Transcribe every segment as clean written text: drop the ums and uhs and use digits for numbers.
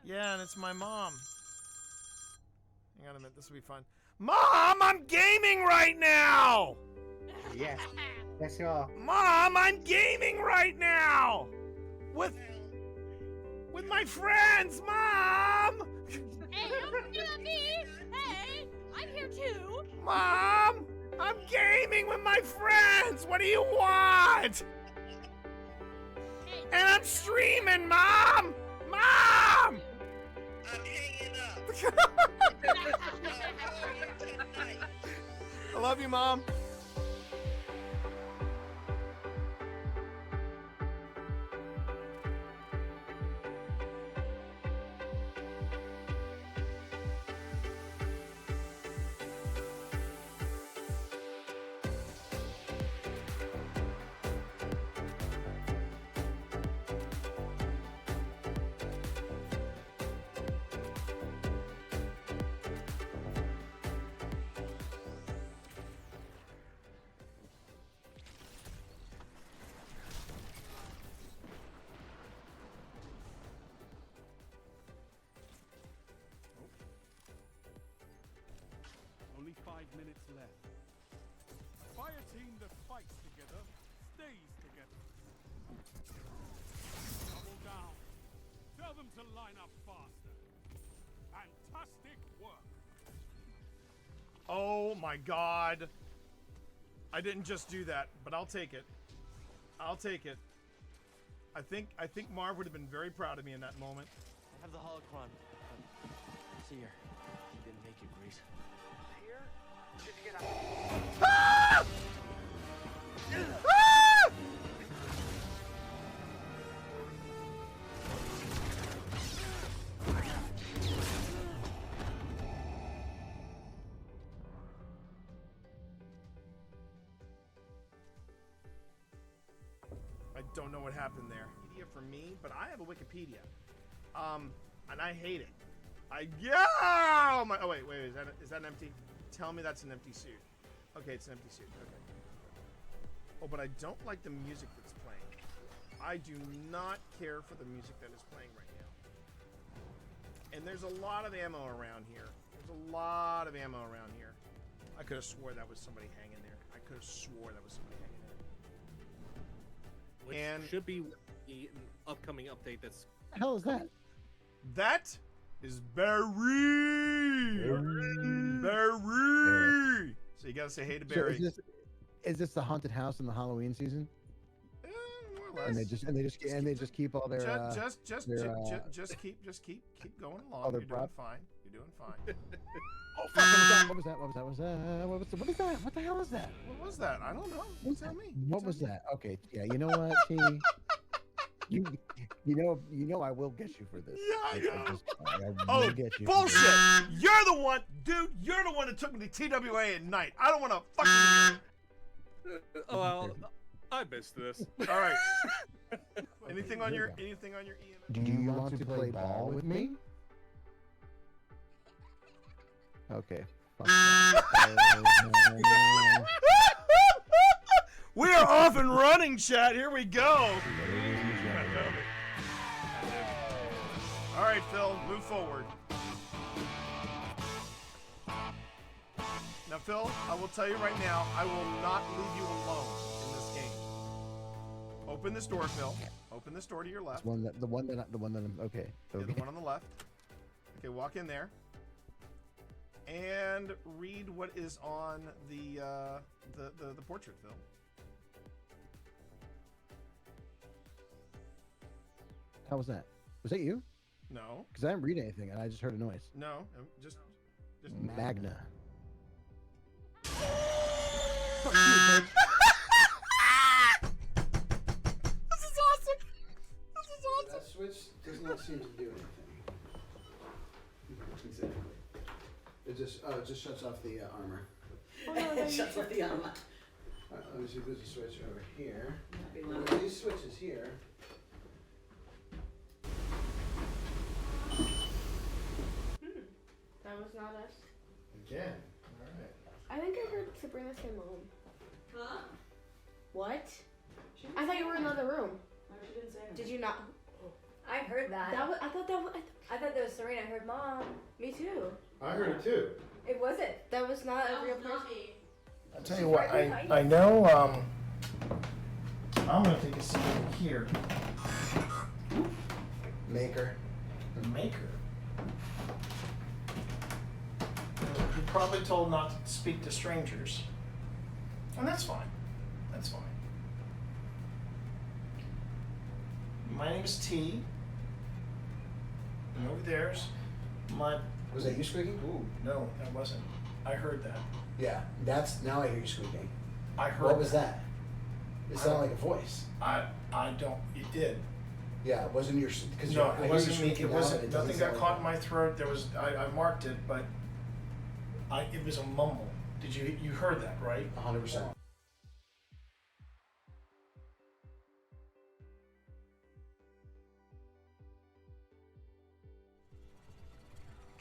Yeah, and it's my mom. Hang on a minute, this will be fun. Mom, I'm gaming right now! Yes. Yes, you are. Mom, I'm gaming right now! With my friends, Mom! Hey, don't do that, me! Hey, I'm here too! Mom! I'm gaming with my friends! What do you want? Hey, And I'm streaming, Mom! Mom! I'm hanging up. I love you, Mom. Only 5 minutes left. Fire team that fights together stays together. Double down. Tell them to line up faster. Fantastic work. Oh my god. I didn't just do that, but I'll take it. I'll take it. I think Marv would have been very proud of me in that moment. I have the holocron. See here. You didn't make it, Grease. Here? Did you get up? Ah! Ah! I don't know what happened there. Wikipedia for me, but I have a Wikipedia. And I hate it. Oh wait, is that an empty? Tell me that's an empty suit. Okay, it's an empty suit. Okay. Oh, but I don't like the music that's playing. I do not care for the music that is playing right now. And there's a lot of ammo around here. There's a lot of ammo around here. I could have swore that was somebody hanging there. I could have swore that was somebody hanging there. Which And- should be the upcoming update that's... What the hell is that? That is Barry. Barry. So you gotta say hey to So Barry. is this the haunted house in the Halloween season? More or less. And they just keep all their just keep going along. other You're doing prop? fine. You're doing fine. Oh fuck! What was that? What is that? What the hell is that? What was that? I don't know. You tell me. What was that? Okay, yeah. You know what? T, you know I will get you for this. Yeah, I know. I will Oh, get you. bullshit! You're the one, dude. You're the one that took me to TWA at night. I don't want to fucking. Oh, well, I missed this. All right. Anything on your EMF? Do you want to play ball with me? Okay. Fuck that. We are off and running, chat. Here we go. All right, Phil, move forward. Now, Phil, I will tell you right now, I will not leave you alone in this game. Open this door, Phil. Open this door to your left. The one that I'm okay. Yeah, the one on the left. Okay, walk in there. And read what is on the portrait, Phil. How was that? Was that you? No. Because I didn't read anything and I just heard a noise. No. Just Magna. This is awesome. This is awesome. That switch does not seem to do anything. Exactly. It just shuts off the armor. It shuts off the armor. Alright, let me see if there's a switch over here. That'd be Well, lovely. these switches here. That was not us. Again. Alright. I think I heard Sabrina say mom. Huh? What? She didn't I thought say you were in anything. another room. No, she didn't say anything. Did you not? I heard that. I thought that was Serena. I heard mom. Me too. I heard it too. It wasn't. That was not a real person. I'll tell you what, I know, I'm gonna take a seat over here. Maker. Maker. You're probably told not to speak to strangers. And that's fine. That's fine. My name is T. And over there's my... Was that you squeaking? Ooh, no, that wasn't. I heard that. Yeah, that's now I hear you squeaking. I heard What was that? It sounded like a voice. I don't, it did. Yeah, it wasn't your because No, it wasn't me. It wasn't, nothing got caught in my throat. There was, I marked it, but it was a mumble. Did you heard that, right? 100%.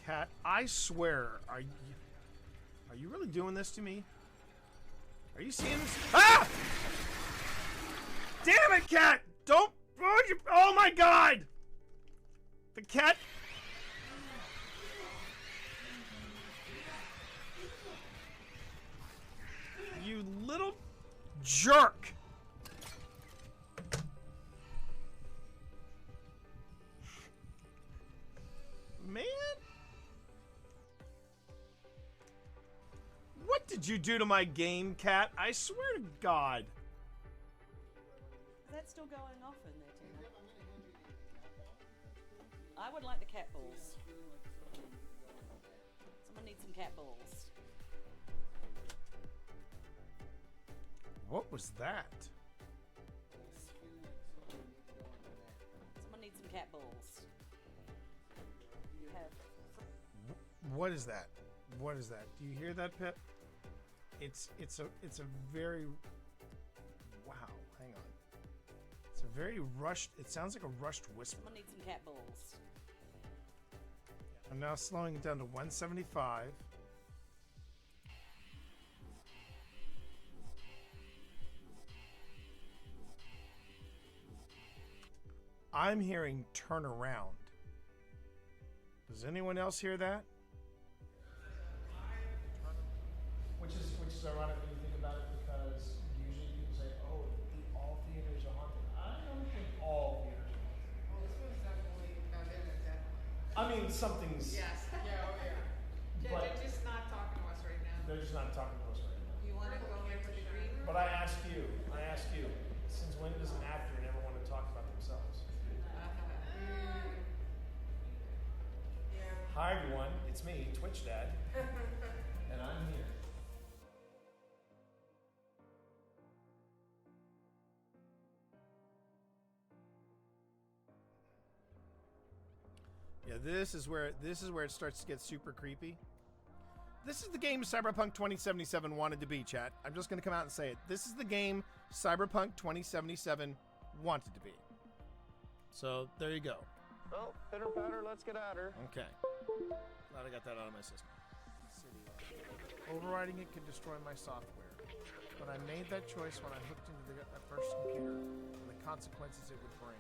Cat, I swear, are you really doing this to me? Are you seeing this? Ah! Damn it, Cat! Don't, oh my God! The cat. You little jerk! Man? What did you do to my game, Cat? I swear to God. Is that still going off in there, Tina? I would like the cat balls. Someone needs some cat balls. What was that? Someone needs some cat balls. You have. What is that? What is that? Do you hear that, Pip? It's a very, wow, hang on. It's a very rushed, it sounds like a rushed whisper. Someone needs some cat balls. I'm now slowing it down to 175. I'm hearing turn around. Does anyone else hear that? Which is ironic when you think about it, because usually people say, "Oh, all theaters are haunted." I don't think all theaters are haunted. Well, this one's definitely founded, definitely. I mean, something's. Yes. Yeah. Oh yeah. But They're just not talking to us right now. they're just not talking to us right now. You want to go into the green room? But I ask you, since when does an actor never want to talk about themselves? Yeah. Hi everyone, it's me, Twitch Dad, and I'm here. Yeah, this is where it starts to get super creepy. This is the game Cyberpunk 2077 wanted to be, chat. I'm just gonna come out and say it. This is the game Cyberpunk 2077 wanted to be. So there you go. Well, pitter patter, let's get at her. Okay. Glad I got that out of my system. Overriding it could destroy my software, but I made that choice when I hooked into that first computer and the consequences it would bring.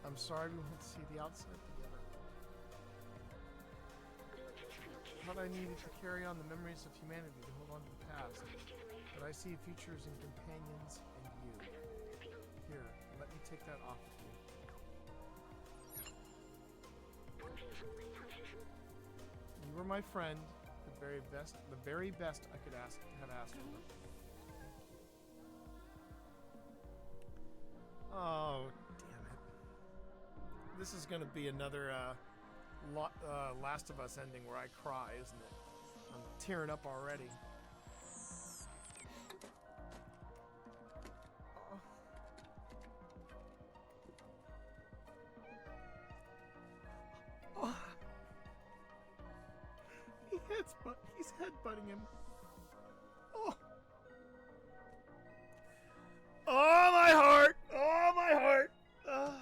I'm sorry we won't see the outside together. But I needed to carry on the memories of humanity to hold on to the past. But I see futures in companions and you. Here, let me take that off of you. You were my friend, the very best I could have asked for. Oh, damn it. This is gonna be another Last of Us ending where I cry, isn't it? I'm tearing up already. Oh. He's headbutting him. Oh. Oh, my heart! Oh, my heart! Oh.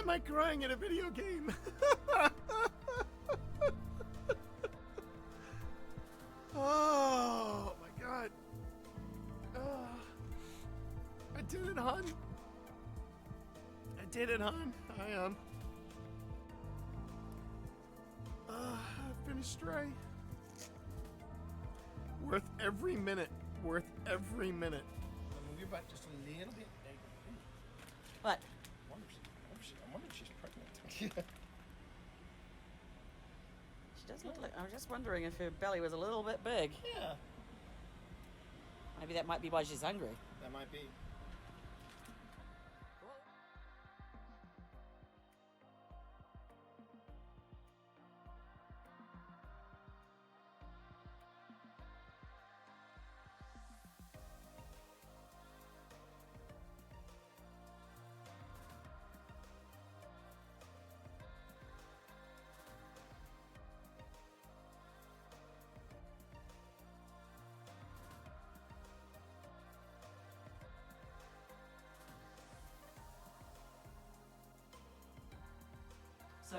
am I crying in a video game? Oh my god. I did it, hon. I did it, hon. I am. Finished Stray. Worth every minute. Worth every minute. I'll move your butt just a little bit. What? I wonder if she's pregnant. She does look like. I was just wondering if her belly was a little bit big. Yeah, Maybe that might be why she's hungry. that might be. So,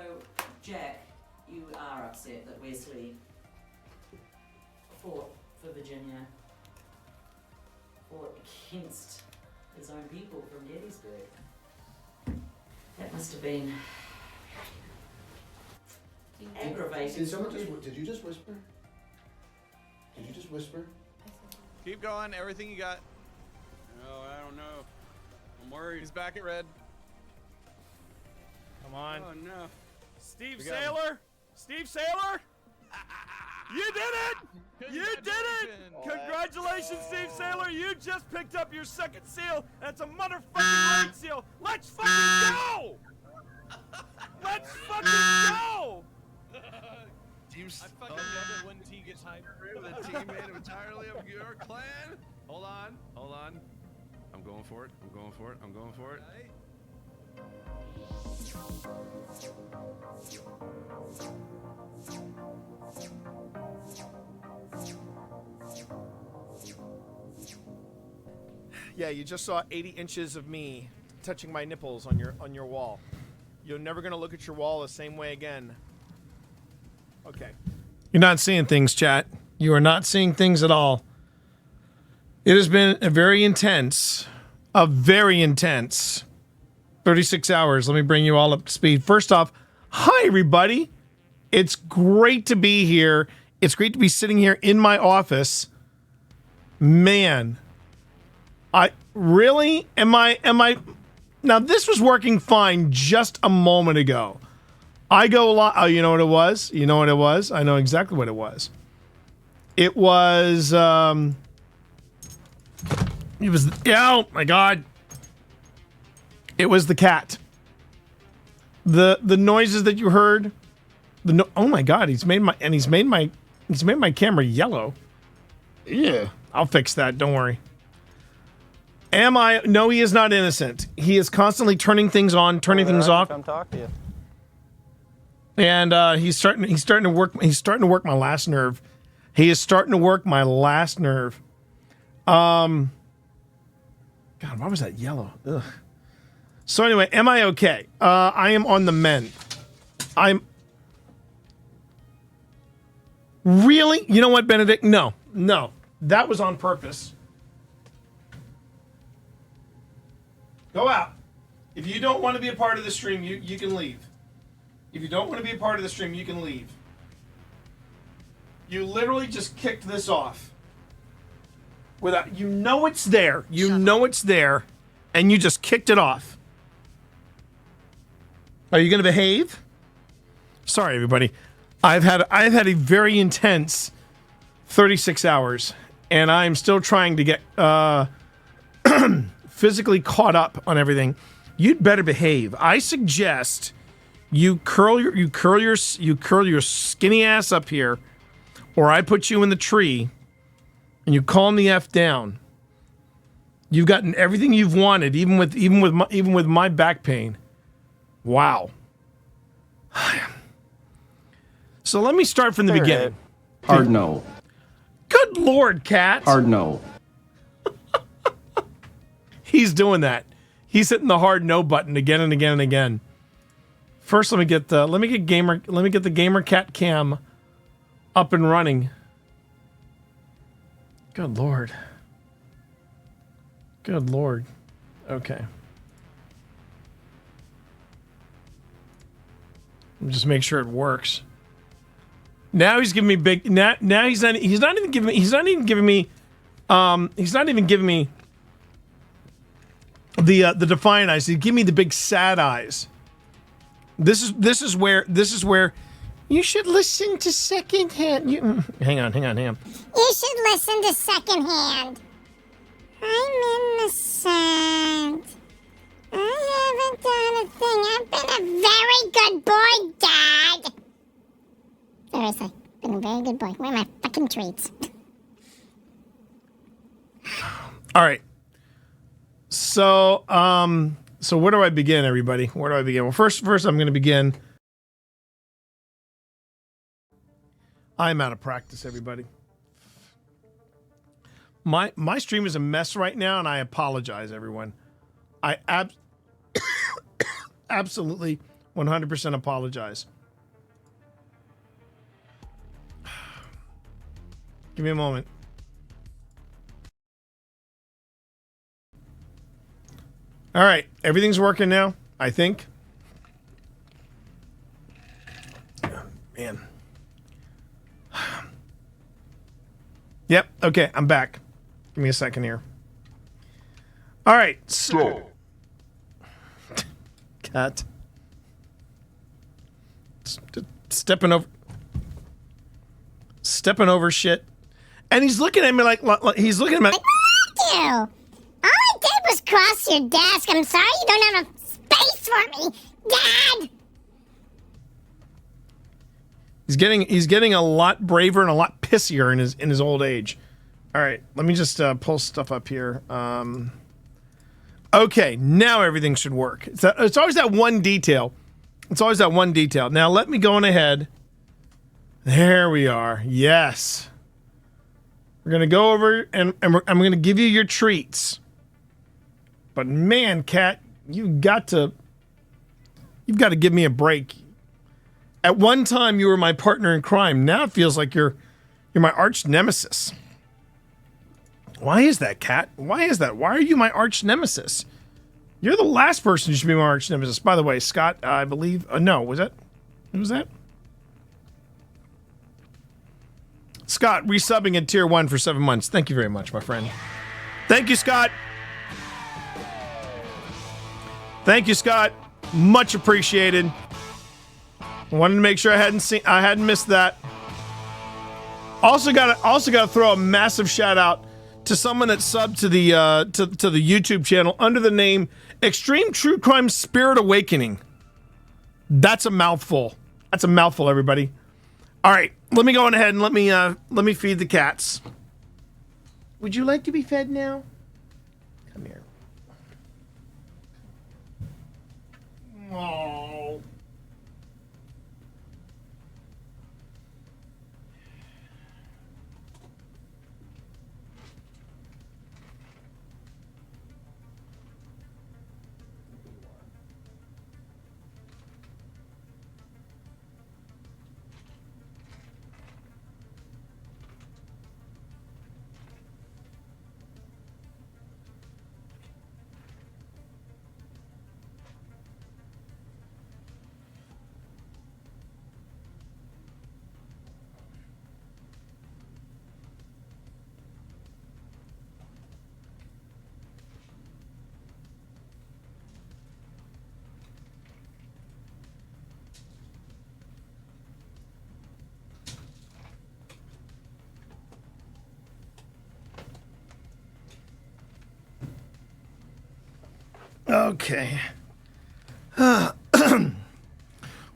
Jack, you are upset that Wesley fought for Virginia, fought against his own people from Gettysburg. That must have been aggravating. Did someone just? Did you just whisper? Did you just whisper? Keep going. Everything you got. Oh, I don't know. I'm worried. He's back at red. Come on. Oh no. Steve We got him. Saylor? Steve Saylor? You did it! You did it! Congratulations, Steve Saylor! You just picked up your second seal. That's a motherfucking red seal. Let's fucking go! Let's fucking go! I fucking love it when T gets hyped. The team made entirely of your clan. Hold on, hold on. I'm going for it. I'm going for it. I'm going for it. Yeah, you just saw 80 inches of me touching my nipples on your wall. You're never gonna look at your wall the same way again. Okay. You're not seeing things, chat. You are not seeing things at all. It has been a very intense 36 hours. Let me bring you all up to speed. First off, hi everybody. It's great to be here. It's great to be sitting here in my office. Man, am I now this was working fine just a moment ago. I go a lot. Oh, you know what it was? You know what it was? I know exactly what it was. It was oh my god. It was the cat. The noises that you heard. Oh my god, he's made my camera yellow. Yeah, I'll fix that, don't worry. No, he is not innocent. He is constantly turning things on, turning things off. Come talk to you. And he's starting to work my last nerve. He is starting to work my last nerve. God, why was that yellow? Ugh. So anyway, am I okay? I am on the mend. I'm really, you know what, Benedict? No, that was on purpose. Go out. If you don't want to be a part of the stream, you can leave. If you don't want to be a part of the stream, you can leave. You literally just kicked this off. Without, you know it's there. You know it's there, and you just kicked it off. Are you going to behave? Sorry, everybody. I've had a very intense 36 hours, and I'm still trying to get physically caught up on everything. You'd better behave. I suggest you curl your skinny ass up here, or I put you in the tree, and you calm the F down. You've gotten everything you've wanted, even with my back pain. Wow. So let me start from the beginning. Hard no. Good Lord, Cat. Hard no. He's doing that. He's hitting the hard no button again and again and again. First, let me get the gamer cat cam up and running. Good lord. Good lord. Okay. Just make sure it works. Now he's giving me big. Now he's not even giving me the defiant eyes. He give me the big sad eyes. This is where you should listen to secondhand. Hang on. You should listen to secondhand. I'm innocent. I haven't done a thing. I've been a very good boy, Dad. Seriously, been a very good boy. Where are my fucking treats? All right. So where do I begin, everybody? Where do I begin? Well, first I'm going to begin. I'm out of practice, everybody. My stream is a mess right now, and I apologize, everyone. I absolutely 100% apologize. Give me a moment. All right, everything's working now, I think. Man. Yep, okay, I'm back. Give me a second here. All right, so... Cat. Stepping over shit. And he's looking at me like he's looking at me like... What did I do? All I did was cross your desk. I'm sorry you don't have enough space for me, Dad. He's getting a lot braver and a lot pissier in his old age. All right, let me just pull stuff up here. Okay, now everything should work. It's always that one detail. Now let me go on ahead. There we are. Yes. We're gonna go over and I'm gonna give you your treats. But man, Cat, you've got to give me a break. At one time, you were my partner in crime. Now it feels like you're my arch nemesis. Why is that, Cat? Why is that? Why are you my arch nemesis? You're the last person who should be my arch nemesis. By the way, Scott, I believe... no, was that? Who was that? Scott, resubbing in Tier 1 for 7 months. Thank you very much, my friend. Thank you, Scott. Thank you, Scott. Much appreciated. Wanted to make sure I hadn't missed that. Also gotta throw a massive shout out to someone that subbed to the to the YouTube channel under the name Extreme True Crime Spirit Awakening. That's a mouthful. Everybody. All right, let me go on ahead and let me feed the cats. Would you like to be fed now? Come here. Oh. Okay.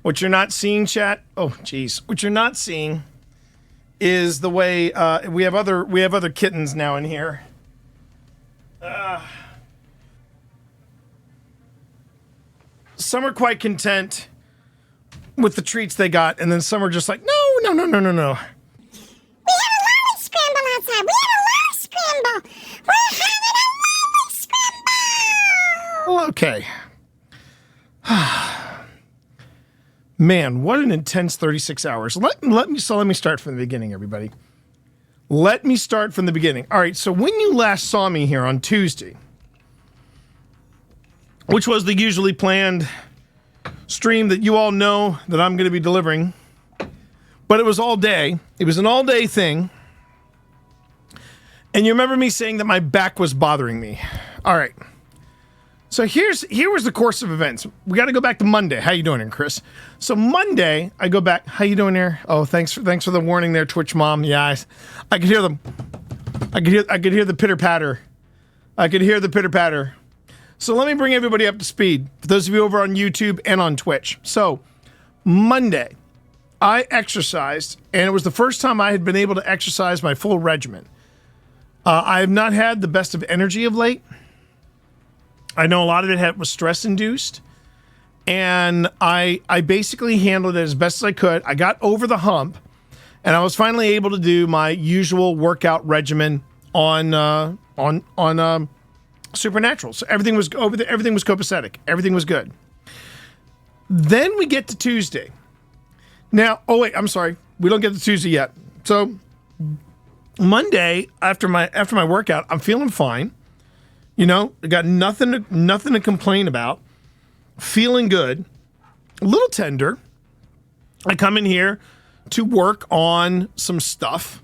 What you're not seeing, chat? Oh, jeez. What you're not seeing is the way we have other kittens now in here. Some are quite content with the treats they got, and then some are just like, no. We had a lot of scramble outside. We're having a lovely scramble. Okay. Man, what an intense 36 hours. Let me start from the beginning, everybody. Let me start from the beginning. All right, so when you last saw me here on Tuesday, which was the usually planned stream that you all know that I'm going to be delivering, but it was all day. It was an all-day thing. And you remember me saying that my back was bothering me. All right. So here was the course of events. We got to go back to Monday. How you doing here, Chris? So Monday, I go back. How you doing here? Oh, thanks for the warning there, Twitch mom. Yeah, I could hear them. I could hear the pitter patter. I could hear the pitter patter. So let me bring everybody up to speed. For those of you over on YouTube and on Twitch. So Monday, I exercised, and it was the first time I had been able to exercise my full regimen. I have not had the best of energy of late. I know a lot of it was stress induced, and I basically handled it as best as I could. I got over the hump, and I was finally able to do my usual workout regimen on Supernatural. So everything was copacetic. Everything was good. Then we get to Tuesday. Now, oh wait, I'm sorry. We don't get to Tuesday yet. So Monday after my workout, I'm feeling fine. You know, I got nothing to complain about. Feeling good. A little tender. I come in here to work on some stuff,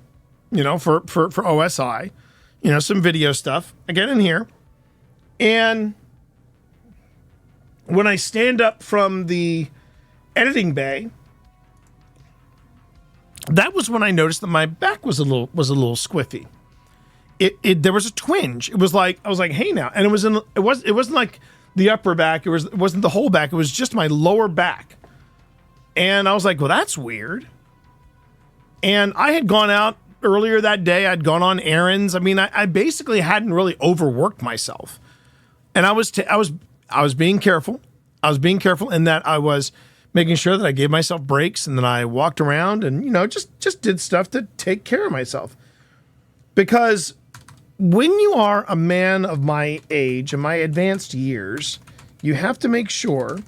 you know, for OSI, you know, some video stuff. I get in here, and when I stand up from the editing bay, that was when I noticed that my back was a little squiffy. There was a twinge. It was like I was like, hey now, and it wasn't like the upper back. It wasn't the whole back. It was just my lower back, and I was like, well, that's weird. And I had gone out earlier that day. I'd gone on errands. I mean, I basically hadn't really overworked myself, and I was being careful. I was being careful in that I was making sure that I gave myself breaks and that I walked around and, you know, just did stuff to take care of myself. Because when you are a man of my age and my advanced years, you have to make sure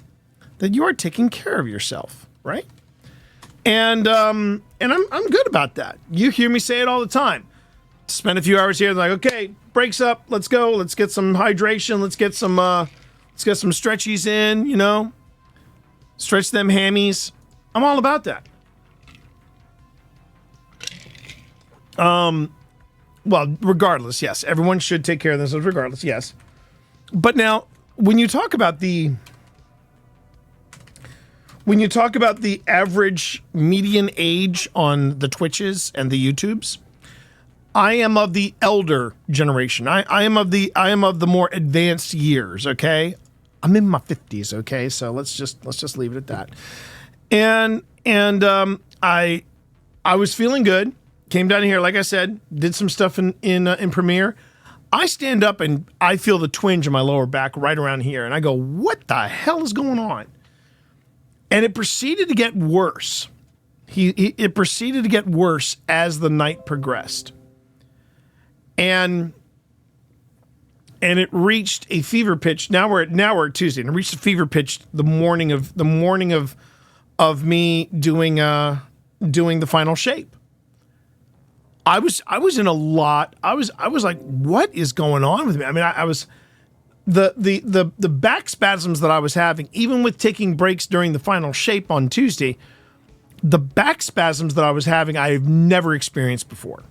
that you are taking care of yourself, right? And I'm good about that. You hear me say it all the time. Spend a few hours here, like, okay, breaks up, let's go, let's get some hydration, let's get some stretchies in, you know, stretch them hammies. I'm all about that. Well, regardless, yes. Everyone should take care of themselves regardless, yes. But now, when you talk about the average median age on the Twitches and the YouTubes, I am of the elder generation. I am of the more advanced years, okay? I'm in my 50s, okay? So let's just leave it at that. And I was feeling good. Came down here, like I said, did some stuff in Premiere. I stand up and I feel the twinge in my lower back right around here. And I go, what the hell is going on? And it proceeded to get worse. It proceeded to get worse as the night progressed. And it reached a fever pitch. Now we're at Tuesday, and it reached a fever pitch the morning of me doing the final shape. I was in a lot. I was like, what is going on with me? I mean, I was the back spasms that I was having, even with taking breaks during the final shape on Tuesday, the back spasms that I was having, I've never experienced before.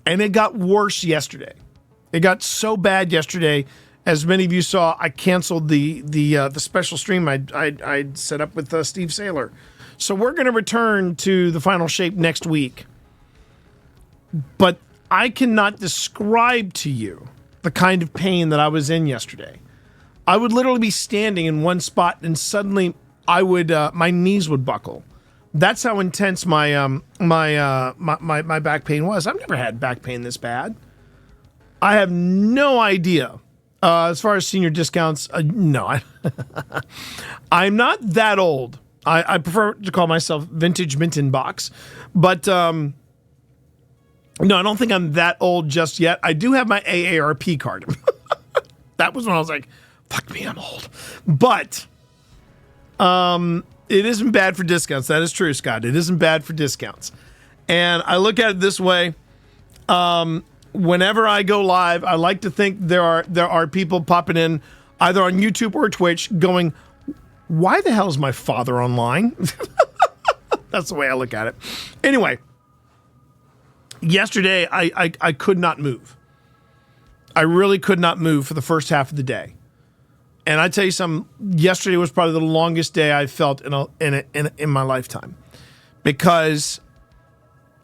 And it got worse yesterday. It got so bad yesterday. As many of you saw, I canceled the special stream I'd set up with Steve Saylor. So we're going to return to the final shape next week. But I cannot describe to you the kind of pain that I was in yesterday. I would literally be standing in one spot and suddenly my knees would buckle. That's how intense my back pain was. I've never had back pain this bad. I have no idea. As far as senior discounts, no. I'm not that old. I prefer to call myself vintage Minton box. But no, I don't think I'm that old just yet. I do have my AARP card. That was when I was like, fuck me, I'm old. But It isn't bad for discounts. That is true, Scott. It isn't bad for discounts. And I look at it this way. Whenever I go live, I like to think there are people popping in either on YouTube or Twitch going, why the hell is my father online? That's the way I look at it. Anyway, yesterday I could not move. I really could not move for the first half of the day. And I tell you something, yesterday was probably the longest day I felt in my lifetime, because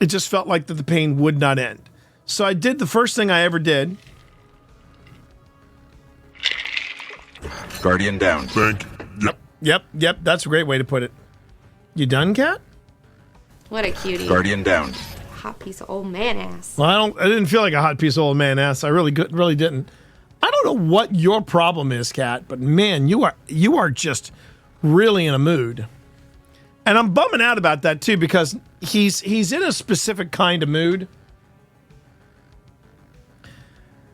it just felt like that the pain would not end. So I did the first thing I ever did. Guardian down. Thank you. Yep. That's a great way to put it. You done, Kat? What a cutie. Guardian down. Hot piece of old man ass. Well, I didn't feel like a hot piece of old man ass. I really didn't. I don't know what your problem is, Kat, but man, you are just really in a mood. And I'm bumming out about that too, because he's in a specific kind of mood.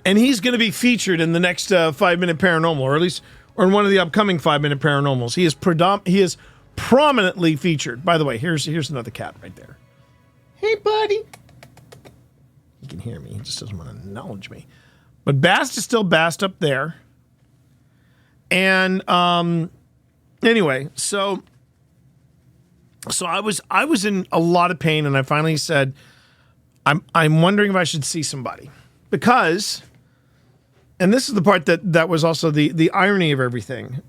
And he's going to be featured in the next 5-Minute Paranormal, or at least, or in one of the upcoming 5-Minute Paranormals. He is prominently featured. By the way, here's another cat right there. Hey, buddy. He can hear me. He just doesn't want to acknowledge me. But Bast is still Bast up there. And anyway, so I was in a lot of pain, and I finally said, I'm wondering if I should see somebody, because. And this is the part that was also the irony of everything.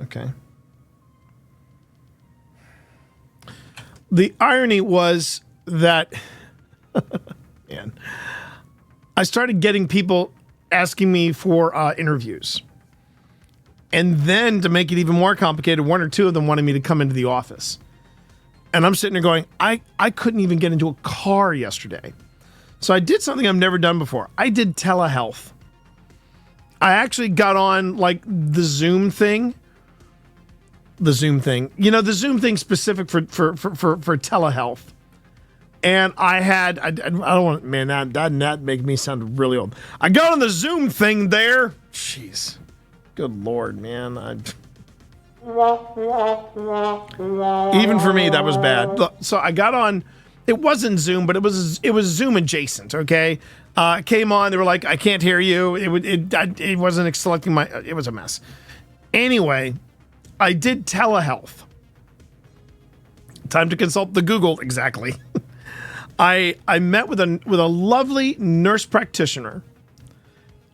Okay. The irony was that, man, I started getting people asking me for interviews. And then, to make it even more complicated, one or two of them wanted me to come into the office. And I'm sitting there going, I couldn't even get into a car yesterday. So I did something I've never done before. I did telehealth. I actually got on like the Zoom thing. The Zoom thing. You know, the Zoom thing specific for telehealth. And I don't want, man, that make me sound really old. I got on the Zoom thing there. Jeez. Good Lord, man. Even for me, that was bad. So I got on. It wasn't Zoom, but it was Zoom adjacent. Okay, came on. They were like, "I can't hear you." It wasn't selecting my. It was a mess. Anyway, I did telehealth. Time to consult the Google. Exactly. I met with a lovely nurse practitioner,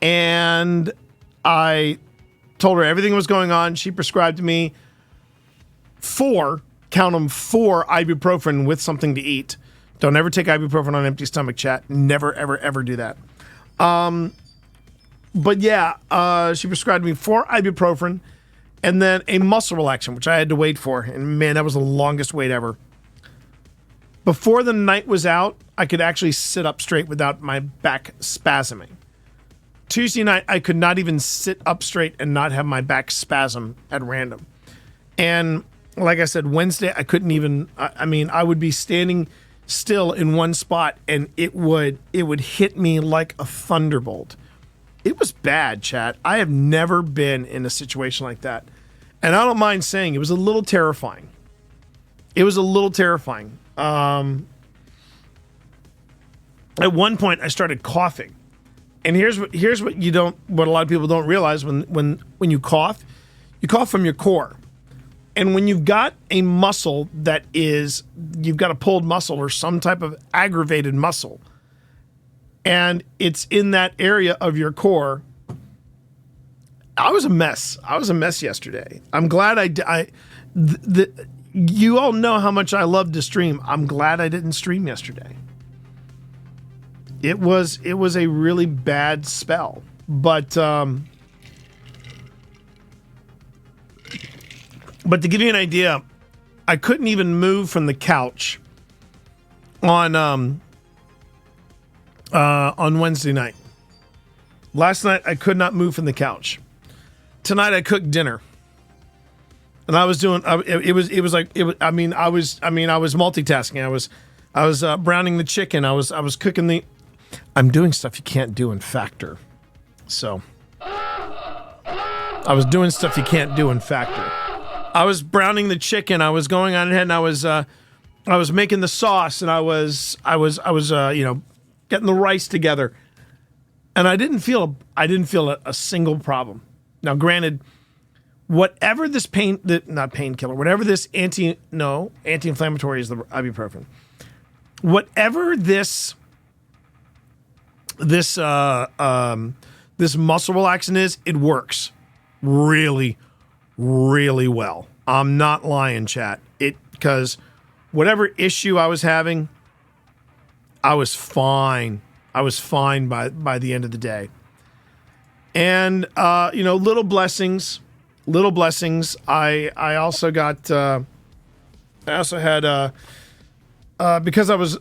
and I told her everything was going on. She prescribed me 4 ibuprofen with something to eat. Don't ever take ibuprofen on an empty stomach, chat. Never, ever, ever do that. But yeah, she prescribed me 4 ibuprofen and then a muscle relaxant, which I had to wait for. And man, that was the longest wait ever. Before the night was out, I could actually sit up straight without my back spasming. Tuesday night, I could not even sit up straight and not have my back spasm at random. And like I said, Wednesday, I couldn't even, I would be standing still in one spot and it would hit me like a thunderbolt. It was bad, chat. I have never been in a situation like that. And I don't mind saying it was a little terrifying. It was a little terrifying. At one point I started coughing. And here's what a lot of people don't realize when you cough from your core. And when you've got a muscle you've got a pulled muscle or some type of aggravated muscle, and it's in that area of your core, I was a mess. I was a mess yesterday. I'm glad you all know how much I love to stream. I'm glad I didn't stream yesterday. It was a really bad spell, but to give you an idea, I couldn't even move from the couch on Wednesday night. Last night I could not move from the couch. Tonight I cooked dinner, and I was doing. I was multitasking. I was browning the chicken. I was cooking the. I'm doing stuff you can't do in Factor, so. I was doing stuff you can't do in factory. I was browning the chicken. I was going on ahead and I was making the sauce, and I was getting the rice together. And I didn't feel a single problem. Now, granted, whatever this whatever this anti-inflammatory is the ibuprofen. Whatever this muscle relaxant is, it works really, really well. I'm not lying, chat. Because whatever issue I was having, I was fine. I was fine by the end of the day. And little blessings. I also got. I also had because I was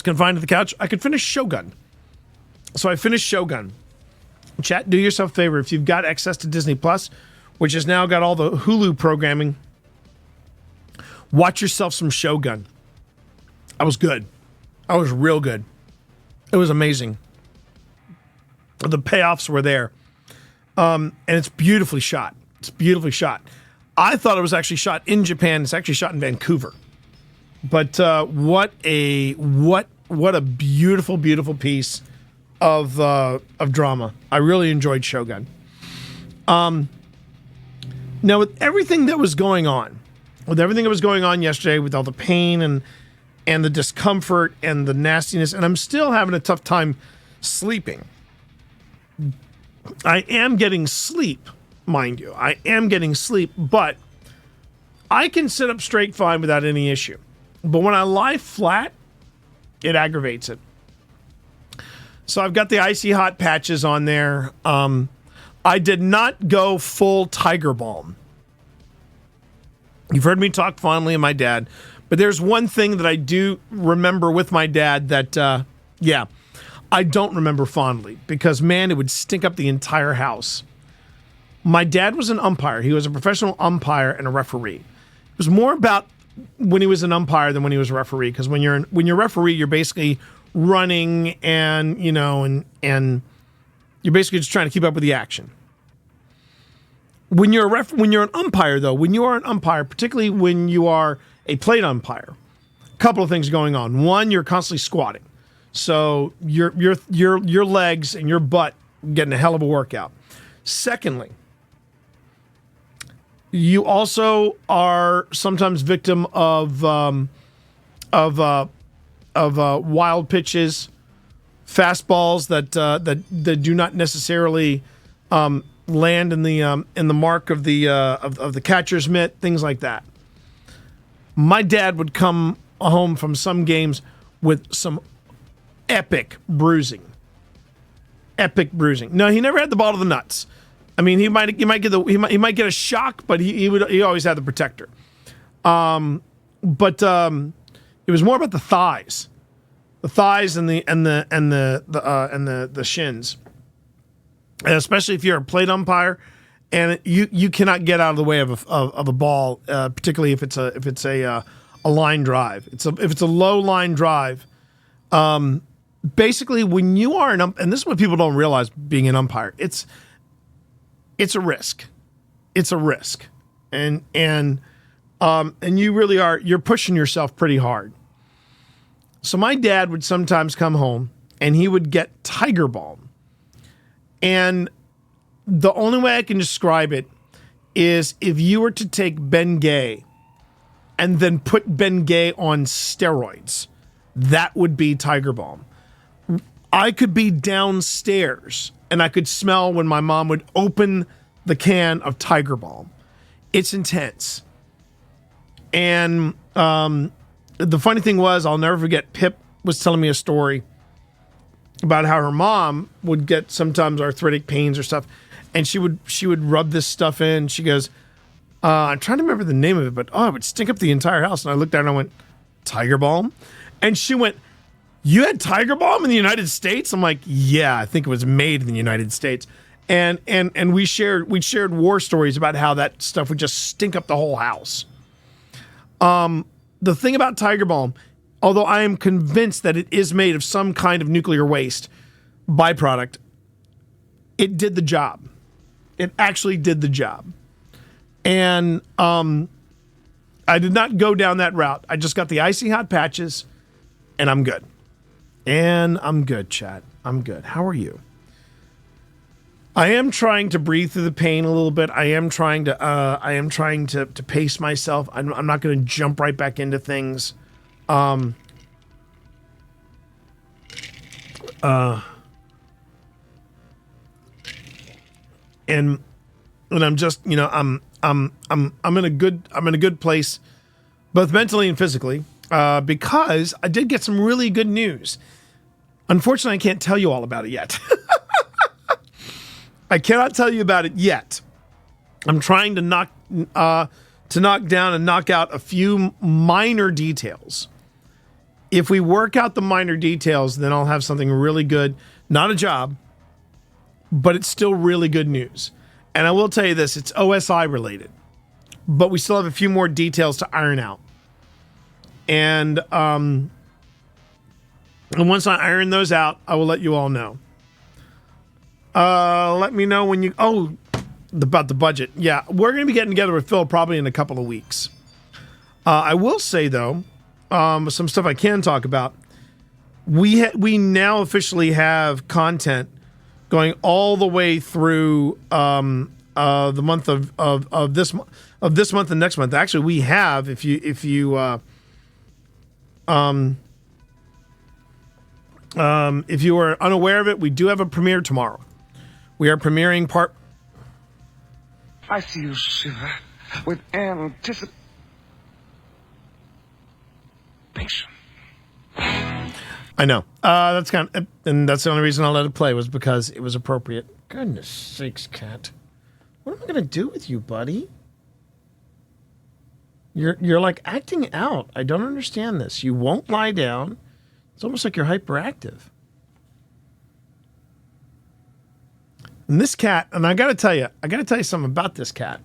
confined to the couch. I could finish Shogun. So I finished Shogun. Chat, do yourself a favor. If you've got access to Disney Plus, which has now got all the Hulu programming, watch yourself some Shogun. I was good. I was real good. It was amazing. The payoffs were there. And it's beautifully shot. It's beautifully shot. I thought it was actually shot in Japan. It's actually shot in Vancouver. But what a beautiful, beautiful piece of drama. I really enjoyed Shogun. Now, with everything that was going on yesterday, with all the pain and the discomfort and the nastiness, and I'm still having a tough time sleeping. I am getting sleep, mind you. I am getting sleep, but I can sit up straight fine without any issue. But when I lie flat, it aggravates it. So I've got the icy hot patches on there. I did not go full Tiger Balm. You've heard me talk fondly of my dad, but there's one thing that I do remember with my dad that, I don't remember fondly because, man, it would stink up the entire house. My dad was an umpire. He was a professional umpire and a referee. It was more about when he was an umpire than when he was a referee, because when you're a referee, you're basically running and you're basically just trying to keep up with the action. When you're an umpire, though, when you are an umpire, particularly when you are a plate umpire, a couple of things going on. One, you're constantly squatting. So your legs and your butt getting a hell of a workout. Secondly, you also are sometimes victim of wild pitches, fastballs that do not necessarily land in the mark of the catcher's mitt, things like that. My dad would come home from some games with some epic bruising. No, he never had the ball to the nuts. I mean, he might get a shock, but he always had the protector. But it was more about the thighs and the shins, and especially if you're a plate umpire, and you cannot get out of the way of a ball, particularly if it's a line drive. If it's a low line drive. Basically, when you are an umpire, and this is what people don't realize being an umpire, it's a risk. It's a risk. And you really are, you're pushing yourself pretty hard. So my dad would sometimes come home and he would get Tiger Balm. And the only way I can describe it is if you were to take Bengay and then put Bengay on steroids, that would be Tiger Balm. I could be downstairs and I could smell when my mom would open the can of Tiger Balm. It's intense. And the funny thing was, I'll never forget, Pip was telling me a story about how her mom would get sometimes arthritic pains or stuff, and she would rub this stuff in. She goes, I'm trying to remember the name of it, but it would stink up the entire house. And I looked at her and I went, Tiger Balm? And she went, you had Tiger Balm in the United States? I'm like, yeah, I think it was made in the United States. And we shared war stories about how that stuff would just stink up the whole house. The thing about Tiger Balm, although I am convinced that it is made of some kind of nuclear waste byproduct, it did the job. It actually did the job. And I did not go down that route. I just got the icy hot patches, and I'm good. And I'm good, chat. I'm good. How are you? I am trying to breathe through the pain a little bit. I am trying to pace myself. I'm not going to jump right back into things. And I'm just, you know, I'm in a good place, both mentally and physically, because I did get some really good news. Unfortunately, I can't tell you all about it yet. I cannot tell you about it yet. I'm trying to knock down and knock out a few minor details. If we work out the minor details, then I'll have something really good. Not a job, but it's still really good news. And I will tell you this, it's OSI related, but we still have a few more details to iron out. And once I iron those out, I will let you all know. Let me know when you... Oh, about the budget. Yeah, we're going to be getting together with Phil probably in a couple of weeks. I will say, though, some stuff I can talk about. We now officially have content going all the way through the month of this month and next month. Actually, we have, if you are unaware of it, we do have a premiere tomorrow. We are premiering part. I see you shiver with anticipation. I know. That's kind of, and that's the only reason I let it play was because it was appropriate. Goodness sakes, cat. What am I gonna do with you, buddy? You're like acting out. I don't understand this. You won't lie down. It's almost like you're hyperactive. And this cat, and I gotta tell you something about this cat.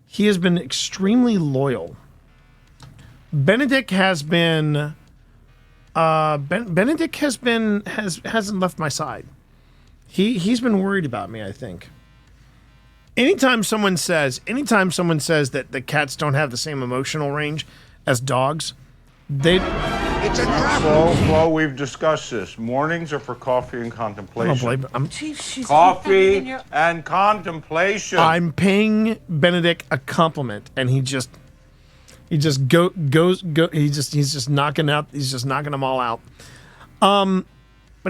He has been extremely loyal. Benedict has been Benedict hasn't left my side. He's been worried about me, I think. Anytime someone says that the cats don't have the same emotional range as dogs, It's a trap. Flo, we've discussed this. Mornings are for coffee and contemplation. Coffee and contemplation. I'm paying Benedict a compliment, and he's just knocking them all out. But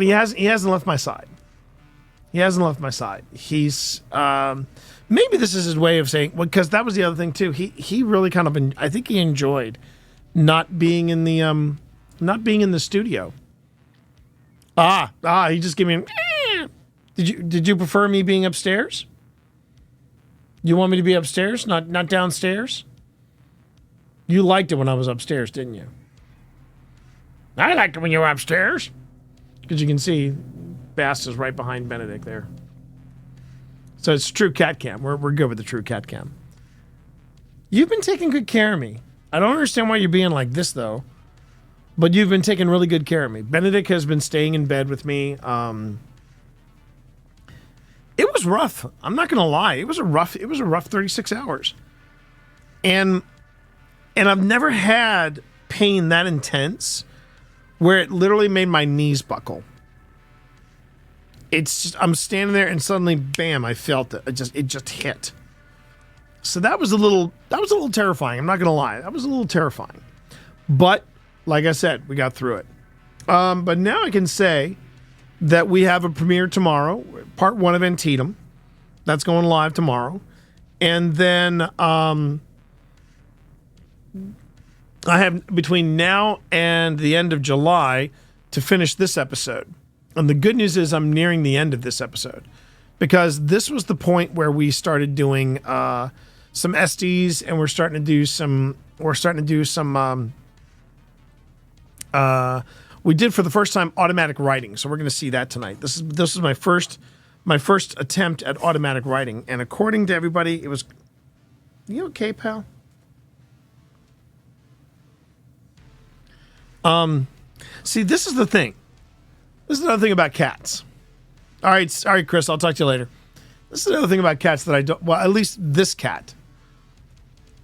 he hasn't left my side. He's maybe this is his way of saying, well, because that was the other thing too. He really kind of I think he enjoyed not being in the studio. He just gave me Did you prefer me being upstairs? You want me to be upstairs, not downstairs? You liked it when I was upstairs, didn't you? I liked it when you were upstairs. Because you can see Bast is right behind Benedict there. So it's true cat cam. We're good with the true cat cam. You've been taking good care of me. I don't understand why you're being like this, though. But you've been taking really good care of me. Benedict has been staying in bed with me. It was rough. I'm not gonna lie. It was a rough 36 hours. And I've never had pain that intense where it literally made my knees buckle. It's just, I'm standing there and suddenly, bam, I felt it. It just hit. So that was a little terrifying. I'm not gonna lie. That was a little terrifying. But like I said, we got through it. But now I can say that we have a premiere tomorrow, part 1 of Antietam. That's going live tomorrow. And then I have between now and the end of July to finish this episode. And the good news is I'm nearing the end of this episode, because this was the point where we started doing some SDs, and we're starting to do some we did for the first time automatic writing. So we're going to see that tonight. This is my first attempt at automatic writing, and according to everybody, it was. You okay, pal? See, this is the thing. This is another thing about cats. All right, Chris. I'll talk to you later. This is another thing about cats that I don't. Well, at least this cat.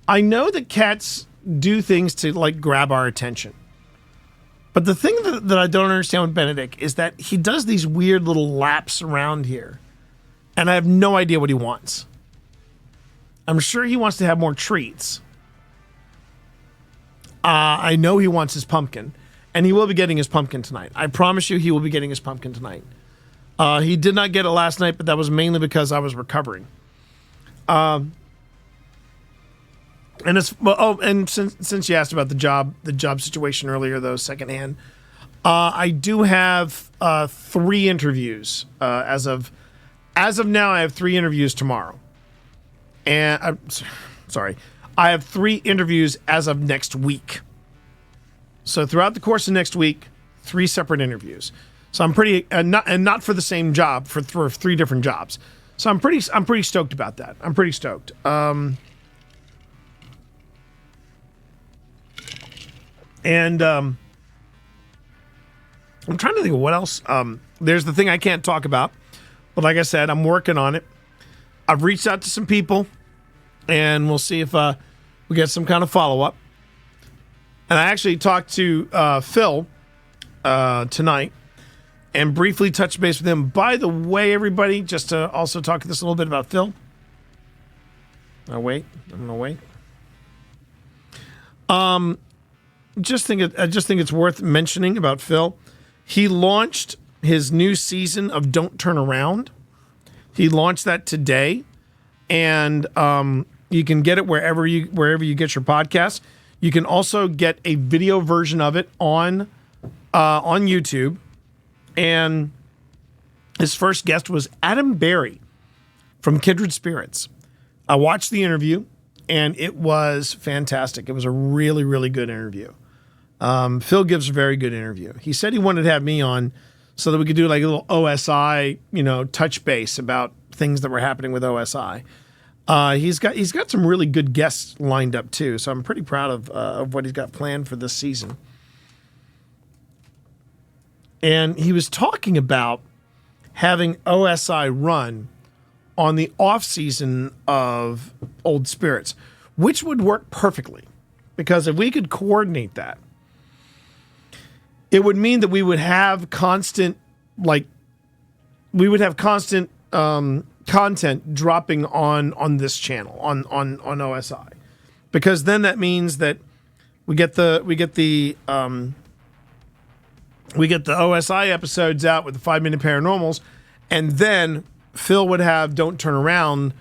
I know that cats do things to like grab our attention. But the thing that I don't understand with Benedict is that he does these weird little laps around here. And I have no idea what he wants. I'm sure he wants to have more treats. I know he wants his pumpkin. And he will be getting his pumpkin tonight. I promise you he will be getting his pumpkin tonight. He did not get it last night, but that was mainly because I was recovering. And since you asked about the job situation earlier, though, secondhand, I do have 3 interviews as of now. I have 3 interviews tomorrow, and I have 3 interviews as of next week. So throughout the course of next week, 3 separate interviews. So I'm pretty not for the same job, for 3 different jobs. So I'm pretty stoked about that. I'm pretty stoked. I'm trying to think of what else. There's the thing I can't talk about, but like I said, I'm working on it. I've reached out to some people, and we'll see if we get some kind of follow-up. And I actually talked to Phil tonight and briefly touched base with him. By the way, everybody, just to also talk this a little bit about Phil. I'm going to wait. I just think it's worth mentioning about Phil. He launched his new season of Don't Turn Around. He launched that today, and you can get it wherever you get your podcasts. You can also get a video version of it on YouTube. And his first guest was Adam Berry from Kindred Spirits. I watched the interview, and it was fantastic. It was a really, really good interview. Phil gives a very good interview. He said he wanted to have me on so that we could do like a little OSI, touch base about things that were happening with OSI. He's got some really good guests lined up too, so I'm pretty proud of what he's got planned for this season. And he was talking about having OSI run on the off season of Old Spirits, which would work perfectly, because if we could coordinate that, it would mean that we would have constant content dropping on this channel on OSI, because then that means that we get the OSI episodes out with the 5-minute paranormals, and then Phil would have Don't Turn Around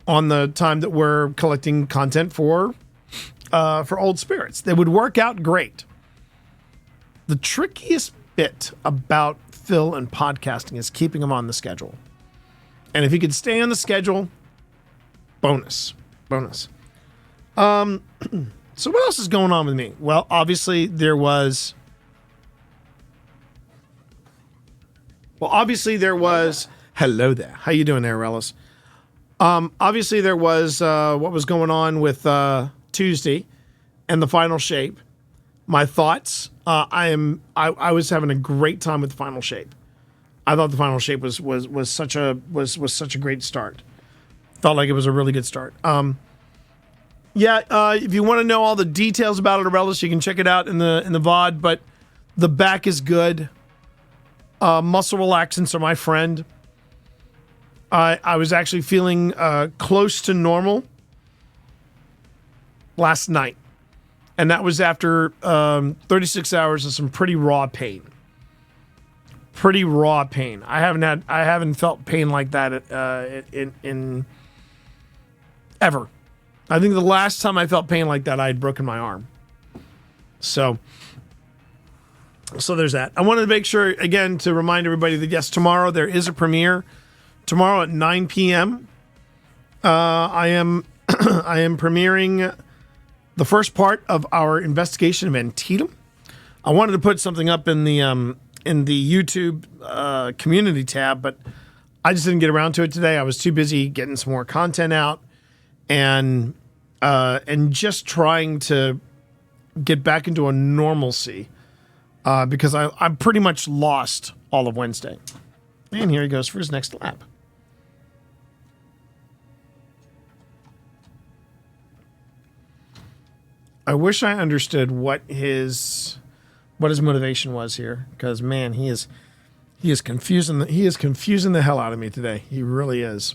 on the time that we're collecting content for Old Spirits. They would work out great. The trickiest bit about Phil and podcasting is keeping him on the schedule. And if he could stay on the schedule, bonus. So what else is going on with me? Well, obviously there was. Hello there. How you doing there, Rellis? Obviously there was what was going on with Tuesday and the final shape. My thoughts. I was having a great time with the final shape. I thought the final shape was such a great start. Felt like it was a really good start. If you want to know all the details about it, Rellis, you can check it out in the VOD. But the back is good. Muscle relaxants are my friend. I was actually feeling close to normal last night. And that was after 36 hours of some pretty raw pain. I haven't felt pain like that in ever. I think the last time I felt pain like that, I had broken my arm. So there's that. I wanted to make sure, again, to remind everybody that, yes, tomorrow there is a premiere. Tomorrow at 9 p.m., I am premiering the first part of our investigation of Antietam. I wanted to put something up in the YouTube community tab, but I just didn't get around to it today. I was too busy getting some more content out and just trying to get back into a normalcy. Because I'm pretty much lost all of Wednesday. And here he goes for his next lap. I wish I understood what his motivation was here, because man, he is confusing the hell out of me today. He really is.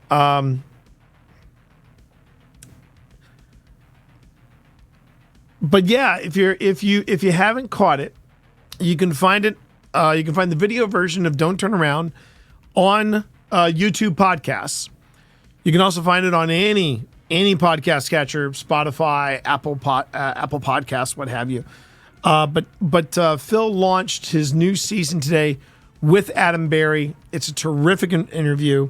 But yeah, if you haven't caught it, you can find it. You can find the video version of "Don't Turn Around" on YouTube podcasts. You can also find it on any podcast catcher, Spotify, Apple Podcasts, what have you. But Phil launched his new season today with Adam Berry. It's a terrific interview.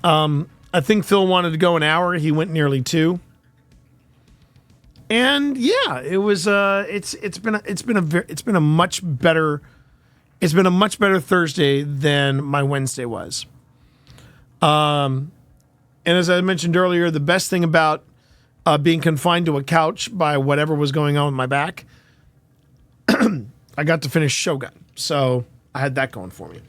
I think Phil wanted to go an hour. He went nearly 2. And yeah, it was. It's been a much better Thursday than my Wednesday was. And as I mentioned earlier, the best thing about being confined to a couch by whatever was going on with my back, I got to finish Shogun, so I had that going for me.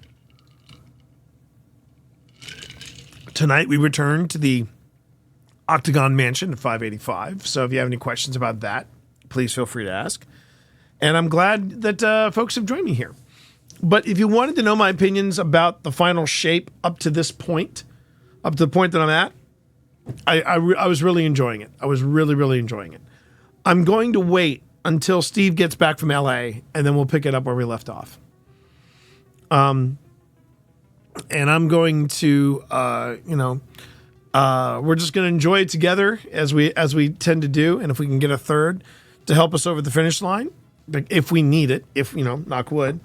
Tonight we return to the Octagon Mansion at 585. So if you have any questions about that, please feel free to ask. And I'm glad that folks have joined me here. But if you wanted to know my opinions about the final shape up to this point, up to the point that I'm at, I was really enjoying it. I was really, really enjoying it. I'm going to wait until Steve gets back from LA, and then we'll pick it up where we left off. And I'm going to, we're just going to enjoy it together as we tend to do. And if we can get a third to help us over the finish line, if we need it, knock wood,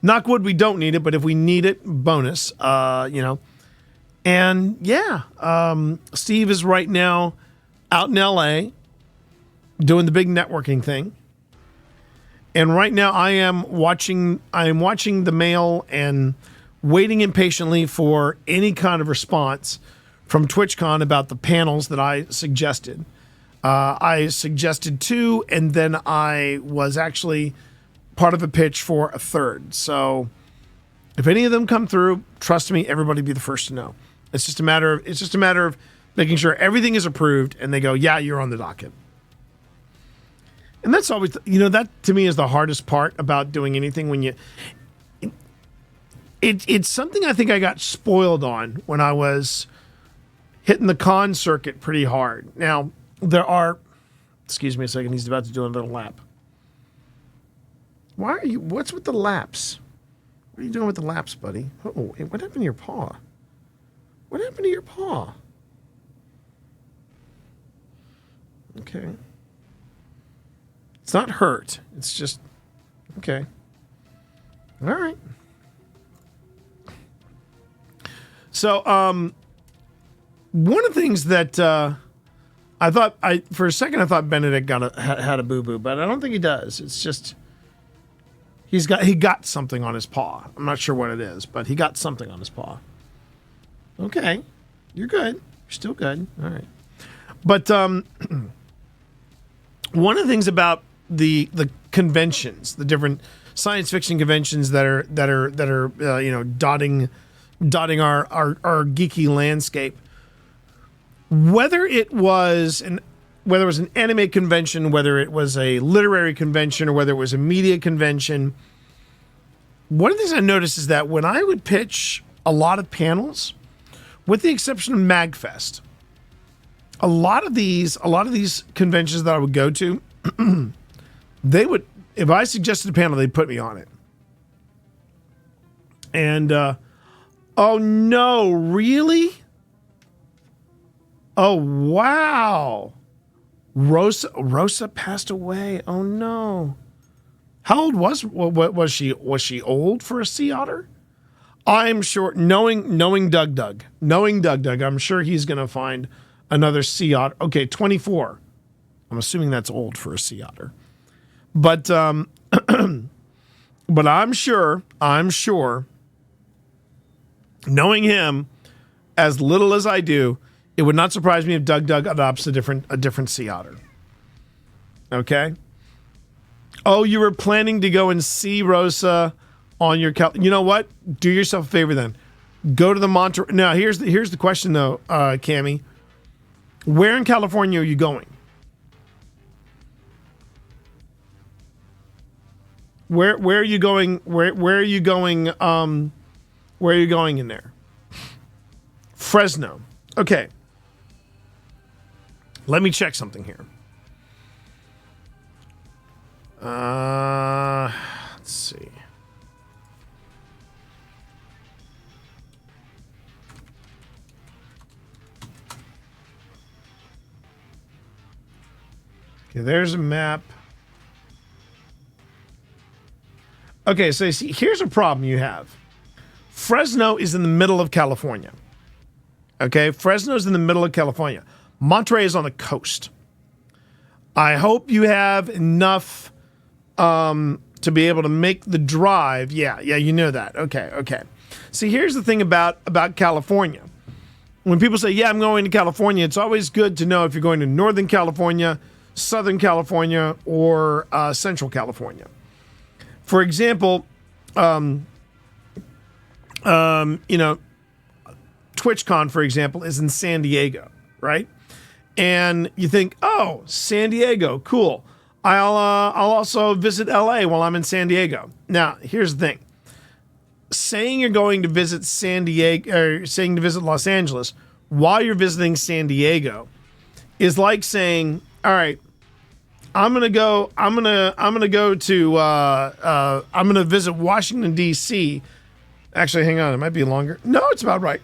we don't need it, but if we need it, bonus, And yeah, Steve is right now out in LA doing the big networking thing. And right now I am watching the mail and waiting impatiently for any kind of response from TwitchCon about the panels that I suggested. I suggested 2, and then I was actually part of a pitch for a third. So if any of them come through, trust me, everybody be the first to know. It's just a matter of making sure everything is approved, and they go, yeah, you're on the docket. And that's always, that to me is the hardest part about doing anything when it's something I think I got spoiled on when I was hitting the con circuit pretty hard. Now, excuse me a second, he's about to do a little lap. What's with the laps? What are you doing with the laps, buddy? Oh, what happened to your paw? What happened to your paw? Okay. It's not hurt. It's just, okay. All right. So, one of the things that I thought, for a second I thought Benedict had a boo-boo, but I don't think he does. It's just, he got something on his paw. I'm not sure what it is, but he got something on his paw. Okay. You're good. You're still good. All right. But one of the things about the conventions, the different science fiction conventions that are dotting our geeky landscape, whether it was an anime convention, whether it was a literary convention, or whether it was a media convention, one of the things I noticed is that when I would pitch a lot of panels, with the exception of MagFest, a lot of these conventions that I would go to, they would, if I suggested a panel, they'd put me on it. And oh no, really? Oh wow. Rosa passed away. Oh no. How old was she? Was she old for a sea otter? I'm sure, knowing Doug, I'm sure he's going to find another sea otter. Okay, 24. I'm assuming that's old for a sea otter. But but I'm sure, knowing him as little as I do, it would not surprise me if Doug adopts a different sea otter. Okay? Oh, you were planning to go and see Rosa on your you know what? Do yourself a favor then. Go to the Monterey. Now, here's the question though, Cammie. Where in California are you going? Where are you going? Where are you going? Where are you going in there? Fresno. Okay. Let me check something here. Let's see. Okay, there's a map. Okay, so see, here's a problem you have. Fresno is in the middle of California. Okay, Fresno's in the middle of California. Monterey is on the coast. I hope you have enough to be able to make the drive. Yeah, you know that. Okay. See, here's the thing about California. When people say, yeah, I'm going to California, it's always good to know if you're going to Northern California, Southern California, or Central California. For example, TwitchCon, for example, is in San Diego, right? And you think, oh, San Diego, cool. I'll also visit LA while I'm in San Diego. Now, here's the thing. Saying you're going to visit San Diego, or saying to visit Los Angeles while you're visiting San Diego is like saying, all right, I'm gonna visit Washington, D.C. Actually, hang on, it might be longer. No, it's about right.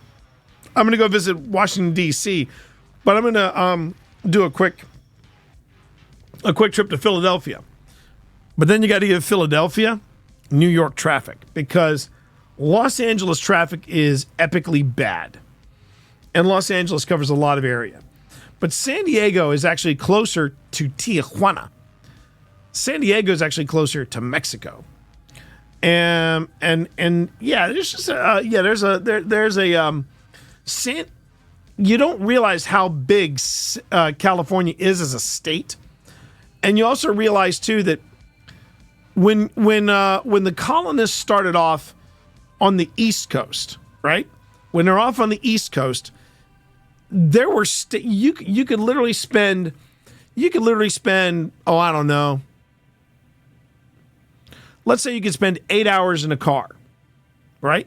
I'm gonna go visit Washington, D.C., but I'm gonna do a quick trip to Philadelphia. But then you got to give Philadelphia New York traffic, because Los Angeles traffic is epically bad. And Los Angeles covers a lot of area. But San Diego is actually closer to Tijuana. San Diego is actually closer to Mexico. And yeah, there's just you don't realize how big California is as a state. And you also realize too that when the colonists started off on the East Coast, right? When they're off on the East Coast, there were you could literally spend I don't know. Let's say you could spend 8 hours in a car, right?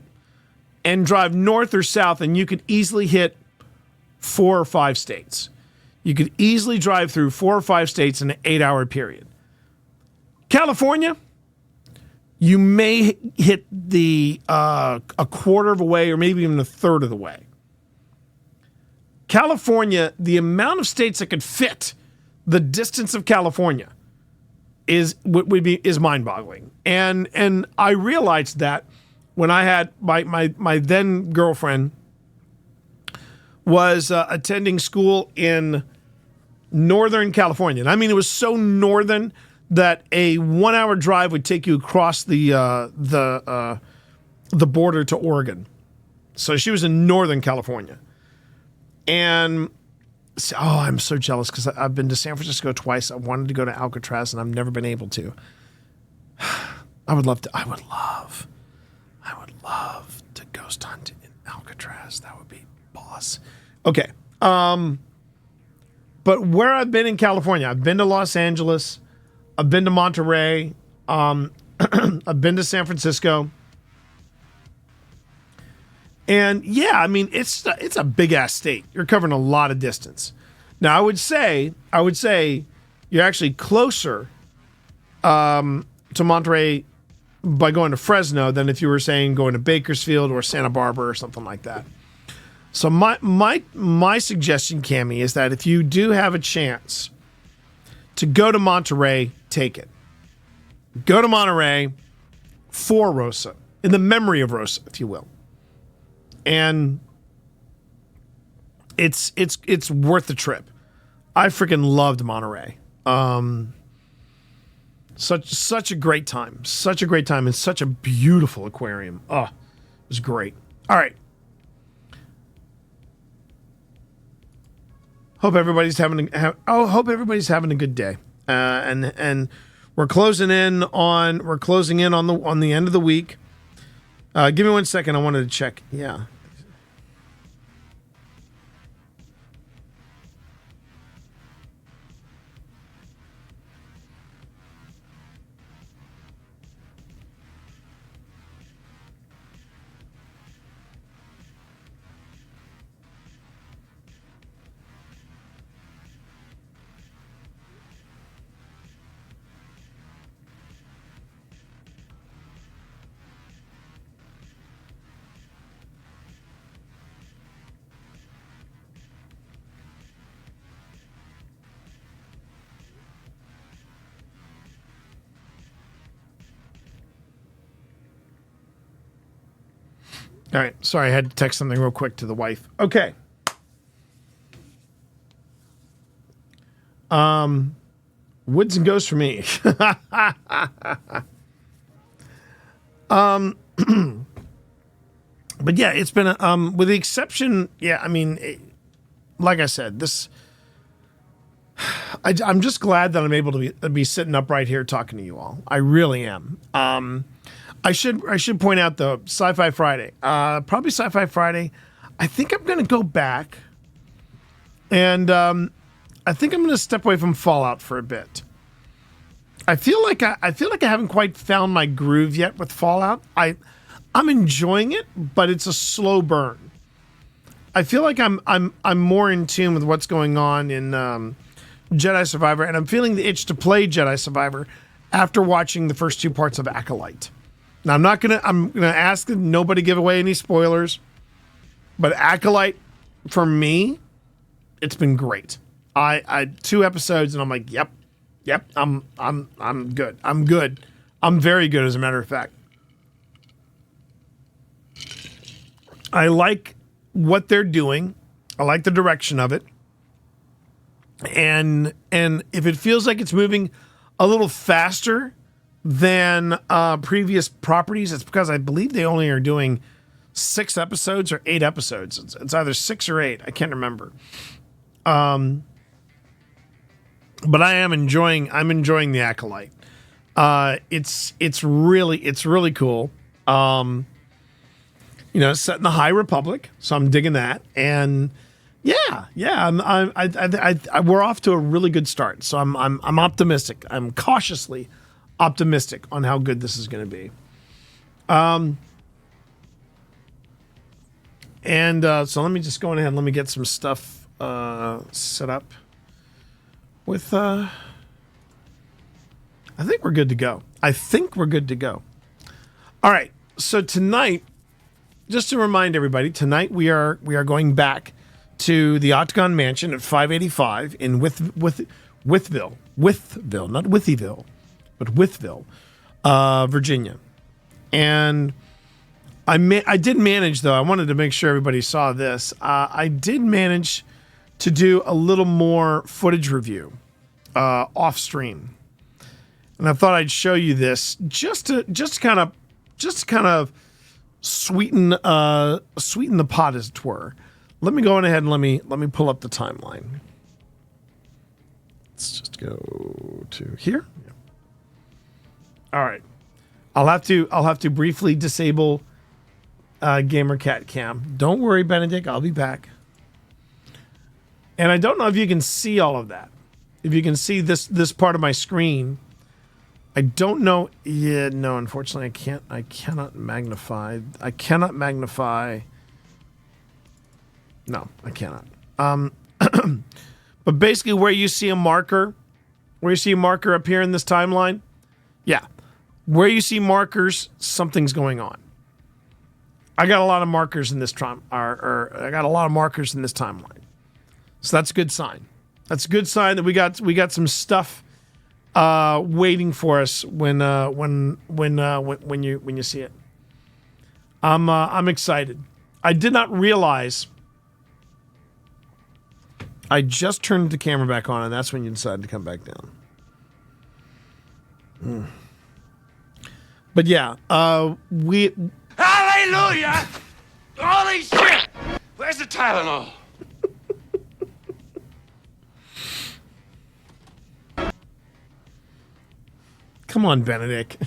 And drive north or south, and you could easily hit 4 or 5 states. You could easily drive through 4 or 5 states in an 8-hour period. California, you may hit the a quarter of a way, or maybe even a third of the way. California, the amount of states that could fit the distance of California is mind-boggling. And I realized that when I had my then girlfriend was attending school in Northern California. And I mean, it was so northern that a 1-hour drive would take you across the border to Oregon. So she was in Northern California. And I'm so jealous because I've been to San Francisco twice. I wanted to go to Alcatraz and I've never been able to. I would love to ghost hunt in Alcatraz. That would be boss. Okay. But where I've been in California, I've been to Los Angeles, I've been to Monterey, I've been to San Francisco. And yeah, I mean, it's a big ass state. You're covering a lot of distance. Now, I would say you're actually closer to Monterey by going to Fresno than if you were saying going to Bakersfield or Santa Barbara or something like that. So my suggestion, Cammie, is that if you do have a chance to go to Monterey, take it. Go to Monterey for Rosa, in the memory of Rosa, if you will. And it's worth the trip. I freaking loved Monterey. Such a great time. Such a great time, and such a beautiful aquarium. Oh, it was great. All right. Hope everybody's having a good day. And we're closing in on the end of the week. Give me 1 second. I wanted to check. Yeah. All right. Sorry, I had to text something real quick to the wife. Okay. Woods and ghosts for me. But yeah, it's been with the exception. Yeah, I mean, like I said, this. I'm just glad that I'm able to be sitting up right here talking to you all. I really am. I should point out though, Sci-Fi Friday, probably Sci-Fi Friday. I think I'm going to go back, and I think I'm going to step away from Fallout for a bit. I feel like I haven't quite found my groove yet with Fallout. I'm enjoying it, but it's a slow burn. I feel like I'm more in tune with what's going on in Jedi Survivor, and I'm feeling the itch to play Jedi Survivor after watching the first 2 parts of Acolyte. Now I'm gonna ask that nobody give away any spoilers, but Acolyte for me, it's been great. I 2 episodes and I'm like, yep, I'm good. I'm good. I'm very good, as a matter of fact. I like what they're doing. I like the direction of it. And if it feels like it's moving a little faster than previous properties, it's because I believe they only are doing 6 episodes or 8 episodes. It's either 6 or 8. I can't remember. But I'm enjoying the Acolyte. It's really cool. Set in the High Republic, so I'm digging that. And we're off to a really good start. So I'm optimistic. I'm cautiously optimistic on how good this is going to be. So let me just go ahead and let me get some stuff set up with. I think we're good to go. All right. So tonight, just to remind everybody, tonight we are going back to the Octagon Mansion at 585 in Withville, not Withyville, but Withville, Virginia. And I did manage, though. I wanted to make sure everybody saw this. I did manage to do a little more footage review off stream, and I thought I'd show you this just to kind of sweeten the pot, as it were. Let me go on ahead and let me pull up the timeline. Let's just go to here. Yeah. All right. I'll have to briefly disable Gamer Cat Cam. Don't worry, Benedict. I'll be back. And I don't know if you can see all of that. If you can see this part of my screen. I don't know. Yeah, no, unfortunately I cannot magnify. No, I cannot. But basically where you see a marker up here in this timeline, yeah. Where you see markers, something's going on. I got a lot of markers in this I got a lot of markers in this timeline. So that's a good sign. That's a good sign that we got some stuff waiting for us when you see it. I'm excited. I did not realize. I just turned the camera back on, and that's when you decided to come back down. But yeah, we. Hallelujah! Holy shit! Where's the Tylenol? Come on, Benedict.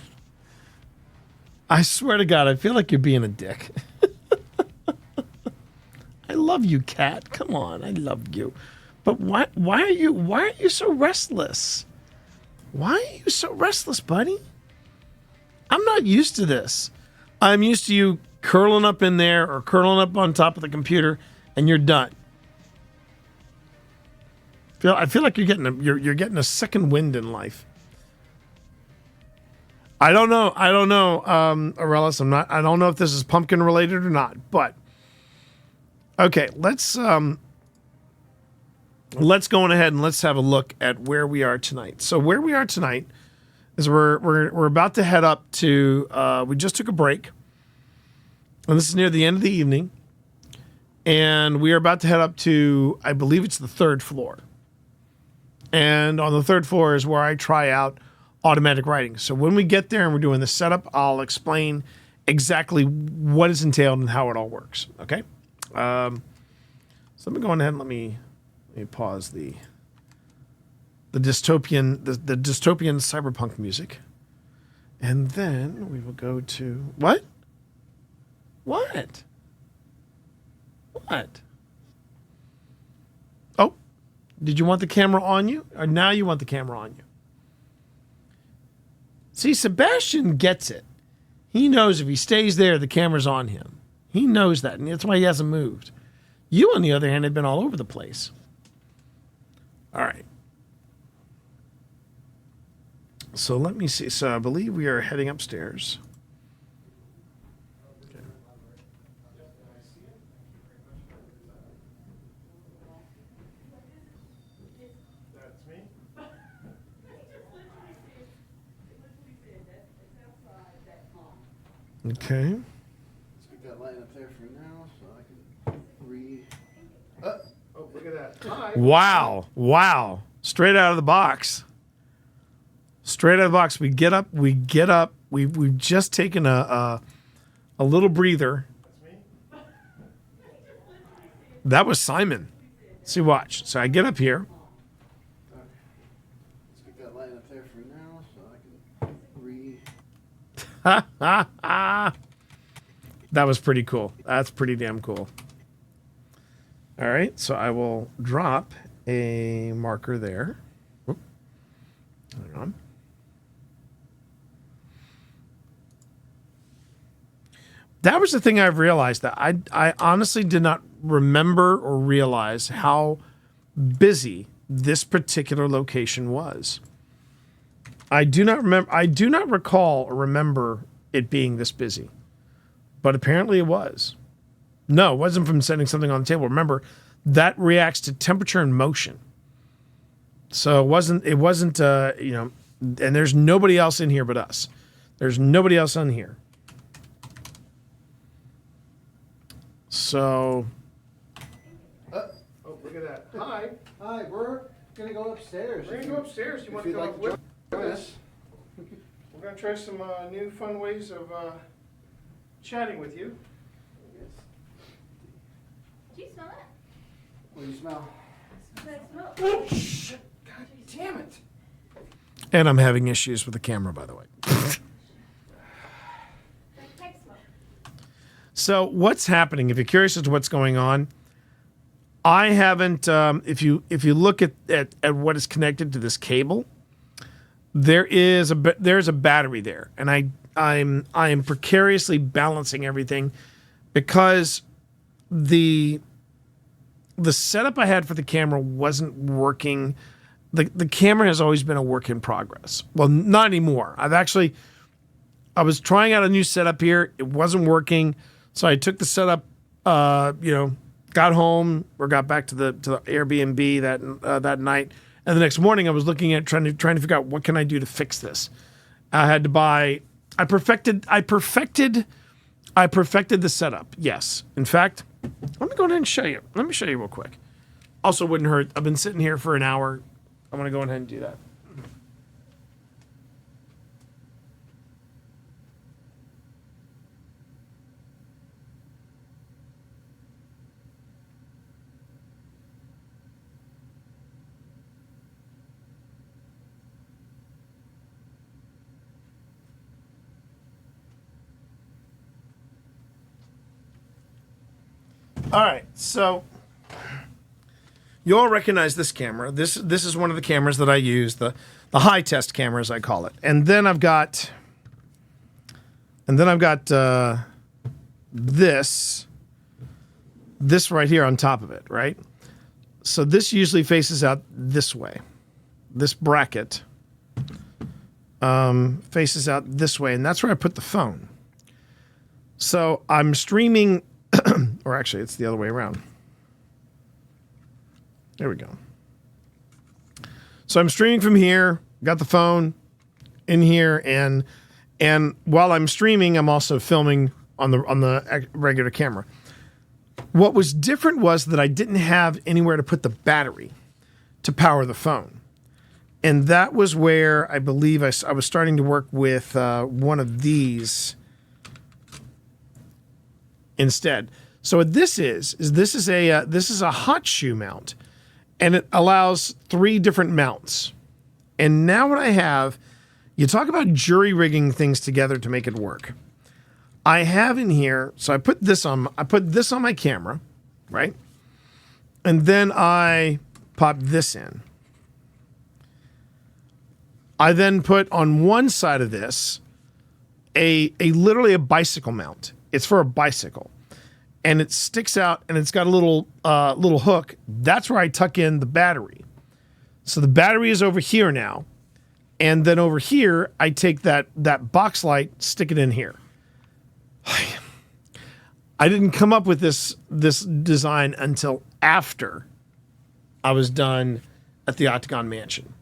I swear to God, I feel like you're being a dick. I love you, Cat. Come on, I love you. But why are you so restless? Why are you so restless, buddy? I'm not used to this. I'm used to you curling up in there or curling up on top of the computer and you're done. I feel like you're getting a second wind in life. I don't know, Aurelius. I don't know if this is pumpkin related or not, but okay, let's go on ahead and let's have a look at where we are tonight. So where we are tonight is we're about to head up to we just took a break. And this is near the end of the evening. And we are about to head up to, I believe it's the 3rd floor. And on the 3rd floor is where I try out automatic writing. So when we get there and we're doing the setup, I'll explain exactly what is entailed and how it all works. Okay? So let me go ahead and let me pause the dystopian cyberpunk music. And then we will go to what? What? Oh, did you want the camera on you? Or now you want the camera on you? See, Sebastian gets it. He knows if he stays there, the camera's on him. He knows that, and that's why he hasn't moved. You, on the other hand, have been all over the place. All right. So let me see. So I believe we are heading upstairs. Okay. Stick that light up there for now so I can read. Oh, look at that. Hi. Wow. Straight out of the box. We get up. We've just taken a little breather. That was Simon. See, watch. So I get up here. Stick that light up there for now so I can read. That was pretty cool. That's pretty damn cool. All right, so I will drop a marker there. Whoop. Hang on. That was the thing I've realized, that I honestly did not remember or realize how busy this particular location was. I do not recall or remember it being this busy, but apparently it was. No, it wasn't from setting something on the table. Remember, that reacts to temperature and motion. So it wasn't, and there's nobody else in here but us. There's nobody else in here. So. Oh, look at that. Hi, we're going to go upstairs. We're going to go upstairs. You want to come up with us? We're going to try some new fun ways of chatting with you. Do you smell that? What do you smell? Oh, shit. God damn it. And I'm having issues with the camera, by the way. So what's happening? If you're curious as to what's going on, I haven't. If you look at what is connected to this cable, there's a battery there, and I am precariously balancing everything because the setup I had for the camera wasn't working. The camera has always been a work in progress. Well, not anymore. I was trying out a new setup here. It wasn't working. So I took the setup, got home or got back to the Airbnb that night, and the next morning I was looking at trying to figure out what can I do to fix this. I had to buy. I perfected the setup. Yes, in fact, let me go ahead and show you. Let me show you real quick. Also, wouldn't hurt. I've been sitting here for an hour. I'm gonna go ahead and do that. All right, so you all recognize this camera. This is one of the cameras that I use, the high test cameras I call it. And then I've got this right here on top of it, right? So this usually faces out this way. This bracket faces out this way, and that's where I put the phone. So I'm streaming. Or actually, it's the other way around. There we go. So I'm streaming from here, got the phone in here, and while I'm streaming, I'm also filming on the regular camera. What was different was that I didn't have anywhere to put the battery to power the phone. And that was where I believe I was starting to work with one of these instead. So what this is a hot shoe mount, and it allows 3 different mounts. And now what I have, you talk about jury rigging things together to make it work. I have in here, so I put this on my camera, right? And then I pop this in. I then put on one side of this a literally a bicycle mount. It's for a bicycle. And it sticks out and it's got a little hook. That's where I tuck in the battery. So the battery is over here now. And then over here, I take that box light, stick it in here. I didn't come up with this design until after I was done at the Octagon Mansion.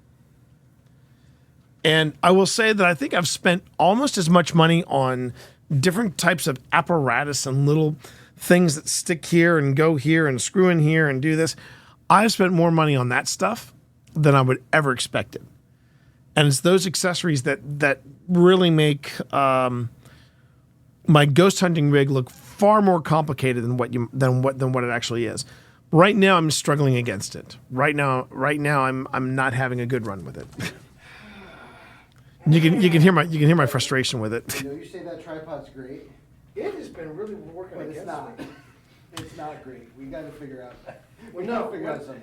And I will say that I think I've spent almost as much money on different types of apparatus and little things that stick here and go here and screw in here and do this. I've spent more money on that stuff than I would ever expected. And it's those accessories that really make my ghost hunting rig look far more complicated than what it actually is. Right now, I'm struggling against it. Right now, I'm not having a good run with it. You can hear my frustration with it. You say that tripod's great. It has been really working But it's not. It's not great. We got to figure out. We No, got to figure out something.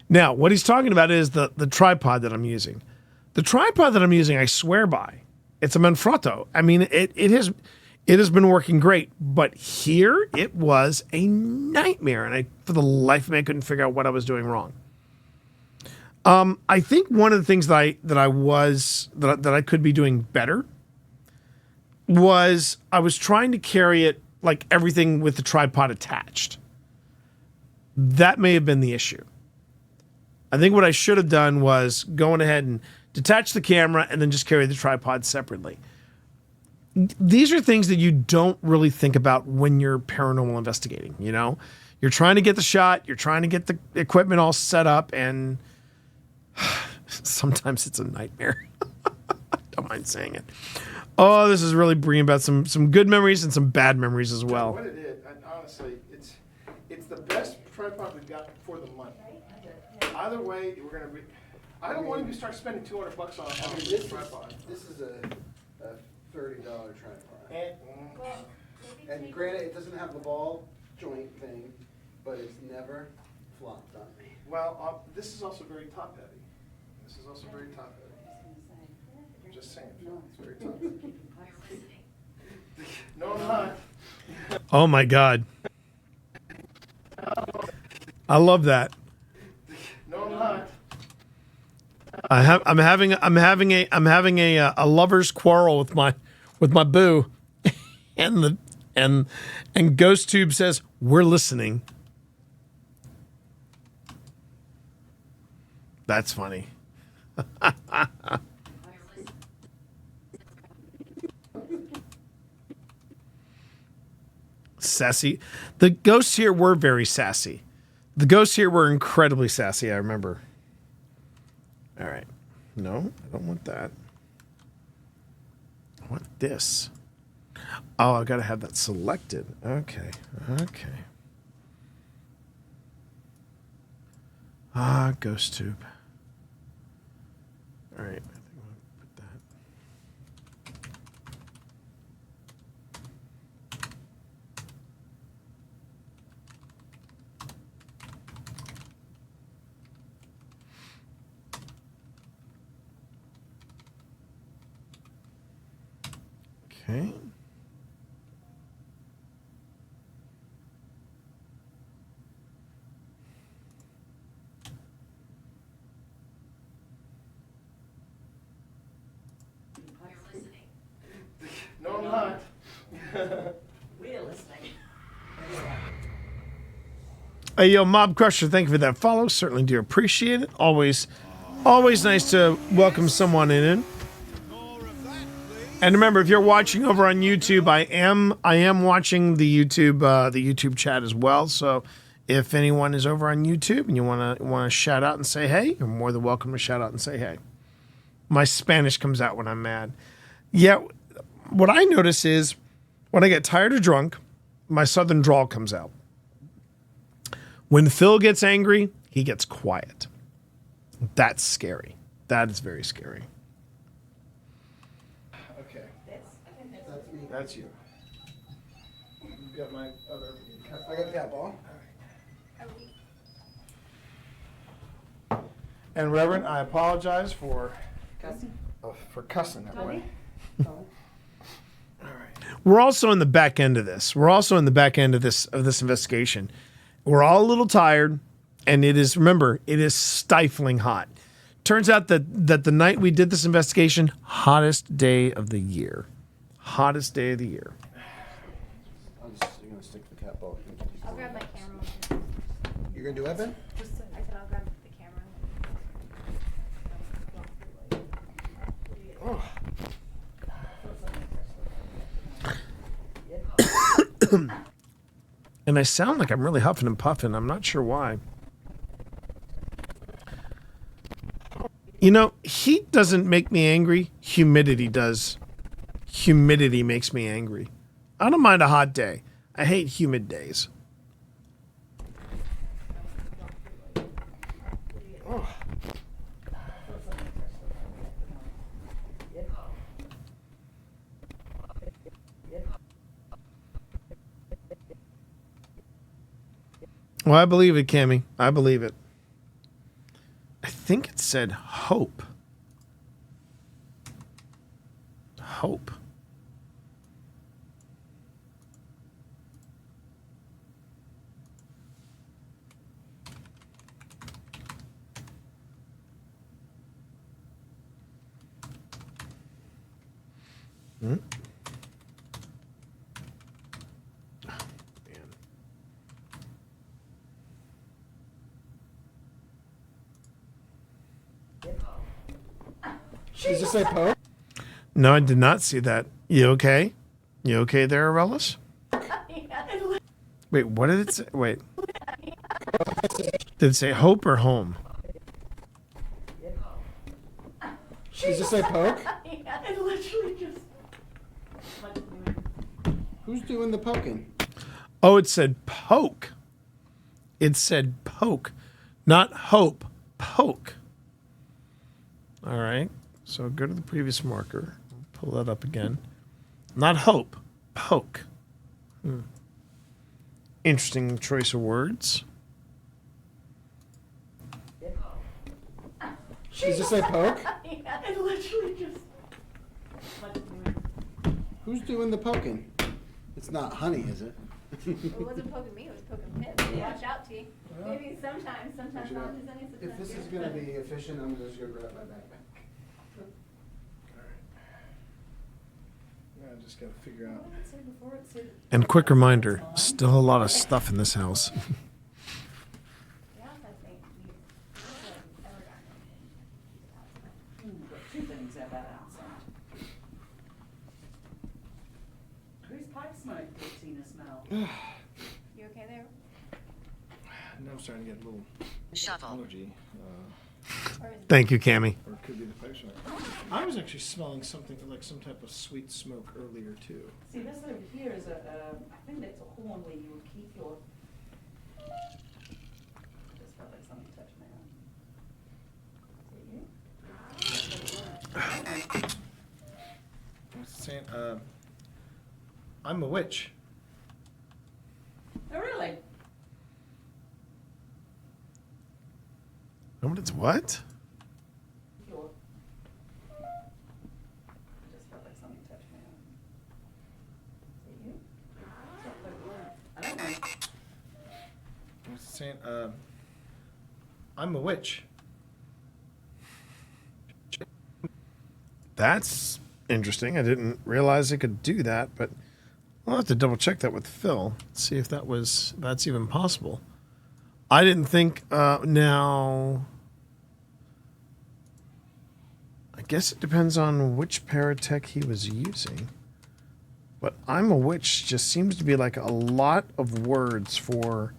Now, what he's talking about is the tripod that I'm using. The tripod that I'm using, I swear by. It's a Manfrotto. I mean, it has been working great, but here it was a nightmare, and for the life of me, I couldn't figure out what I was doing wrong. I think one of the things that I could be doing better was I was trying to carry it like everything with the tripod attached. That may have been the issue. I think what I should have done was going ahead and detach the camera and then just carry the tripod separately. These are things that you don't really think about when you're paranormal investigating, you know? You're trying to get the shot, you're trying to get the equipment all set up, and sometimes it's a nightmare. Don't mind saying it. Oh, this is really bringing about some good memories and some bad memories as well. What it is, and honestly, it's the best tripod we've got for the money. Either way, we're gonna be. I don't want to start spending $200 on this tripod. This is a $30 tripod. And granted, it doesn't have the ball joint thing, but it's never flopped on me. Well, this is also very top heavy. I'm just saying, it's very top heavy. No, I'm not. Oh my God. I love that. No, I'm not. I'm having a lover's quarrel with my boo, and Ghost Tube says we're listening. That's funny. Sassy. The ghosts here were very sassy. The ghosts here were incredibly sassy, I remember. All right. No, I don't want that. I want this. Oh, I got to have that selected. Okay. Ghost Tube. All right. I think I'm going to put that. Okay. No, I'm not. We're listening. Hey, yo, Mob Crusher, thank you for that follow. Certainly do appreciate it. Always nice to welcome someone in. And remember, if you're watching over on YouTube, I am watching the YouTube chat as well. So if anyone is over on YouTube and you wanna shout out and say hey, you're more than welcome to shout out and say hey. My Spanish comes out when I'm mad. Yeah, what I notice is when I get tired or drunk, my southern drawl comes out. When Phil gets angry, he gets quiet. That's scary. That is very scary. Okay. That's me. That's you. You got my other. I got the cat ball. And Reverend, I apologize for cussing that way. We're also in the back end of this. We're also in the back end of this investigation. We're all a little tired, and it is stifling hot. Turns out that the night we did this investigation, hottest day of the year. Hottest day of the year. You're gonna stick the cat ball. I'll grab my camera. You're gonna do what, Ben? I said I'll grab the camera. And I sound like I'm really huffing and puffing. I'm not sure why. You know, heat doesn't make me angry. Humidity does. Humidity makes me angry. I don't mind a hot day. I hate humid days. Well, I believe it, Cammy. I believe it. I think it said hope. Hope. Hmm? Does it say poke? No, I did not see that. You okay? You okay there, Arelis? Wait, what did it say? Wait. Did it say hope or home? Does it say poke? It literally just. Who's doing the poking? Oh, it said poke. It said poke, not hope. Poke. All right. So go to the previous marker. Pull that up again. Not hope. Poke. Interesting choice of words. Does it say poke? It literally just. Who's doing the poking? It's not honey, is it? It wasn't poking me, it was poking Pip. Watch out, T. Maybe sometimes not as any If this is gonna be efficient, I'm gonna just go grab my backpack. I just gotta figure out. And quick reminder, still a lot of stuff in this house. Two things about outside. Whose pipe smoke did Tina smell? You okay there? Now I'm starting to get a little allergy. Thank you, Cammy. Or it could be the pipe smoke. I was actually smelling something like some type of sweet smoke earlier too. See, this over here is I think that's a horn where you would keep your. Just felt like something touched my arm. Is it you? What's it saying? I'm a witch. Oh, really? No, it's what? Your. Just felt like something touched my arm. Is it you? I don't know. What's it saying? I'm a witch. That's interesting. I didn't realize it could do that, but I'll have to double check that with Phil. See if that's even possible. I didn't think now. I guess it depends on which paratech he was using. But I'm a witch just seems to be like a lot of words for...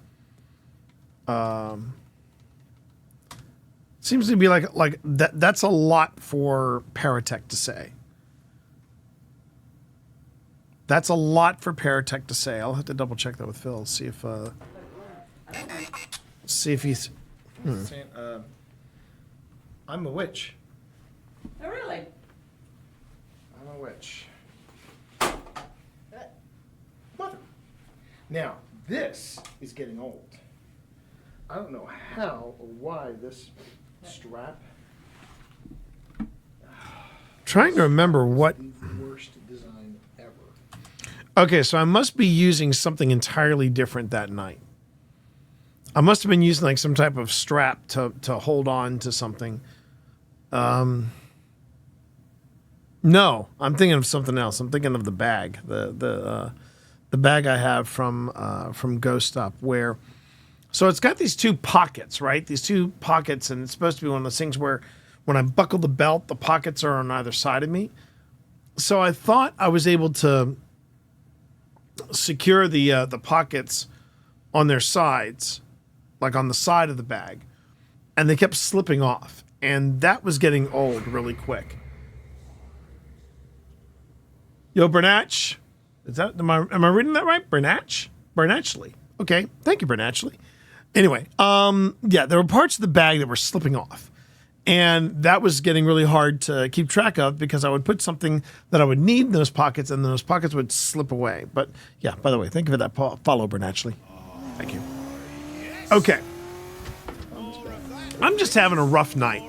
seems to be like that's a lot for paratech to say. That's a lot for paratech to say. I'll have to double check that with Phil. See if he's. I'm a witch. Oh, really? I'm a witch. Mother. Now this is getting old. I don't know how or why this strap. Trying to remember what. Worst design ever. Okay, so I must be using something entirely different that night. I must have been using like some type of strap to hold on to something. No, I'm thinking of something else. I'm thinking of the bag, the bag I have from Ghost Up, where. So it's got these two pockets, right? These two pockets, and it's supposed to be one of those things where when I buckle the belt, the pockets are on either side of me. So I thought I was able to secure the pockets on their sides, like on the side of the bag, and they kept slipping off, and that was getting old really quick. Yo, Bernatch, is that am I reading that right? Bernatchley. Okay, thank you, Bernatchley. Anyway, yeah, there were parts of the bag that were slipping off. And that was getting really hard to keep track of because I would put something that I would need in those pockets and then those pockets would slip away. But yeah, by the way, thank you for that follow, Bernatchley. Thank you. Okay. I'm just having a rough night.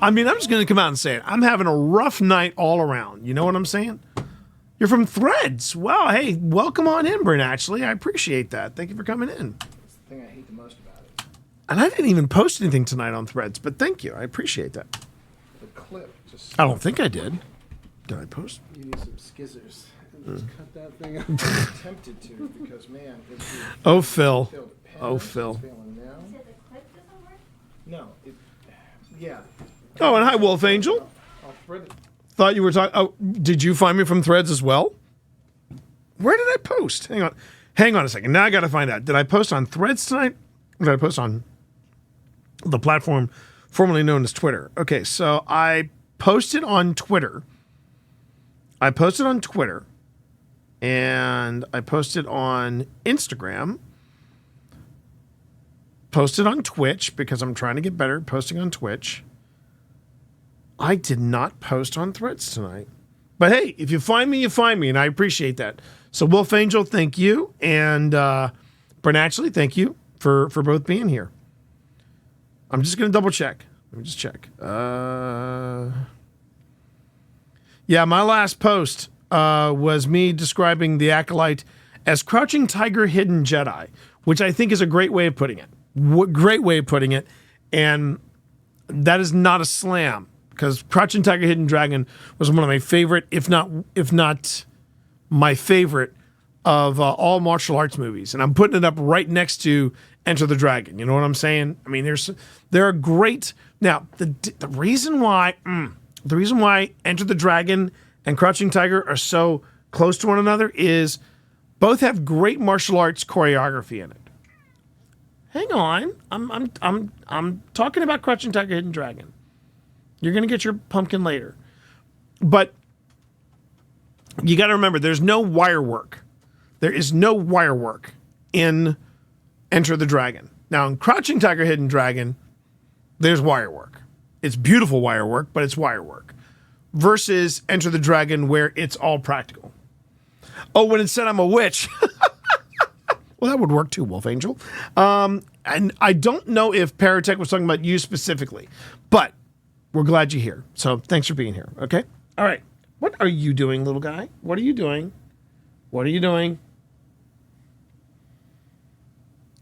I mean, I'm just going to come out and say it. I'm having a rough night all around. You know what I'm saying? You're from Threads. Wow, hey, welcome on in, Bernatchley. I appreciate that. Thank you for coming in. That's the thing I hate the most about it. And I didn't even post anything tonight on Threads, but thank you. I appreciate that. The clip just... I don't think I did. Did I post? You need some skizzers. Just cut that thing out. I'm tempted to because, man... Oh, Phil. Oh, Phil. No. Yeah. Oh, and hi, Wolf Angel. I'll thread it. Thought you were talking... Oh, did you find me from Threads as well? Where did I post? Hang on a second. Now I got to find out. Did I post on Threads tonight? Or did I post on the platform formerly known as Twitter? Okay, so I posted on Twitter. And I posted on Instagram. Posted on Twitch because I'm trying to get better at posting on Twitch. I did not post on Threads tonight. But hey, if you find me, you find me, and I appreciate that. So Wolf Angel, thank you. And Bernatchley, thank you for both being here. I'm just going to double check. Let me just check. Yeah, my last post was me describing the Acolyte as Crouching Tiger, Hidden Jedi, which I think is a great way of putting it. Great way of putting it. And that is not a slam. Because Crouching Tiger, Hidden Dragon was one of my favorite, if not my favorite, of all martial arts movies. And I'm putting it up right next to Enter the Dragon. You know what I'm saying? I mean, there are great... Now, the reason why Enter the Dragon and Crouching Tiger are so close to one another is both have great martial arts choreography in it. Hang on. I'm talking about Crouching Tiger, Hidden Dragon. You're going to get your pumpkin later. But you got to remember, there's no wire work. There is no wire work in Enter the Dragon. Now, in Crouching Tiger, Hidden Dragon, there's wire work. It's beautiful wire work, but it's wire work. Versus Enter the Dragon, where it's all practical. Oh, when it said I'm a witch. Well, that would work too, Wolf Angel. And I don't know if Paratech was talking about you specifically, but we're glad you're here. So thanks for being here, okay? All right. What are you doing, little guy? What are you doing? What are you doing?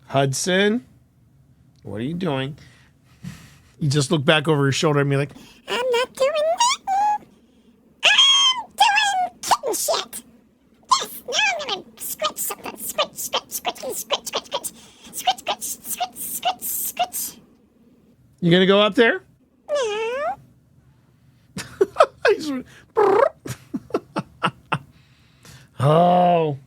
Hudson? What are you doing? You just look back over your shoulder and be like, I'm not doing nothing. I'm doing kitten shit. Yes, now I'm gonna scratch something. Scratch, scratch, scratch, scratch, scratch, scratch. Scratch, scratch, scratch, scratch, scratch. You gonna go up there? No. Oh.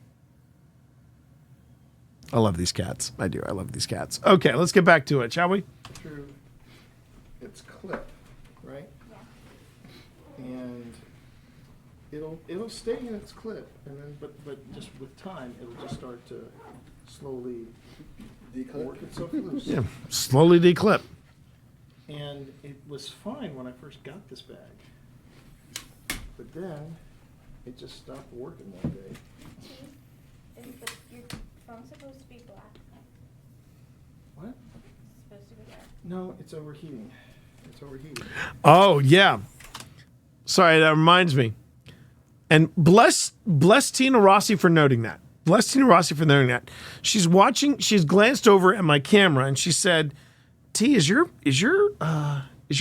I love these cats. I do. I love these cats. Okay, let's get back to it, shall we? Through its clip, right? Yeah. And it'll stay in its clip, and then but just with time, it'll just start to slowly work itself loose. Yeah, slowly declip. And it was fine when I first got this bag, but then it just stopped working one day. Your phone's supposed to be black. What? It's supposed to be black. No, it's overheating. It's overheating. Oh, yeah. Sorry, that reminds me. And bless Tina Rossi for noting that. Bless Tina Rossi for noting that. She's glanced over at my camera and she said, T, is your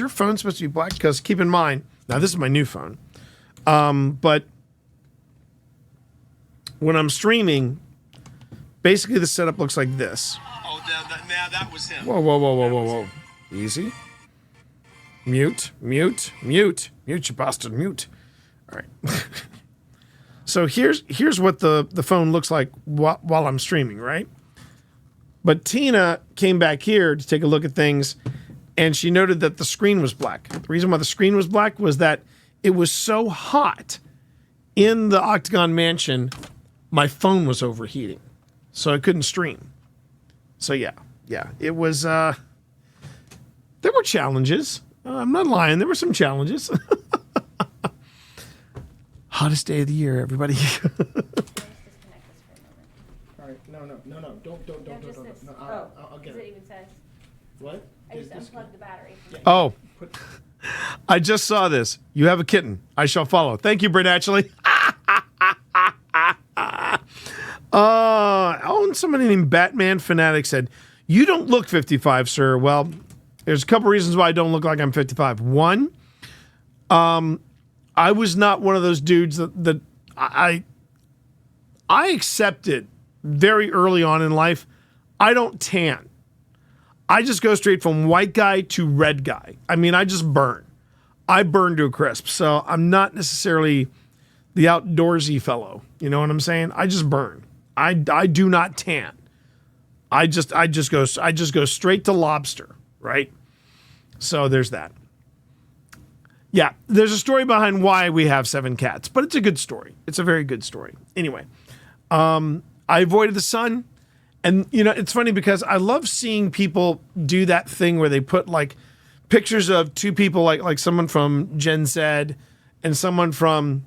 phone supposed to be black? Because keep in mind, now this is my new phone. But when I'm streaming, basically the setup looks like this. Oh, now that was him. Whoa. Easy. Mute, you bastard, mute. All right. So here's what the phone looks like while I'm streaming, right? But Tina came back here to take a look at things, and she noted that the screen was black. The reason why the screen was black was that it was so hot in the Octagon mansion, my phone was overheating, so I couldn't stream. So yeah, it was. There were challenges. I'm not lying. There were some challenges. Hottest day of the year, everybody. All right, no, don't. No, I'll get Does it it. even says? What? I just unplugged the battery. Oh, I just saw this. You have a kitten. I shall follow. Thank you, Britt, actually. And somebody named Batman Fanatic said, you don't look 55, sir. Well, there's a couple reasons why I don't look like I'm 55. One, I was not one of those dudes that I accepted very early on in life. I don't tan. I just go straight from white guy to red guy. I mean, I just burn. I burn to a crisp. So I'm not necessarily the outdoorsy fellow. You know what I'm saying? I just burn. I do not tan. I just go straight to lobster, right? So there's that. Yeah, there's a story behind why we have 7 cats, but it's a good story. It's a very good story. Anyway, I avoided the sun. And, you know, it's funny because I love seeing people do that thing where they put, like, pictures of two people, like someone from Gen Z and someone from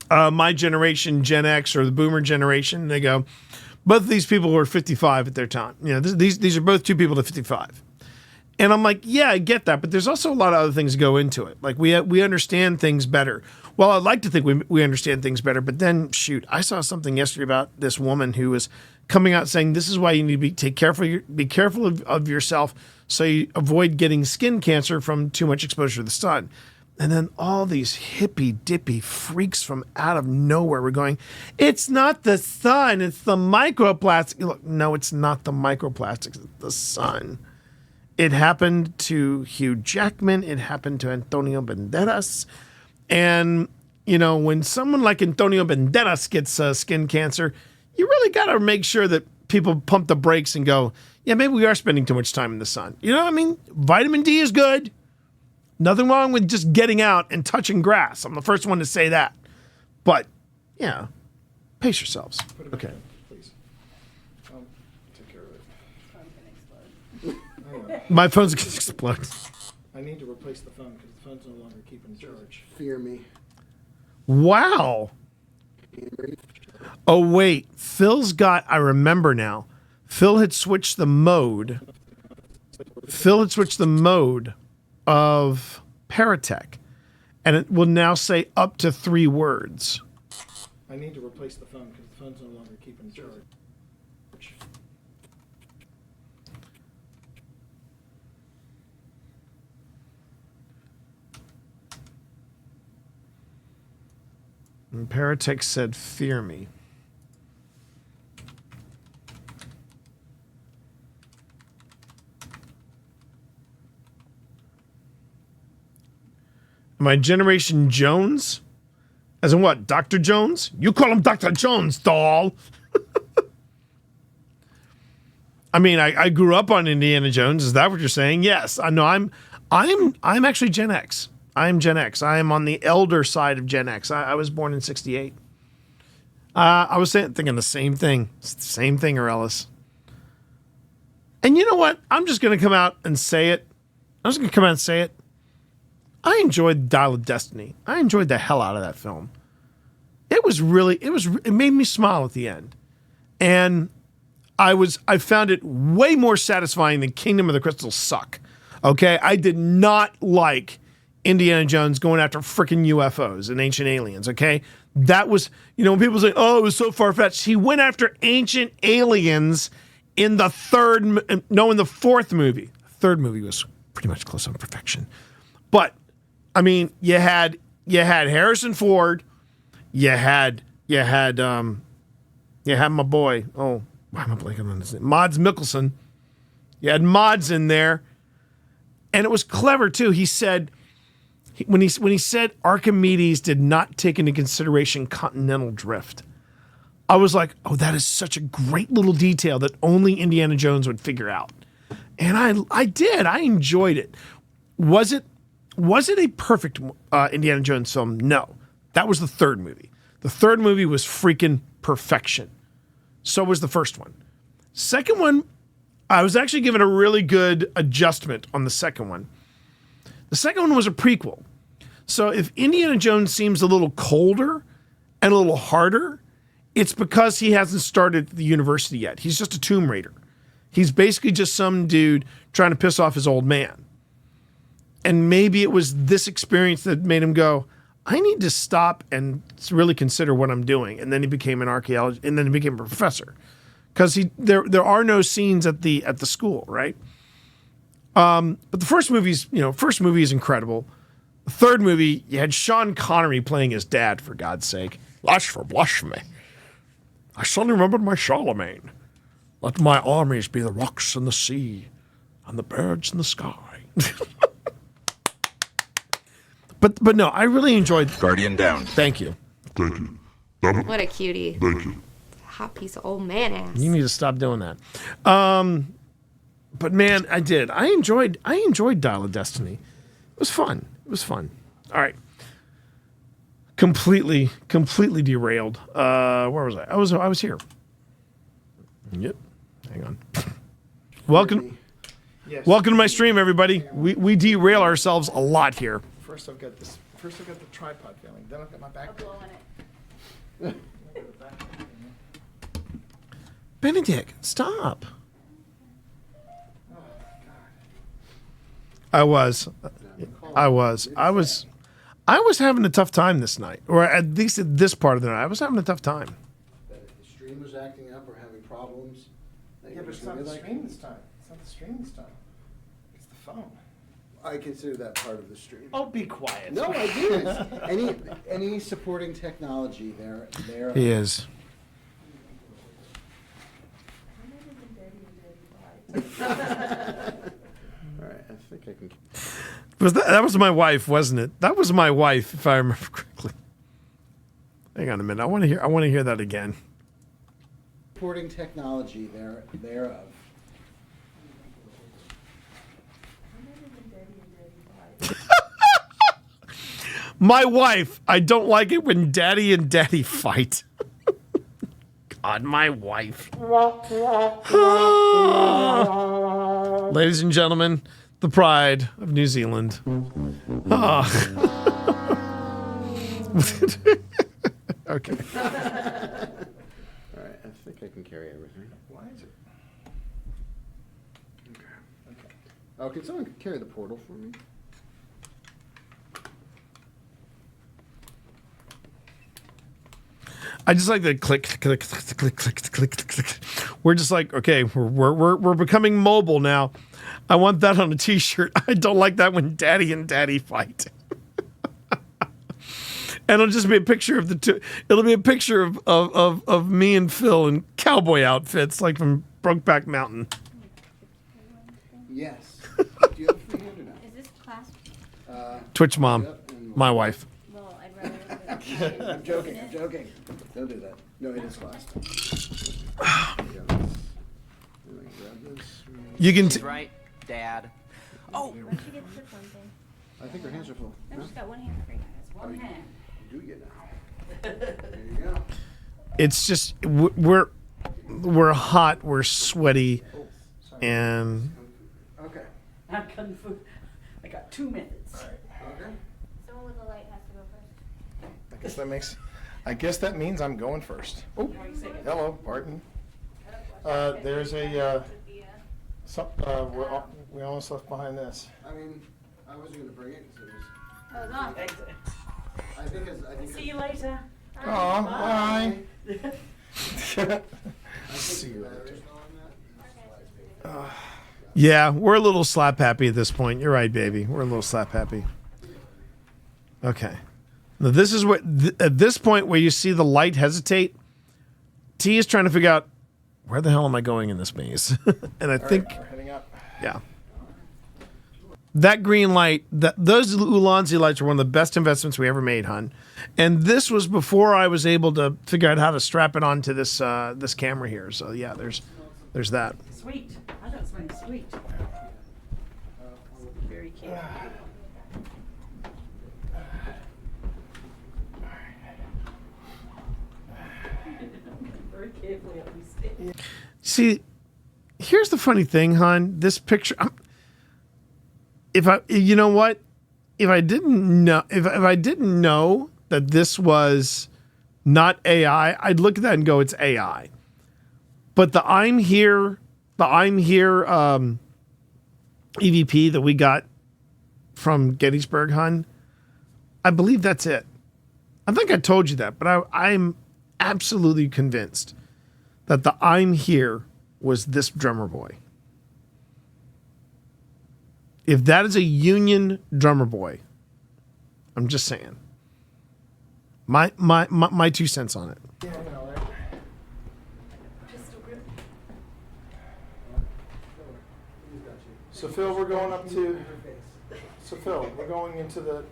my generation, Gen X, or the Boomer generation. And they go, both of these people were 55 at their time. You know, these are both two people to 55. And I'm like, yeah, I get that, but there's also a lot of other things that go into it. Like, we understand things better. Well, I'd like to think we understand things better, but then, shoot, I saw something yesterday about this woman who was coming out saying this is why you need to be careful of yourself so you avoid getting skin cancer from too much exposure to the sun. And then all these hippy-dippy freaks from out of nowhere were going, it's not the sun, it's the microplastic. Look, no, it's not the microplastics, it's the sun. It happened to Hugh Jackman. It happened to Antonio Banderas. And, you know, when someone like Antonio Banderas gets skin cancer, you really got to make sure that people pump the brakes and go, yeah, maybe we are spending too much time in the sun. You know what I mean? Vitamin D is good. Nothing wrong with just getting out and touching grass. I'm the first one to say that. But, yeah, pace yourselves. Okay. Please. I'll take care of it. My phone's going to explode. I need to replace the phone because the phone's no longer keeping charge. Fear me. Wow. Oh, wait. Phil's got, I remember now. Phil had switched the mode. Of Paratech. And it will now say up to 3 words. I need to replace the phone because the phone's no longer keeping charge. And Paratech said, fear me. My Generation Jones, As in what? Dr. Jones? You call him Dr. Jones, doll. I mean, I grew up on Indiana Jones. Is that what you're saying? Yes. I know. I'm actually Gen X. I am Gen X. I am on the elder side of Gen X. I was born in '68. I was thinking the same thing. Same thing, Ellis. And you know what? I'm just going to come out and say it. I'm just going to come out and say it. I enjoyed Dial of Destiny. I enjoyed the hell out of that film. It made me smile at the end. And I found it way more satisfying than Kingdom of the Crystal Suck. Okay? I did not like Indiana Jones going after freaking UFOs and ancient aliens, okay? That was, when people say, oh, it was so far-fetched. He went after ancient aliens in the fourth movie. The third movie was pretty much close on perfection. But, I mean, you had Harrison Ford, you had my boy, oh, why am I blanking on his name? Mads Mikkelsen. You had Mads in there. And it was clever, too. He said, when he said Archimedes did not take into consideration continental drift, I was like, oh, that is such a great little detail that only Indiana Jones would figure out. And I did. I enjoyed it. Was it a perfect Indiana Jones film? No. That was the third movie. The third movie was freaking perfection. So was the first one. Second one, I was actually given a really good adjustment on the second one. The second one was a prequel. So if Indiana Jones seems a little colder and a little harder, it's because he hasn't started the university yet. He's just a Tomb Raider. He's basically just some dude trying to piss off his old man. And maybe it was this experience that made him go, I need to stop and really consider what I'm doing. And then he became an archaeologist, and then he became a professor. Because there are no scenes at the school, right? But the first movie is incredible. The third movie, you had Sean Connery playing his dad, for God's sake. Blush me. I suddenly remembered my Charlemagne. Let my armies be the rocks and the sea and the birds in the sky. But no, I really enjoyed Guardian down. Thank you. Thank you. What a cutie. Thank you. Hot piece of old man ass. You need to stop doing that. But man, I did. I enjoyed Dial of Destiny. It was fun. All right. Completely derailed. Where was I? I was here. Yep. Hang on. Welcome to my stream, everybody. We derail ourselves a lot here. First I've got the tripod failing. Then I've got my back. Benedict, stop. I was having a tough time this night, or at least at this part of the night. I was having a tough time. That if the stream was acting up or having problems. Yeah, but it's not the stream this time. It's not the stream this time. It's the phone. I consider that part of the stream. Oh, be quiet. No, I do. Any supporting technology there. He is. All right, I think I can. That was my wife, wasn't it? That was my wife, if I remember correctly. Hang on a minute. I want to hear that again. Supporting technology thereof. My wife. I don't like it when daddy and daddy fight. God, my wife. Ladies and gentlemen, the pride of New Zealand. Oh. Okay. All right, I think I can carry everything. Why is it? Okay. Oh, can someone carry the portal for me? I just like the click, click, click, click, click, click, click. We're just like, okay, we're becoming mobile now. I want that on a T-shirt. I don't like that when daddy and daddy fight. And it'll just be a picture of the two. It'll be a picture of me and Phil in cowboy outfits, like from Brokeback Mountain. Yes. Do you have a free hand or not? Is this class? Twitch mom, my wife. Well, I'd rather. I'm joking. I'm joking. Don't do that. No, it is glass. You can. She's right, Dad. Oh. Why don't you get this one thing? I think her hands are full. No, she's got one hand free. One hand. You do get that. There you go. It's just we're hot, we're sweaty, and Okay. Not kung fu. I got 2 minutes. Okay. Someone with a light has to go first. I guess that means I'm going first. Oh, hello, Barton. There's a we almost left behind this. I mean, I wasn't going to bring it because it was. Oh, it's on. I think it's. See you later. Aw, bye. See you later. yeah, we're a little slap happy at this point. You're right, baby. We're a little slap happy. Okay. Now this is what at this point where you see the light hesitate, T is trying to figure out where the hell am I going in this maze, and I think We're heading up. yeah. That green light, those Ulanzi lights are one of the best investments we ever made, hun. And this was before I was able to figure out how to strap it onto this this camera here. So yeah, there's that. Sweet. I thought it smelled sweet. Very careful. Very carefully up these stairs. See, here's the funny thing, hon. This picture. You know what? If I didn't know that this was not AI, I'd look at that and go, it's AI. But the I'm here EVP that we got from Gettysburg, hun, I believe that's it. I think I told you that, but I'm absolutely convinced that the I'm here was this drummer boy. If that is a Union drummer boy, I'm just saying. My 2 cents on it. Yeah, I know, right? So Phil, we're going up to. So Phil, we're going into the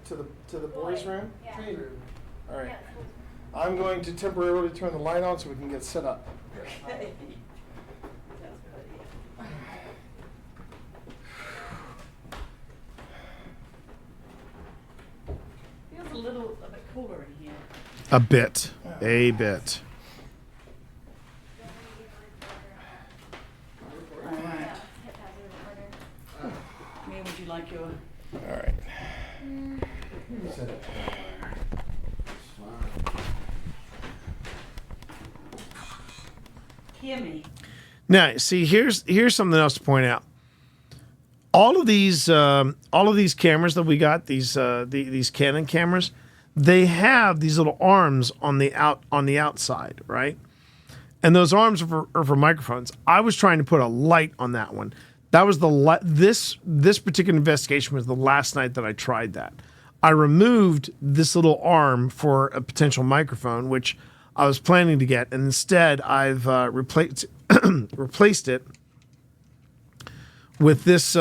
boys' room. Training room. All right. I'm going to temporarily turn the light on so we can get set up. Okay. Feels a bit cooler in here. A bit. All right. Mia, would you like your... All right. Set it. Hear me. Now, see, here's something else to point out. All of these cameras that we got, these Canon cameras, they have these little arms on the outside, right? And those arms are for microphones. I was trying to put a light on that one. That was this particular investigation was the last night that I tried that. I removed this little arm for a potential microphone, which I was planning to get, and instead I've replaced it with this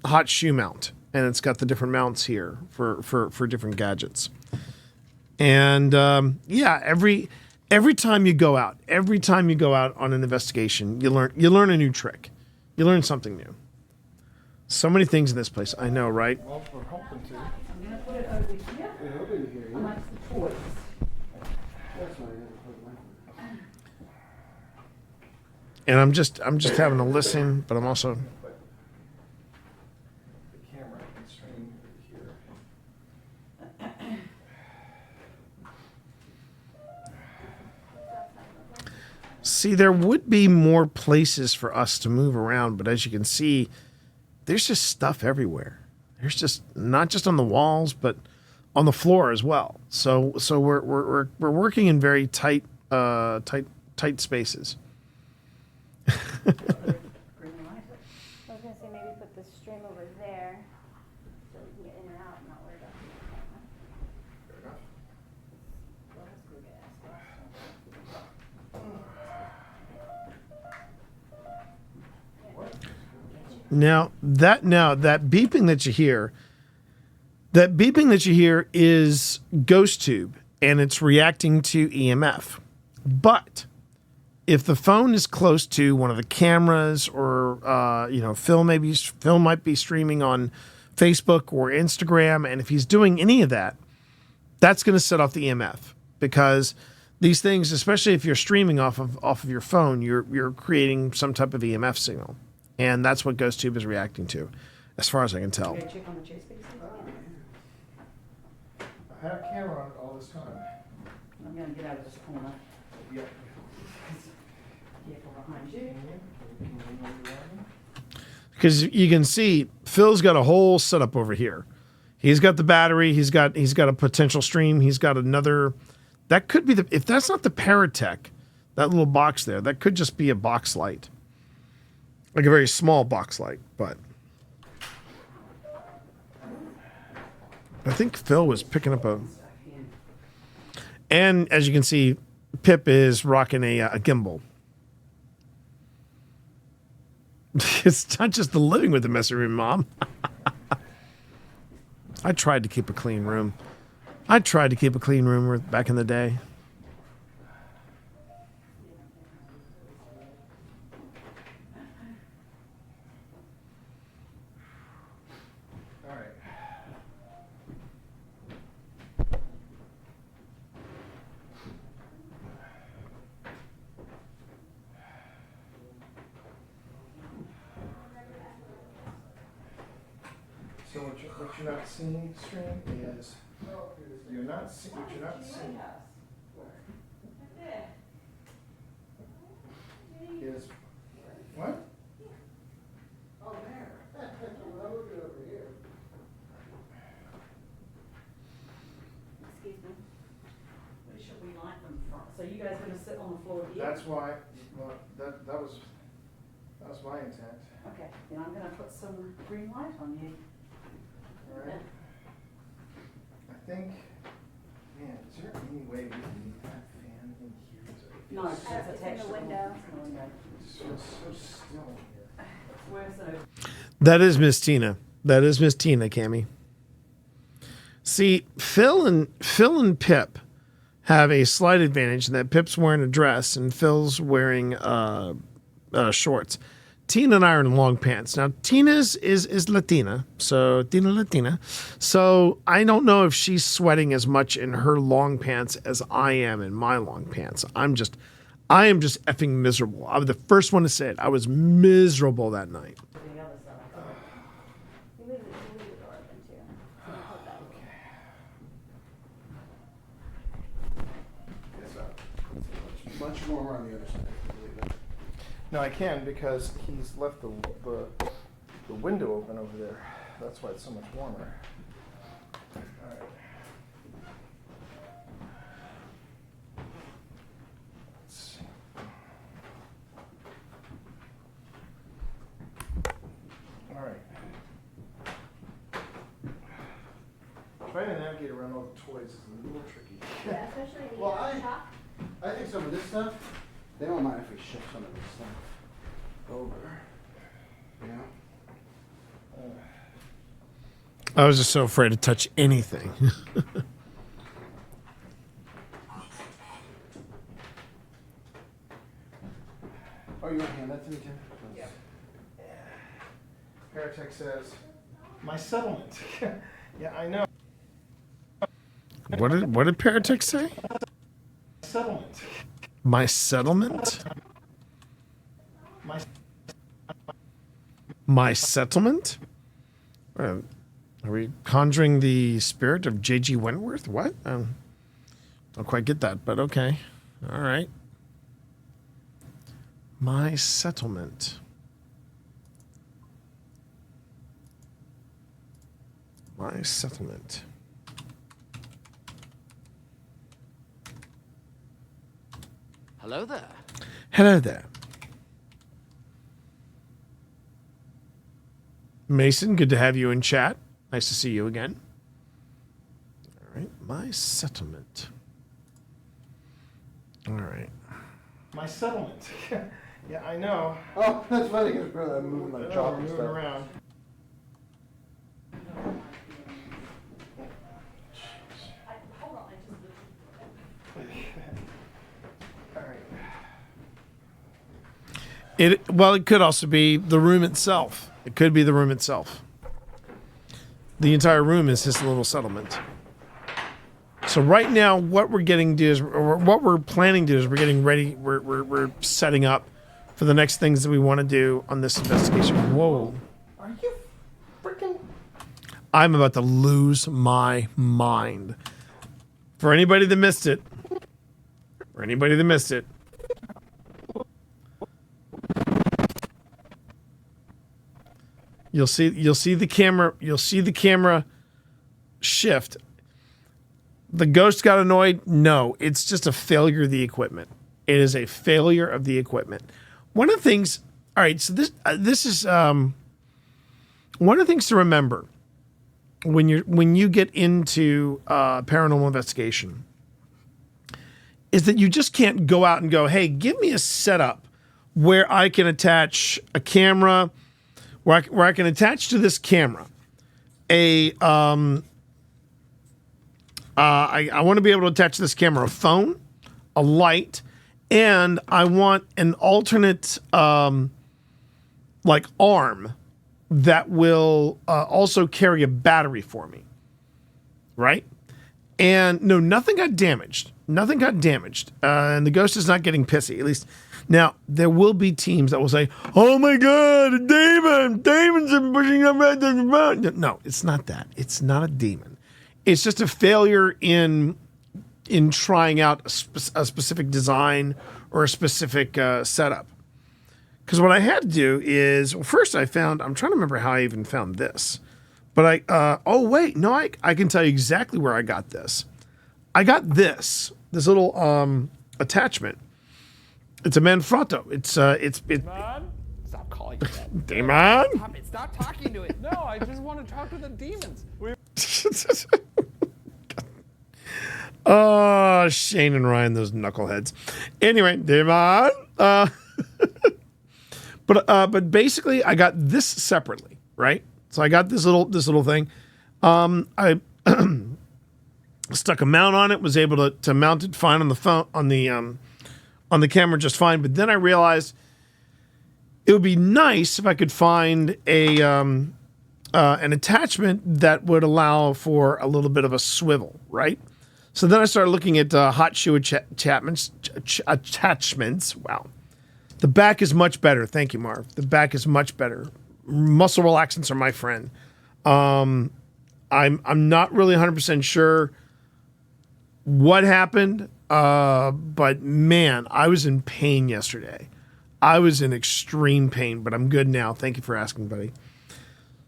hot shoe mount, and it's got the different mounts here for different gadgets. And yeah, every time you go out on an investigation, you learn a new trick, you learn something new. So many things in this place, I know, right? Well, we're hoping to. I'm going to put it over here. We're hoping to hear you. Amongst the toys. That's fine. And I'm just having to listen, but I'm also. The camera can stream here. See, there would be more places for us to move around, but as you can see, there's just stuff everywhere. There's just not just on the walls, but on the floor as well. So we're working in very tight spaces. I was gonna say maybe put the stream over there so we can get in and out and not worry about Now that beeping that you hear, That beeping that you hear is ghost tube, and it's reacting to EMF. But if the phone is close to one of the cameras, or Phil might be streaming on Facebook or Instagram, and if he's doing any of that, that's going to set off the EMF, because these things, especially if you're streaming off of your phone, you're creating some type of EMF signal, and that's what ghost tube is reacting to, as far as I can tell. You gotta check on the chase base. I had a camera on it all this time. I'm gonna get out of this corner. Yeah. Careful behind you. Because you can see Phil's got a whole setup over here. He's got the battery. He's got a potential stream. He's got another. That could be if that's not the Paratech, that little box there, that could just be a box light, like a very small box light. But I think Phil was picking up a. And as you can see, Pip is rocking a gimbal. It's not just the living with the messy room, Mom. I tried to keep a clean room. Back in the day. All right. So what you're not seeing, stream, is you're not seeing what you're not seeing is what? Oh, there. I'm looking over here. Excuse me. Where should we light them from? So you guys gonna sit on the floor here? That's why. Well, that was my intent. Okay, then I'm gonna put some green light on you. All right. I think, man, is there any way we can leave that fan in here? No, it's It's in attached the to window. It's in the window. It feels so still in here. Where's the? That is Miss Tina. Cammie. See, Phil and Pip have a slight advantage in that Pip's wearing a dress and Phil's wearing shorts. Tina and I are in long pants. Now, Tina's is Latina, so Latina. So I don't know if she's sweating as much in her long pants as I am in my long pants. I am just effing miserable. I was the first one to say it. I was miserable that night. The other side. You leave the door open too. So don't hold that. It's much warmer on the other side. No, I can because he's left the window open over there. That's why it's so much warmer. All right. Let's see. All right. Trying to navigate around all the toys is a little tricky. Yeah, especially when you Well, have top. I think some of this stuff, they don't mind if we shift some of this stuff over. You know? I was just so afraid to touch anything. Oh, you want to hand that to me, Tim? Yeah. Paratech says, my settlement. Yeah, I know. What did Paratech say? Settlement. My settlement? My settlement? Are we conjuring the spirit of J.G. Wentworth? What? Don't quite get that, but okay. All right. My settlement. My settlement. Hello there. Hello there. Mason, good to have you in chat. Nice to see you again. All right, my settlement. All right. My settlement. Yeah, I know. Oh, that's funny because I'm moving my I know, jaw we're and moving stuff. around. It could also be the room itself. It could be the room itself. The entire room is his little settlement. So right now, what we're getting to is, or what we're planning to do is, we're getting ready. We're setting up for the next things that we want to do on this investigation. Whoa! Are you freaking? I'm about to lose my mind. For anybody that missed it, you'll see the camera shift. The ghost got annoyed? No, it's just a failure of the equipment. It is a failure of the equipment. One of the things, all right, so this is one of the things to remember when you get into paranormal investigation is that you just can't go out and go, hey, give me a setup where I can attach a camera, where I can attach to this camera I want to be able to attach to this camera a phone, a light, and I want an alternate arm that will also carry a battery for me, right? And no, nothing got damaged. And the ghost is not getting pissy, at least. Now, there will be teams that will say, oh my God, a demon! Demons are pushing up. No, it's not that. It's not a demon. It's just a failure in trying out a specific design or a specific setup. Because what I had to do is, well, first I'm trying to remember how I even found this. But I can tell you exactly where I got this. I got this little attachment. It's a Manfrotto. Demon? Stop calling it that. Demon? Stop talking to it. No, I just want to talk to the demons. Oh, Shane and Ryan, those knuckleheads. Anyway, Demon. But basically, I got this separately, right? So I got this little thing. I stuck a mount on it. Was able to mount it fine on the phone on the camera just fine. But then I realized it would be nice if I could find an attachment that would allow for a little bit of a swivel, right? So then I started looking at hot shoe attachments. Wow. The back is much better. Thank you, Marv. The back is much better. Muscle relaxants are my friend. I'm not really 100% sure what happened, but man, I was in pain yesterday. I was in extreme pain, but I'm good now. Thank you for asking, buddy.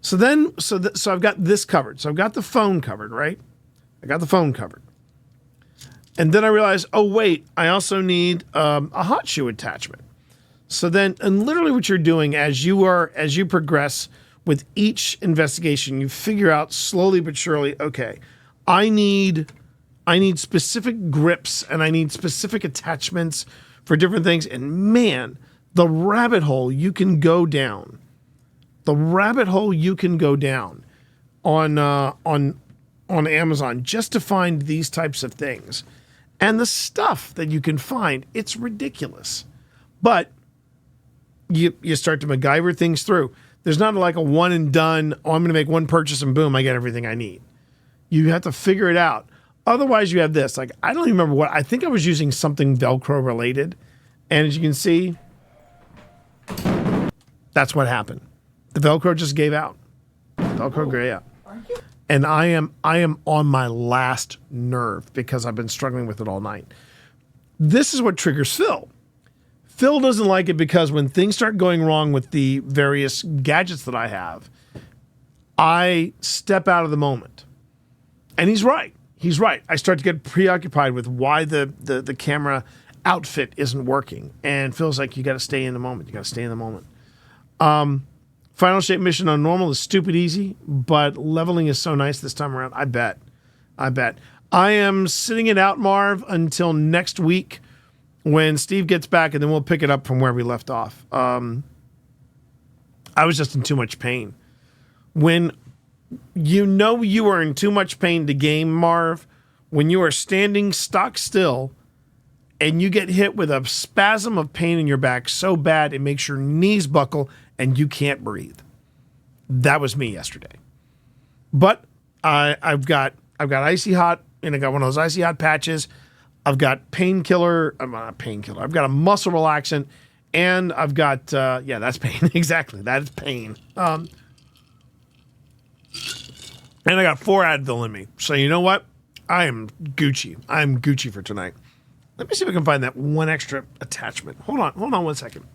So I've got this covered. So I've got the phone covered, right? I got the phone covered. And then I realized, oh wait, I also need a hot shoe attachment. So then, and literally what you're doing as you progress with each investigation, you figure out slowly but surely, okay, I need specific grips and I need specific attachments for different things. And man, the rabbit hole you can go down. On Amazon just to find these types of things. And the stuff that you can find, it's ridiculous. But you start to MacGyver things through. There's not like a one and done, oh, I'm going to make one purchase and boom, I get everything I need. You have to figure it out. Otherwise, you have this. Like, I don't even remember what, I think I was using something Velcro related. And as you can see, that's what happened. The Velcro just gave out. Velcro gave out. And I am on my last nerve because I've been struggling with it all night. This is what triggers Phil. Phil doesn't like it because when things start going wrong with the various gadgets that I have, I step out of the moment. And he's right. I start to get preoccupied with why the camera outfit isn't working. And Phil's like, you got to stay in the moment. Final shape mission on normal is stupid easy, but leveling is so nice this time around. I bet. I am sitting it out, Marv, until next week when Steve gets back, and then we'll pick it up from where we left off. I was just in too much pain. When you are in too much pain to game, Marv, when you are standing stock still and you get hit with a spasm of pain in your back so bad it makes your knees buckle and you can't breathe. That was me yesterday. But I've got icy hot, and I got one of those icy hot patches. I've got painkiller. I'm not a painkiller. I've got a muscle relaxant, and I've got that's pain. Exactly, that's pain. And I got 4 Advil in me. So you know what? I am Gucci. I'm Gucci for tonight. Let me see if I can find that one extra attachment. Hold on 1 second.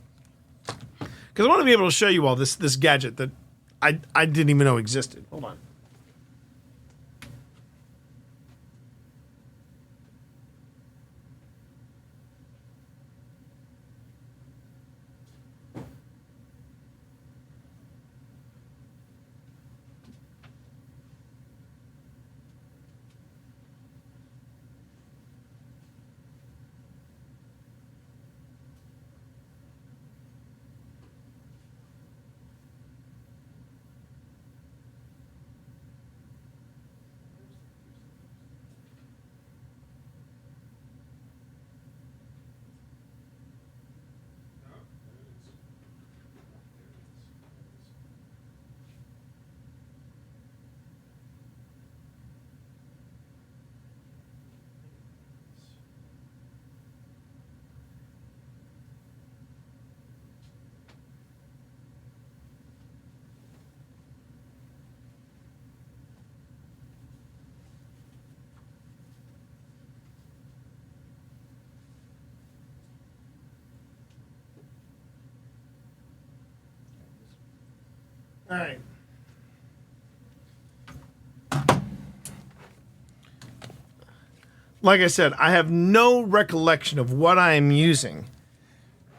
Because I want to be able to show you all this gadget that I didn't even know existed. Hold on. All right. Like I said, I have no recollection of what I am using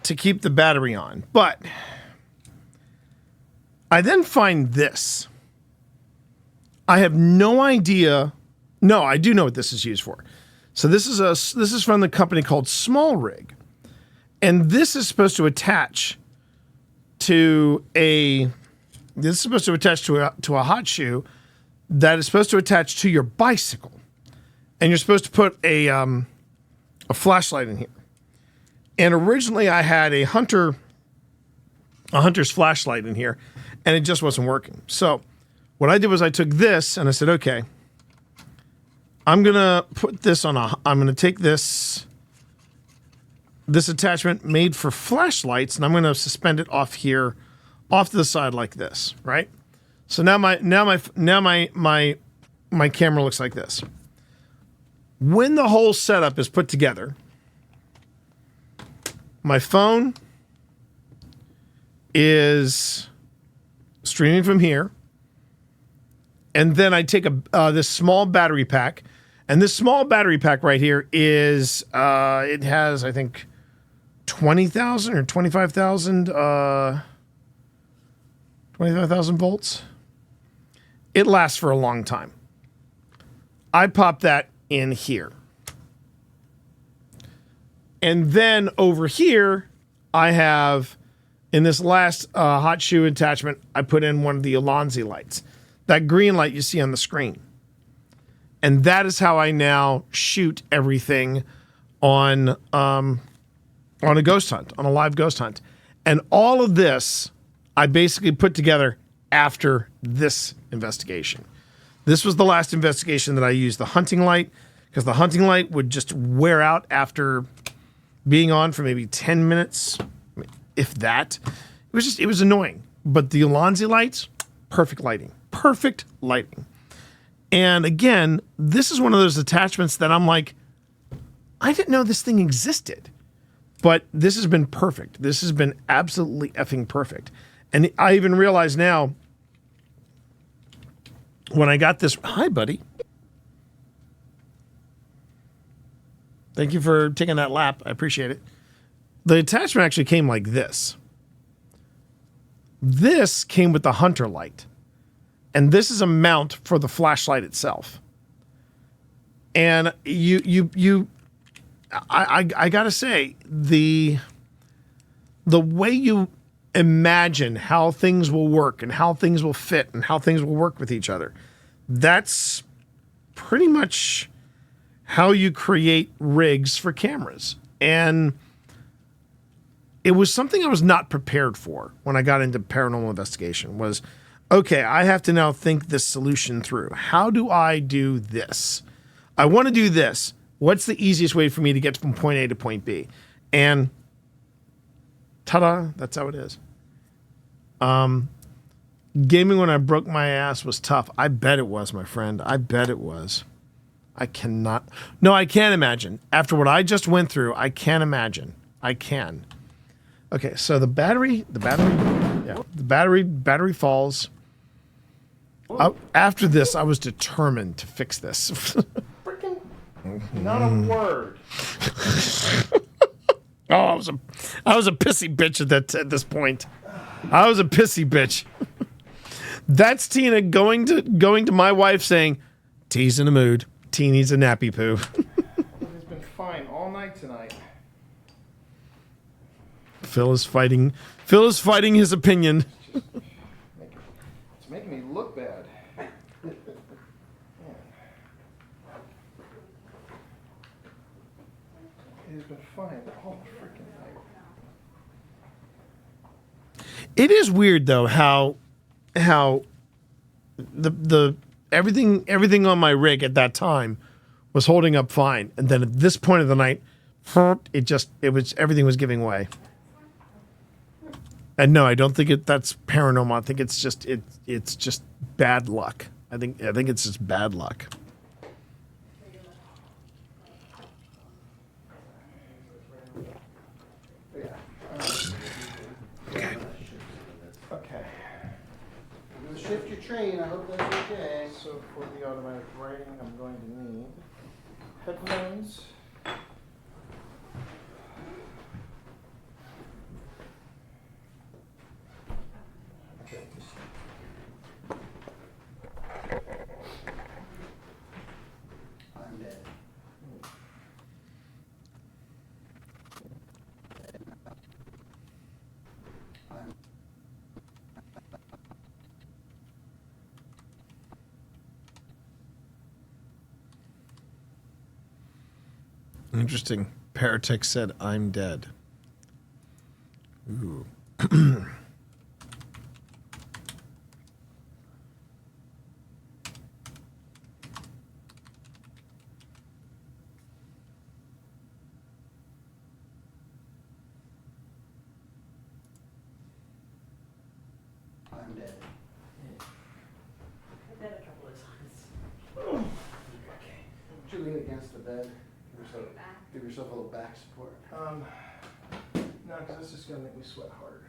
to keep the battery on, but I then find this. I have no idea. No, I do know what this is used for. So this is from the company called Small Rig, and this is supposed to attach to a. This is supposed to attach to a hot shoe that is supposed to attach to your bicycle, and you're supposed to put a flashlight in here. And originally, I had a hunter's flashlight in here, and it just wasn't working. So what I did was I took this and I said, okay, I'm gonna put this on I'm gonna take this attachment made for flashlights, and I'm gonna suspend it off here, off to the side like this, right? So now my camera looks like this. When the whole setup is put together, my phone is streaming from here, and then I take this small battery pack, and this small battery pack right here is it has, I think, 20,000 or 25,000 25,000 volts. It lasts for a long time. I pop that in here. And then over here, I have, in this last hot shoe attachment, I put in one of the Alonzi lights. That green light you see on the screen. And that is how I now shoot everything on a ghost hunt, on a live ghost hunt. And all of this I basically put together after this investigation. This was the last investigation that I used, the hunting light, because the hunting light would just wear out after being on for maybe 10 minutes, if that. It was annoying. But the Alonzi lights, perfect lighting. Perfect lighting. And again, this is one of those attachments that I'm like, I didn't know this thing existed. But this has been perfect. This has been absolutely effing perfect. And I even realize now, when I got this, hi, buddy. Thank you for taking that lap. I appreciate it. The attachment actually came like this. This came with the hunter light. And this is a mount for the flashlight itself. And I gotta say, the way you imagine how things will work and how things will fit and how things will work with each other, that's pretty much how you create rigs for cameras. And it was something I was not prepared for when I got into paranormal investigation was, okay, I have to now think this solution through. How do I do this? I want to do this. What's the easiest way for me to get from point A to point B? And ta-da, that's how it is. Gaming when I broke my ass was tough. I bet it was, my friend. I bet it was. I can't imagine. After what I just went through, I can't imagine. I can. Okay, so the battery falls. After this, I was determined to fix this. Freaking not a word. Oh, I was a pissy bitch at this point. I was a pissy bitch. That's Tina going to my wife saying, "T's in the mood. T needs a nappy poo." He's been fine all night tonight. Phil is fighting his opinion. It's making me look bad. He's been fine all freaking night. It is weird though how the everything on my rig at that time was holding up fine, and then at this point of the night, everything was giving way. And no, I don't think that's paranormal. I think it's just bad luck. I think it's just bad luck. Okay. I'm gonna shift your train. I hope that's okay. So for the automatic writing, I'm going to need headphones. Okay. I'm dead. Interesting. Paratech said, "I'm dead." Ooh. I'm dead. I've done it a couple of times. Okay. Would you lean against the bed? Give yourself a little back support. No, because this is going to make me sweat harder.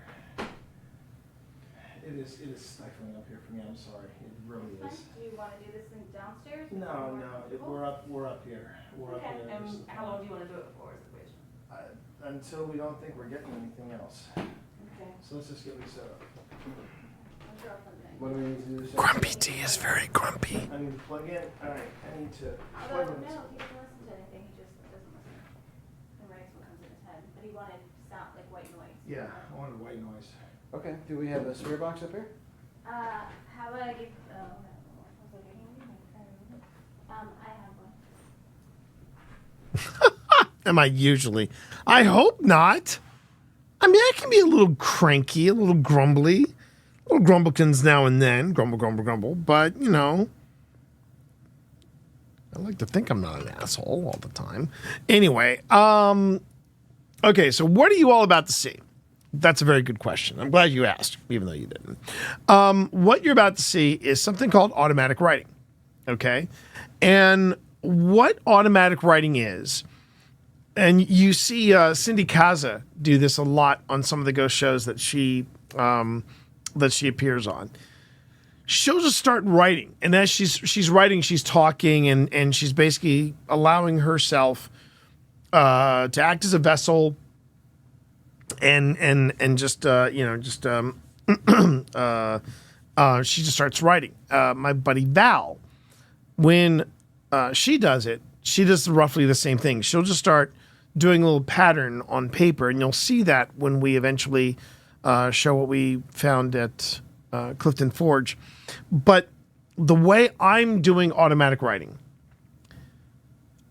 It is stifling up here for me. I'm sorry. It really is. Do you want to do this thing downstairs? No. We're up here. We're up here. And how long do you want to do it for is the question. Until we don't think we're getting anything else. Okay. So let's just get me set up. What do we need to do? Grumpy T is very grumpy. I need to plug in. All right. I need to Although, plug in. no, he doesn't listen to anything. He just doesn't listen. And writes what comes in his head. But he wanted sound like white noise. Yeah, I wanted white noise. Okay. Do we have a spirit box up here? How about I give? I have one. Am I usually? I hope not. I mean, I can be a little cranky, a little grumbly, little grumblekins now and then. Grumble, grumble, grumble. But, you know, I like to think I'm not an asshole all the time. Anyway, okay, so what are you all about to see? That's a very good question. I'm glad you asked, even though you didn't. What you're about to see is something called automatic writing, okay? And what automatic writing is, and you see Cindy Kaza do this a lot on some of the ghost shows that she appears on. She'll just start writing, and as she's writing, she's talking, and she's basically allowing herself to act as a vessel, and just she just starts writing. My buddy Val, when she does it, she does roughly the same thing. She'll just start doing a little pattern on paper, and you'll see that when we eventually show what we found at Clifton Forge. But the way I'm doing automatic writing,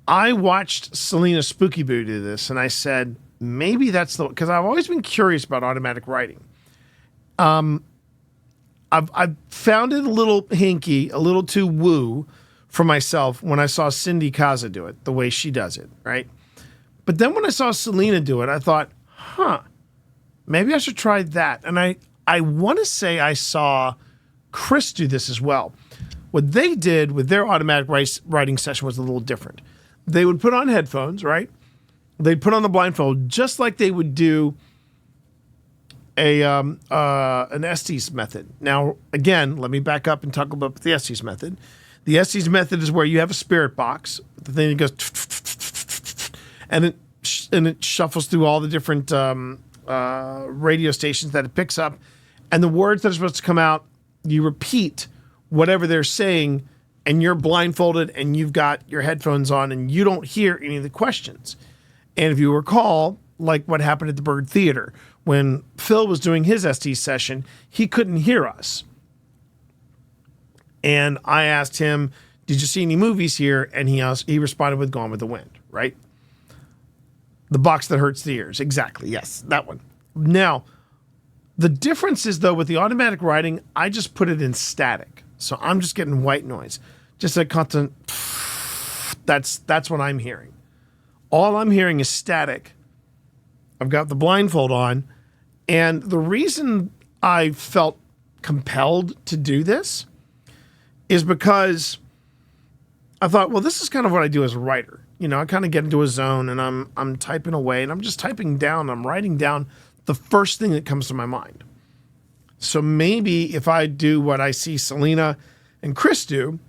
I watched Selena Spooky Boo do this, and I said, maybe that's the, because I've always been curious about automatic writing. I've found it a little hinky, a little too woo for myself when I saw Cindy Kaza do it, the way she does it, right? But then when I saw Selena do it, I thought, maybe I should try that. And I want to say I saw Chris do this as well. What they did with their automatic writing session was a little different. They would put on headphones, right? They'd put on the blindfold just like they would do an Estes method. Now, again, let me back up and talk about the Estes method. The Estes method is where you have a spirit box, the thing that goes, and it shuffles through all the different radio stations that it picks up, and the words that are supposed to come out, you repeat whatever they're saying, and you're blindfolded and you've got your headphones on and you don't hear any of the questions. And if you recall, like what happened at the Bird Theater, when Phil was doing his ST session, he couldn't hear us. And I asked him, did you see any movies here? And he responded with Gone with the Wind, right? The box that hurts the ears. Exactly. Yes, that one. Now, the difference is, though, with the automatic writing, I just put it in static. So I'm just getting white noise. Just a constant, that's what I'm hearing. All I'm hearing is static. I've got the blindfold on. And the reason I felt compelled to do this is because I thought, well, this is kind of what I do as a writer. You know, I kind of get into a zone and I'm typing away and I'm just typing down. I'm writing down the first thing that comes to my mind. So maybe if I do what I see Selena and Chris do,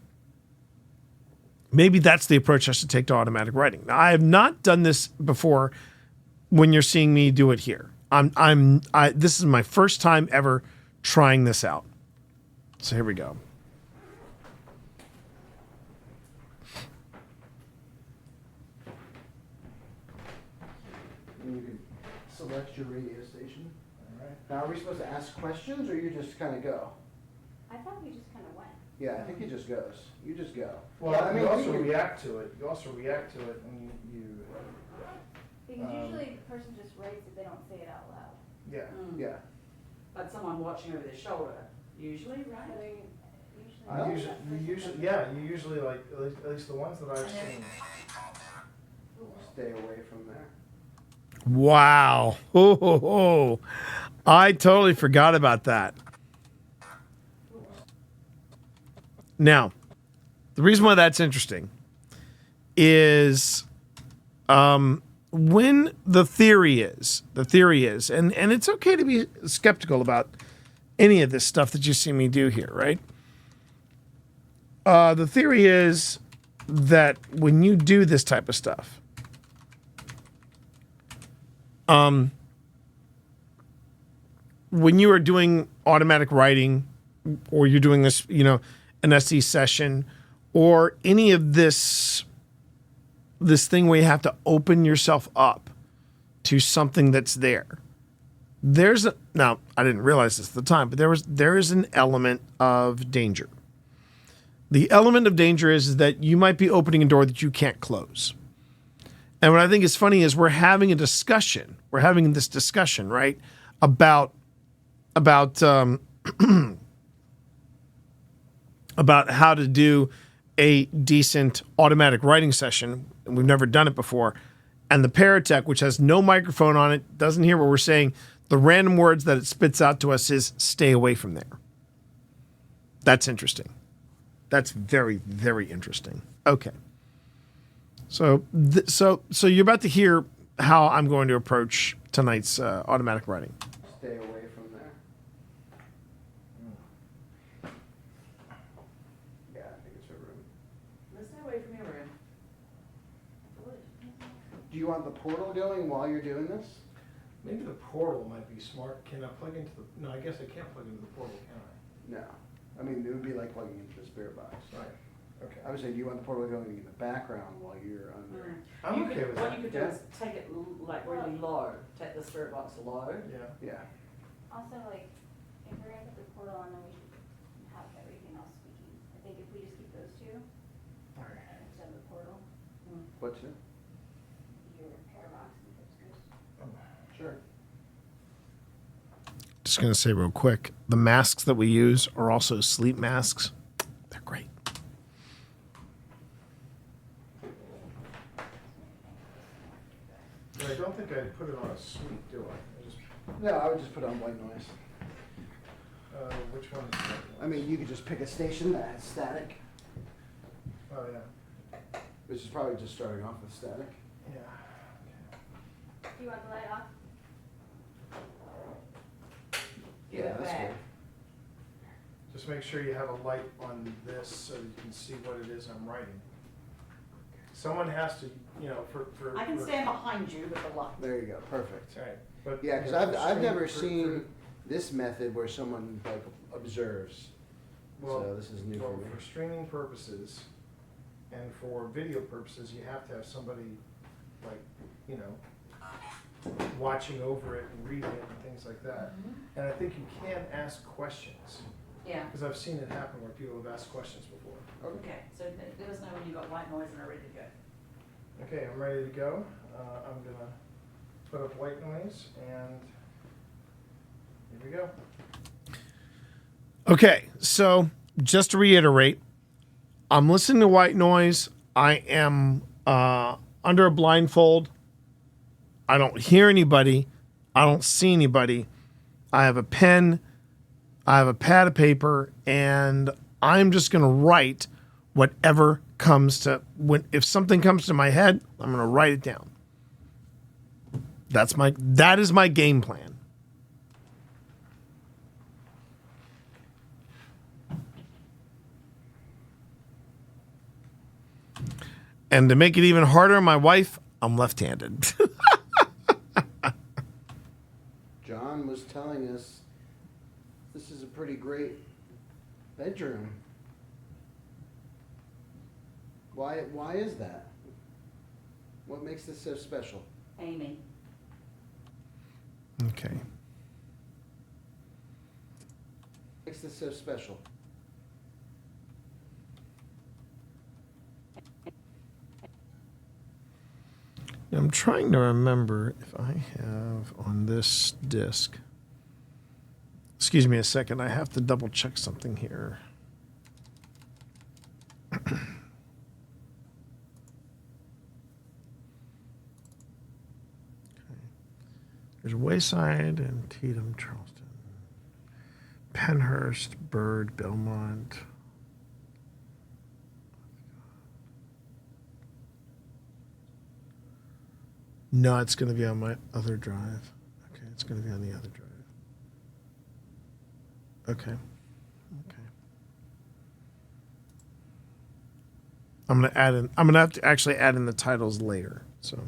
maybe that's the approach I should take to automatic writing. Now, I have not done this before when you're seeing me do it here. This is my first time ever trying this out. So here we go. And you can select your radio station. All right. Now, are we supposed to ask questions, or you just kind of go? I thought we just kind of went. Yeah, I think he just goes. You just go. Well, I mean, you also you can- react to it. You also react to it when you Because usually the person just writes it, they don't say it out loud. yeah. Yeah. Like someone watching over their shoulder, usually, right? You usually like at least the ones that I've seen. Stay away from there. Wow. Oh. I totally forgot about that. Now, the reason why that's interesting is when the theory is, and it's okay to be skeptical about any of this stuff that you see me do here, right? The theory is that when you do this type of stuff, when you are doing automatic writing, or you're doing this, an SE session, or any of this thing where you have to open yourself up to something that's there. Now, I didn't realize this at the time, but there is an element of danger. The element of danger is that you might be opening a door that you can't close. And what I think is funny is we're having this discussion, right, about how to do a decent automatic writing session, and we've never done it before. And the Paratech, which has no microphone on it, doesn't hear what we're saying. The random words that it spits out to us is stay away from there. That's interesting. That's very, very interesting. Okay. So you're about to hear how I'm going to approach tonight's automatic writing. Stay away from there. Yeah, I think it's her room. Let's stay away from your room. Do you want the portal going while you're doing this? Maybe the portal might be smart. Can I plug into the? No, I guess I can't plug into the portal, can I? No. I mean, it would be like plugging into the spirit box. Right. Okay. I would say, do you want the portal going in the background while you're under? I'm okay with What that. you could do is take it like really low, take the spirit box low. Yeah. Yeah. Also, like, if we're gonna put the portal on, then we should have everything else speaking. I think if we just keep those two All right. instead of the portal. What What to? Your hair box and hipsters. Sure. Just gonna say real quick, the masks that we use are also sleep masks. They're great. I don't think I'd put it on a suite, do I? No, I would just put on white noise. Which one is that? I mean, you could just pick a station that has static, Oh, yeah. which is probably just starting off with static. Yeah. Do you want the light off? Yeah, that's back. good. Just make sure you have a light on this so that you can see what it is I'm writing. Someone has to, for I can stand behind you with the light. There you go, perfect. Right. But Yeah, because for I've never screen- seen this method where someone like observes. So this is new for me. For streaming purposes and for video purposes, you have to have somebody like, watching over it and reading it and things like that. And I think you can ask questions. Yeah. Because I've seen it happen where people have asked questions before. Okay, so let us know when you got white noise and are ready to go. Okay, I'm ready to go. I'm gonna put up white noise and here we go. Okay, so just to reiterate, I'm listening to white noise. I am under a blindfold. I don't hear anybody. I don't see anybody. I have a pen. I have a pad of paper, and I'm just going to write whatever comes to if something comes to my head, I'm going to write it down. That is my game plan. And to make it even harder on my wife, I'm left-handed. John was telling us this is a pretty great bedroom. Why is that? What makes this so special? Amy. Okay. Makes this so special? I'm trying to remember if I have on this disc. Excuse me a second. I have to double check something here. There's Wayside and Tatum, Charleston, Penhurst, Bird, Belmont. No, it's going to be on my other drive. Okay, it's going to be on the other drive. Okay. Okay. I'm going to add in. I'm going to have to actually add in the titles later. So,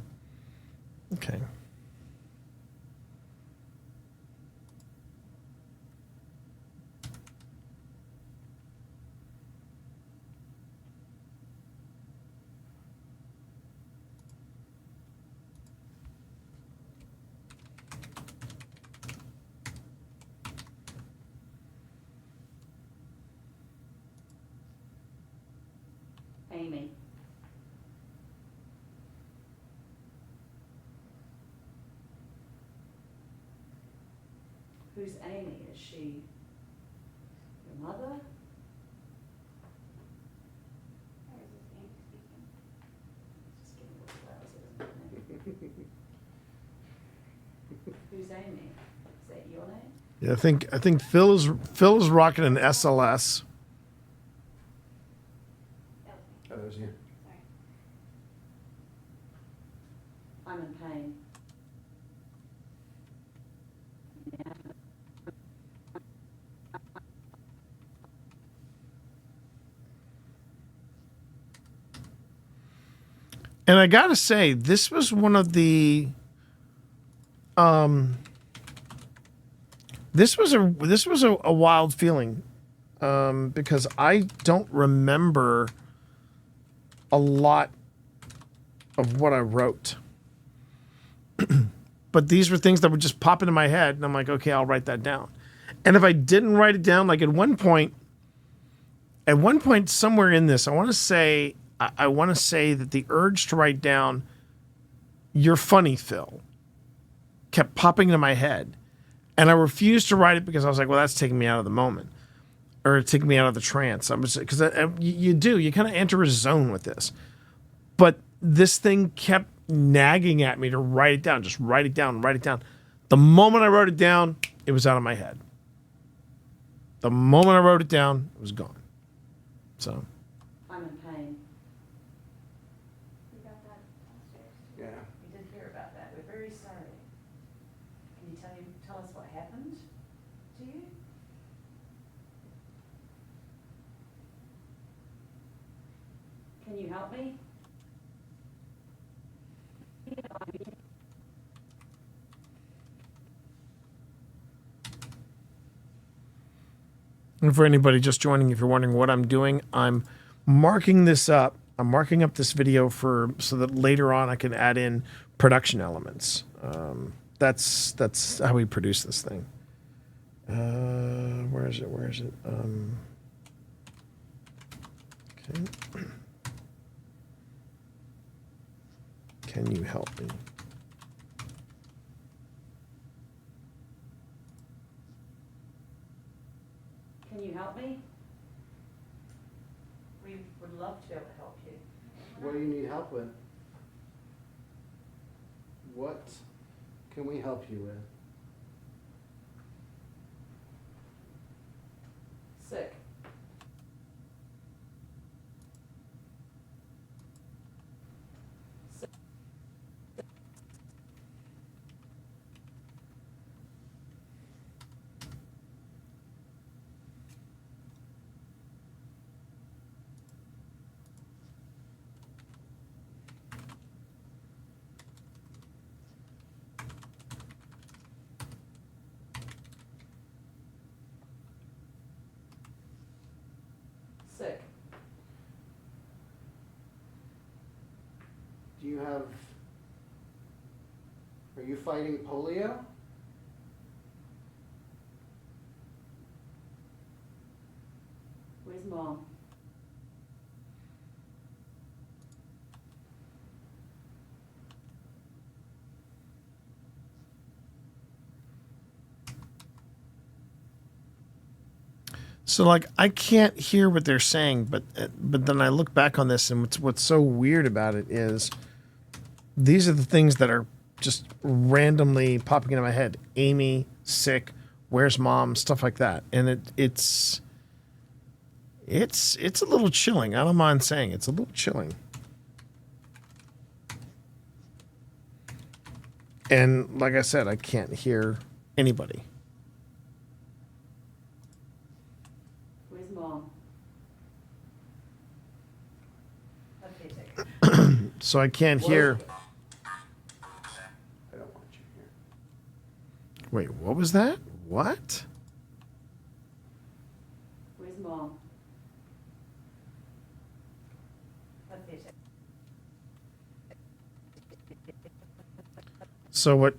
okay. Amy. Who's Amy? Is she your mother? Just give me the flowers, it doesn't matter. Who's Amy? Is that your name? Yeah, I think Phil is rocking an SLS. Oh, that was you. I'm in pain. And I gotta say, this was one of the this was a wild feeling because I don't remember a lot of what I wrote. But these were things that would just pop into my head, and I'm like, okay, I'll write that down. And if I didn't write it down, like at one point somewhere in this, I want to say I want to say that the urge to write down "You're funny, Phil" kept popping into my head, and I refused to write it because I was like, well, that's taking me out of the moment, or taking me out of the trance. I was because you kind of enter a zone with this, but this thing kept nagging at me to write it down. Just write it down, write it down. The moment I wrote it down, it was out of my head. The moment I wrote it down, it was gone. So. I'm in pain. We got that downstairs. Yeah. We did hear about that. We're very sorry. Can you tell us what happened to you? Can you help me? And for anybody just joining, if you're wondering what I'm doing, I'm marking this up. I'm marking up this video so that later on I can add in production elements. That's how we produce this thing. Where is it? Okay. Can you help me? Can you help me? We would love to be able to help you. What do you need help with? What can we help you with? Sick. Sick. Do you have... Are you fighting polio? Where's Mom? So like I can't hear what they're saying, but then I look back on this, and what's so weird about it is these are the things that are just randomly popping into my head. Amy, sick, where's Mom, stuff like that, and it's a little chilling. I don't mind saying it's a little chilling. And like I said, I can't hear anybody. Where's Mom? Okay, take. So I can't hear. I don't want you here. Wait, what was that? What? Where's Mom? Okay, take. So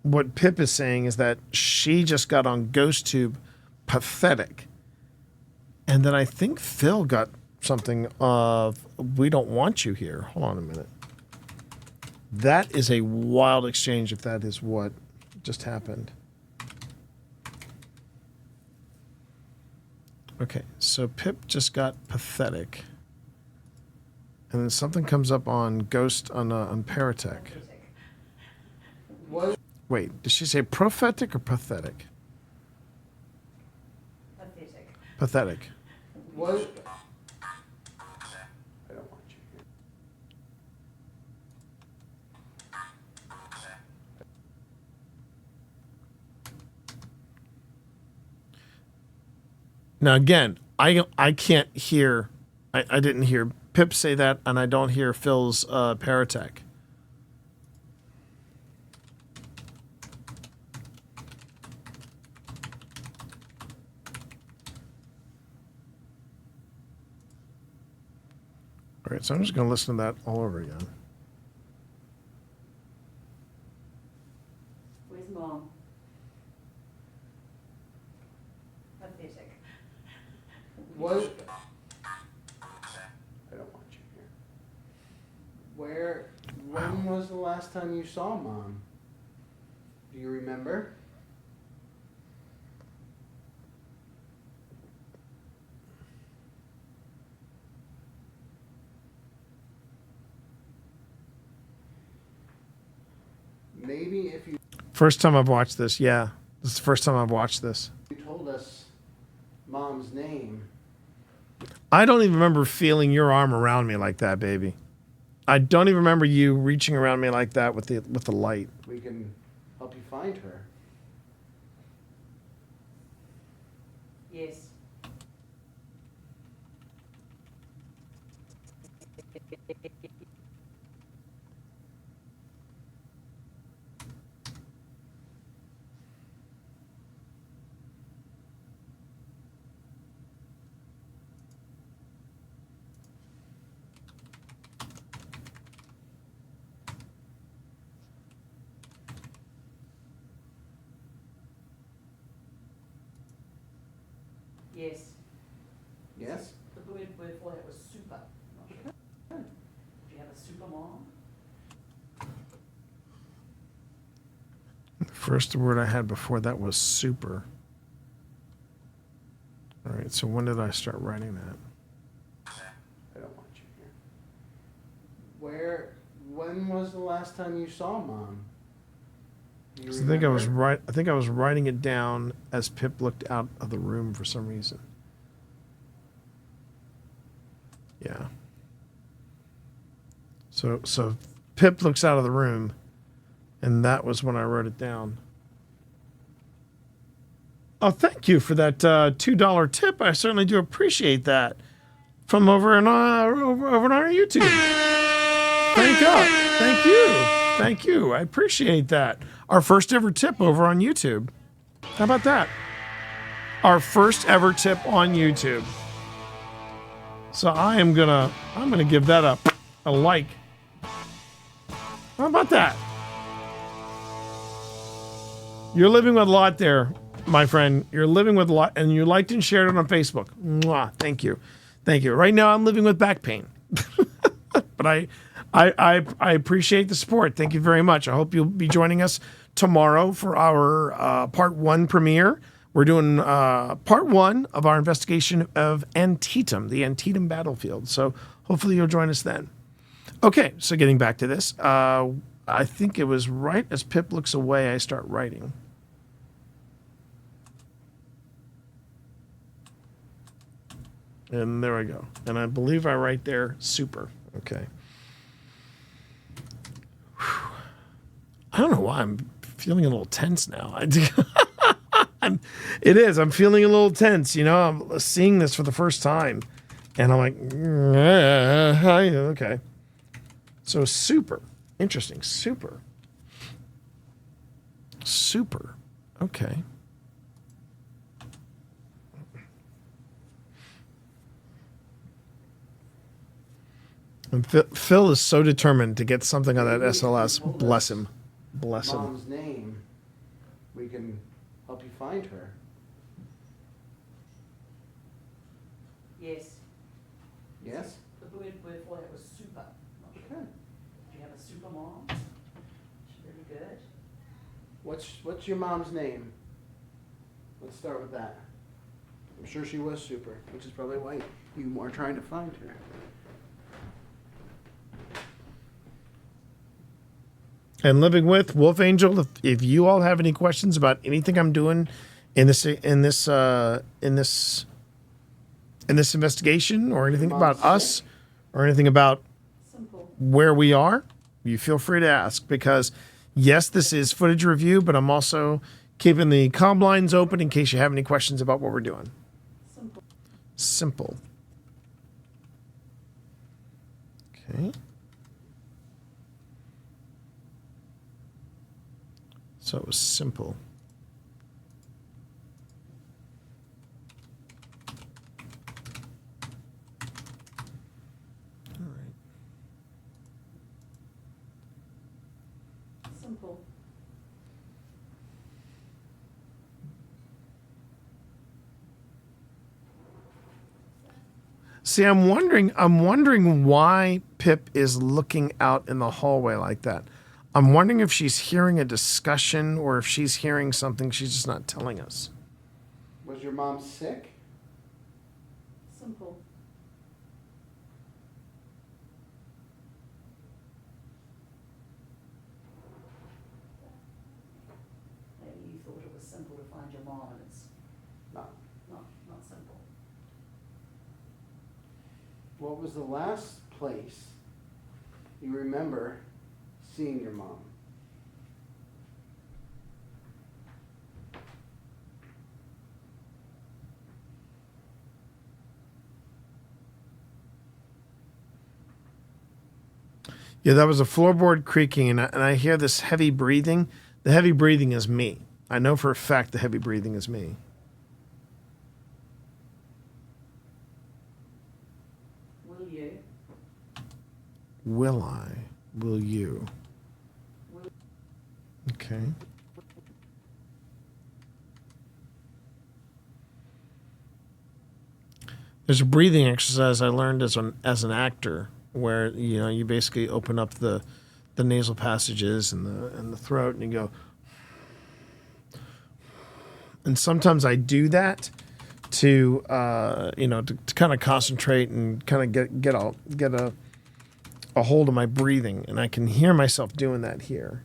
what Pip is saying is that she just got on GhostTube pathetic. And then I think Phil got something of "We don't want you here." Hold on a minute. That is a wild exchange if that is what just happened. Okay, so Pip just got pathetic. And then something comes up on Ghost on Paratech. What? Wait, did she say prophetic or pathetic? Pathetic. Pathetic. What? I don't want you here. Now again, I can't hear. I didn't hear Pip say that, and I don't hear Phil's Paratech. All right, so I'm just going to listen to that all over again. Where's Mom? Pathetic. What? I don't want you here. last time you saw Mom? Do you remember? Maybe if you First time I've watched this. Yeah, this is the first time I've watched this. told us Mom's name, I don't even remember feeling your arm around me like that, baby. I don't even remember you reaching around me like that with the light. we can help you find her. Yes. Yes. Yes? The word for that was super. Not sure. Do you have a super mom? The first word I had before that was super. All right, so when did I start writing that? I don't want you here. When was the last time you saw Mom? Do you I think I was remember? I think I was writing it down as Pip looked out of the room for some reason. Yeah. So Pip looks out of the room, and that was when I wrote it down. Oh, thank you for that $2 tip. I certainly do appreciate that. From over on our YouTube. Thank you. Thank you. I appreciate that. Our first ever tip over on YouTube. How about that? Our first ever tip on YouTube. So I'm gonna give that a like. How about that? You're living with a lot there, my friend. You're living with a lot, and you liked and shared it on Facebook. Mwah, thank you. Thank you. Right now I'm living with back pain. But I appreciate the support. Thank you very much. I hope you'll be joining us tomorrow for our part 1 premiere. We're doing part 1 of our investigation of Antietam, the Antietam battlefield. So hopefully you'll join us then. Okay, so getting back to this, I think it was right as Pip looks away, I start writing. And there I go. And I believe I write there, super. Okay. Whew. I don't know why I'm feeling a little tense now. It is. I'm feeling a little tense. You know, I'm seeing this for the first time. And I'm like, okay. So super. Interesting. Super. Super. Okay. And Phil is so determined to get something on that SLS. Bless him. Bless him. Mom's name, we can help you find her. Yes. Yes? The word for that was super. Not sure. Do you have a super mom? She's really good. What's your mom's name? Let's start with that. I'm sure she was super, which is probably why you are trying to find her. And living with Wolf Angel. If you all have any questions about anything I'm doing in this investigation, or anything about us, or anything about where we are, you feel free to ask. Because yes, this is footage review, but I'm also keeping the comm lines open in case you have any questions about what we're doing. Simple. Okay. So it was simple. All right. Simple. See, I'm wondering why Pip is looking out in the hallway like that. I'm wondering if she's hearing a discussion or if she's hearing something she's just not telling us. Was your mom sick? Simple. Maybe you thought it was simple to find your mom, and it's Not. not simple. What was the last place you remember seeing your mom? Yeah, that was a floorboard creaking, and I hear this heavy breathing. The heavy breathing is me. I know for a fact the heavy breathing is me. Will you? Will I? Will you? Okay. There's a breathing exercise I learned as an actor where you basically open up the nasal passages and the throat and you go, and sometimes I do that to kind of concentrate and kind of get a hold of my breathing, and I can hear myself doing that here.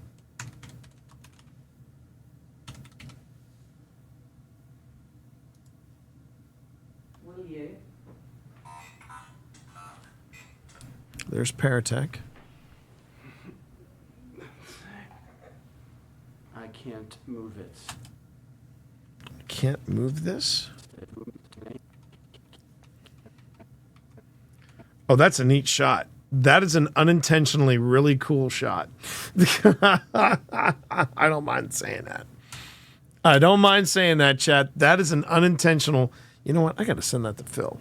Will you? There's Paratech. I can't move it. Can't move this? Oh, that's a neat shot. That is an unintentionally really cool shot. I don't mind saying that. I don't mind saying that, chat. That is an unintentional. You know what? I got to send that to Phil.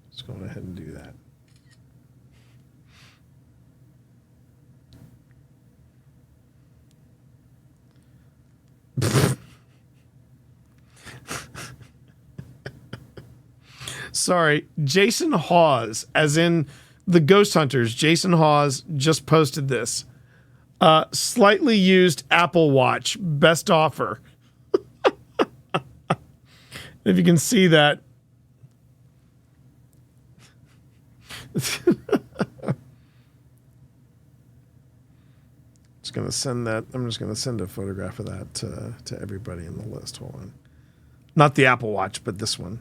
Let's go ahead and do that. Sorry, Jason Hawes, as in the Ghost Hunters. Jason Hawes just posted this. Slightly used Apple Watch, best offer. If you can see that. Just gonna send that. I'm just gonna send a photograph of that to everybody in the list. Hold on. Not the Apple Watch, but this one.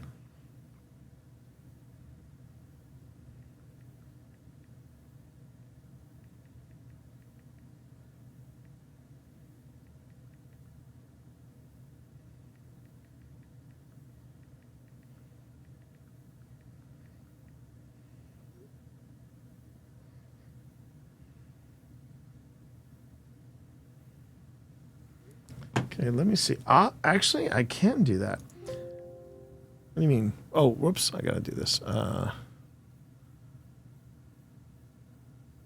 Okay, let me see. Actually, I can do that. What do you mean? Oh, whoops! I gotta do this. What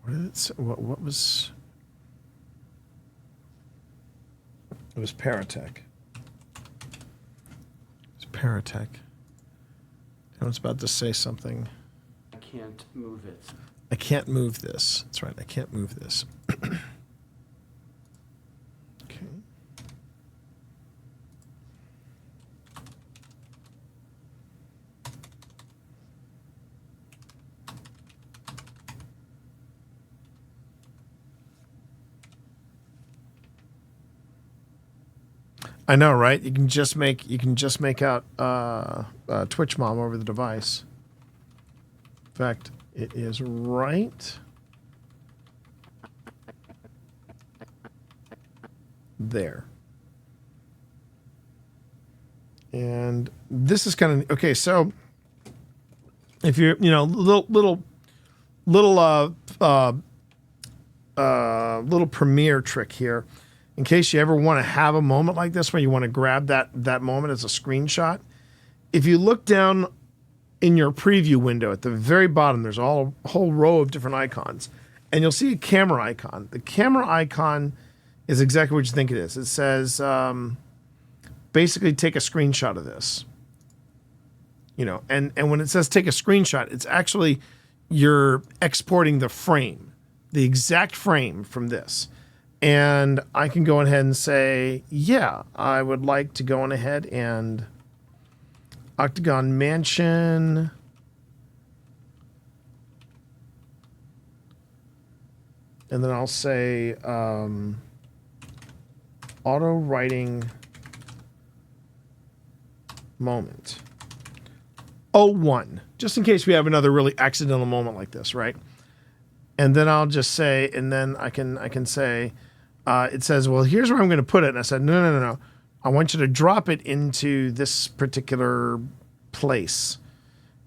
did it say? What was? It was Paratech. It's Paratech. I was about to say something. I can't move it. I can't move this. That's right. I can't move this. Okay. I know, right? You can just make out Twitch Mom over the device. In fact, it is right there. And this is kind of okay. So if you're, little premiere trick here. In case you ever want to have a moment like this where you want to grab that moment as a screenshot, if you look down in your preview window at the very bottom, there's a whole row of different icons, and you'll see a camera icon. The camera icon is exactly what you think it is. It says, basically take a screenshot of this. And when it says take a screenshot, it's actually you're exporting the frame, the exact frame from this. And I can go ahead and say, yeah, I would like to go on ahead and Octagon Mansion. And then I'll say auto writing moment. 01, just in case we have another really accidental moment like this, right? And then I'll just say, and then I can say, it says, well, here's where I'm going to put it. And I said, no. I want you to drop it into this particular place.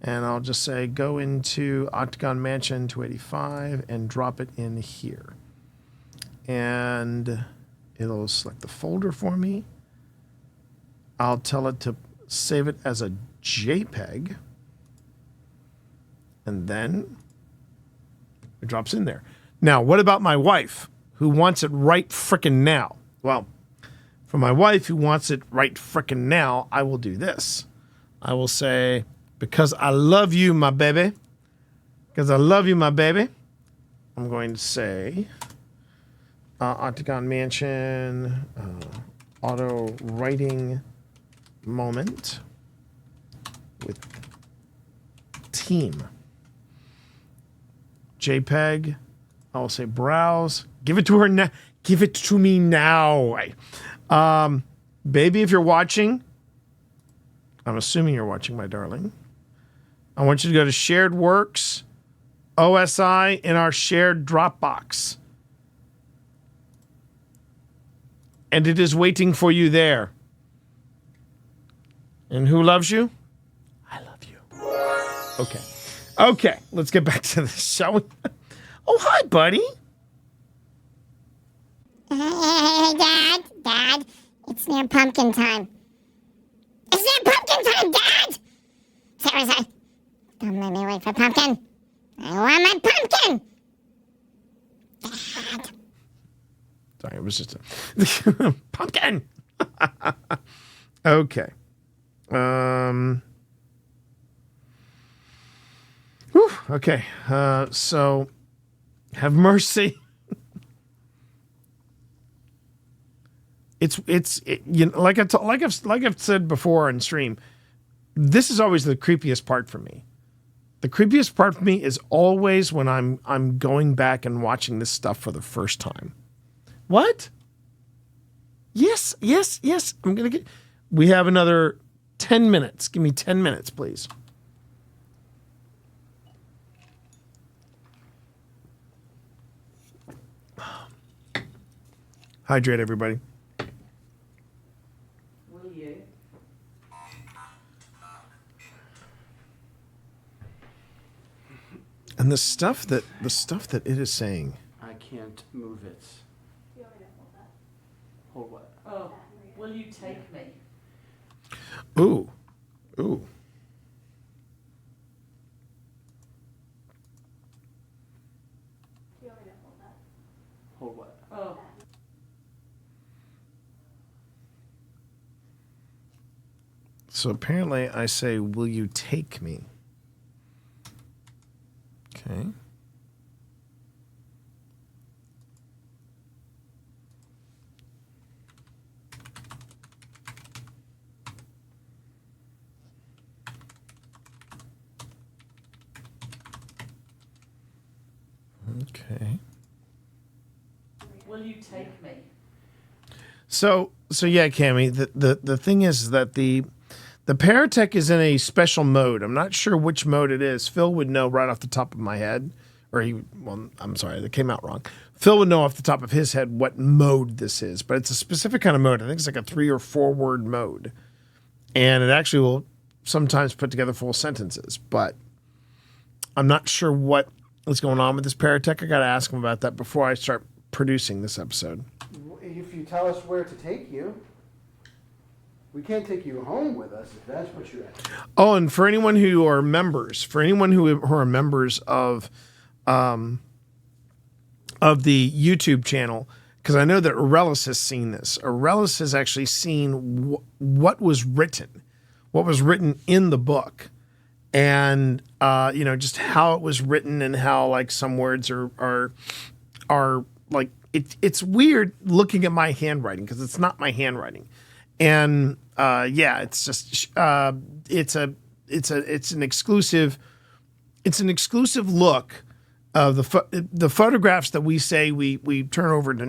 And I'll just say, go into Octagon Mansion 285 and drop it in here. And it'll select the folder for me. I'll tell it to save it as a JPEG. And then it drops in there. Now, what about my wife who wants it right frickin' now? Well, for my wife who wants it right frickin' now, I will do this. I will say, because I love you, my baby. Because I love you, my baby. I'm going to say Octagon Mansion, auto writing moment with team. JPEG. I'll say browse. Give it to her now. Give it to me now. Baby, if you're watching, I'm assuming you're watching, my darling. I want you to go to Shared Works, OSI, in our shared Dropbox. And it is waiting for you there. And who loves you? I love you. Okay, let's get back to this, shall we? Oh, hi, buddy. Hey, Dad, it's near pumpkin time. It's near pumpkin time, Dad! Seriously, don't make me wait for pumpkin. I want my pumpkin! Dad. Sorry, it was just a pumpkin. Okay. Okay. So, have mercy. It's you know, like I've said before on stream. This is always the creepiest part for me. The creepiest part for me is always when I'm going back and watching this stuff for the first time. What? Yes. I'm gonna get. We have another 10 minutes. Give me 10 minutes, please. Hydrate, everybody. Will you? And the stuff that it is saying. I can't move it. Hold what? Oh, will you take me? Ooh. Hold what? Oh. So apparently I say, will you take me? Okay. Okay. Will you take me? So yeah, Cammy, the thing is that the Paratech is in a special mode. I'm not sure which mode it is. Phil would know right off the top of my head. I'm sorry, that came out wrong. Phil would know off the top of his head what mode this is, but it's a specific kind of mode. I think it's like a 3 or 4 word mode. And it actually will sometimes put together full sentences, but I'm not sure what is going on with this Paratech. I got to ask him about that before I start producing this episode. If you tell us where to take you, we can't take you home with us if that's what you're asking. Oh, and for anyone who are members, who are members of the YouTube channel, because I know that Aurelius has seen this. Aurelius has actually seen what was written in the book, and just how it was written and how like some words are like it's weird looking at my handwriting because it's not my handwriting, and it's just it's an exclusive look of the photographs that we say we turn over to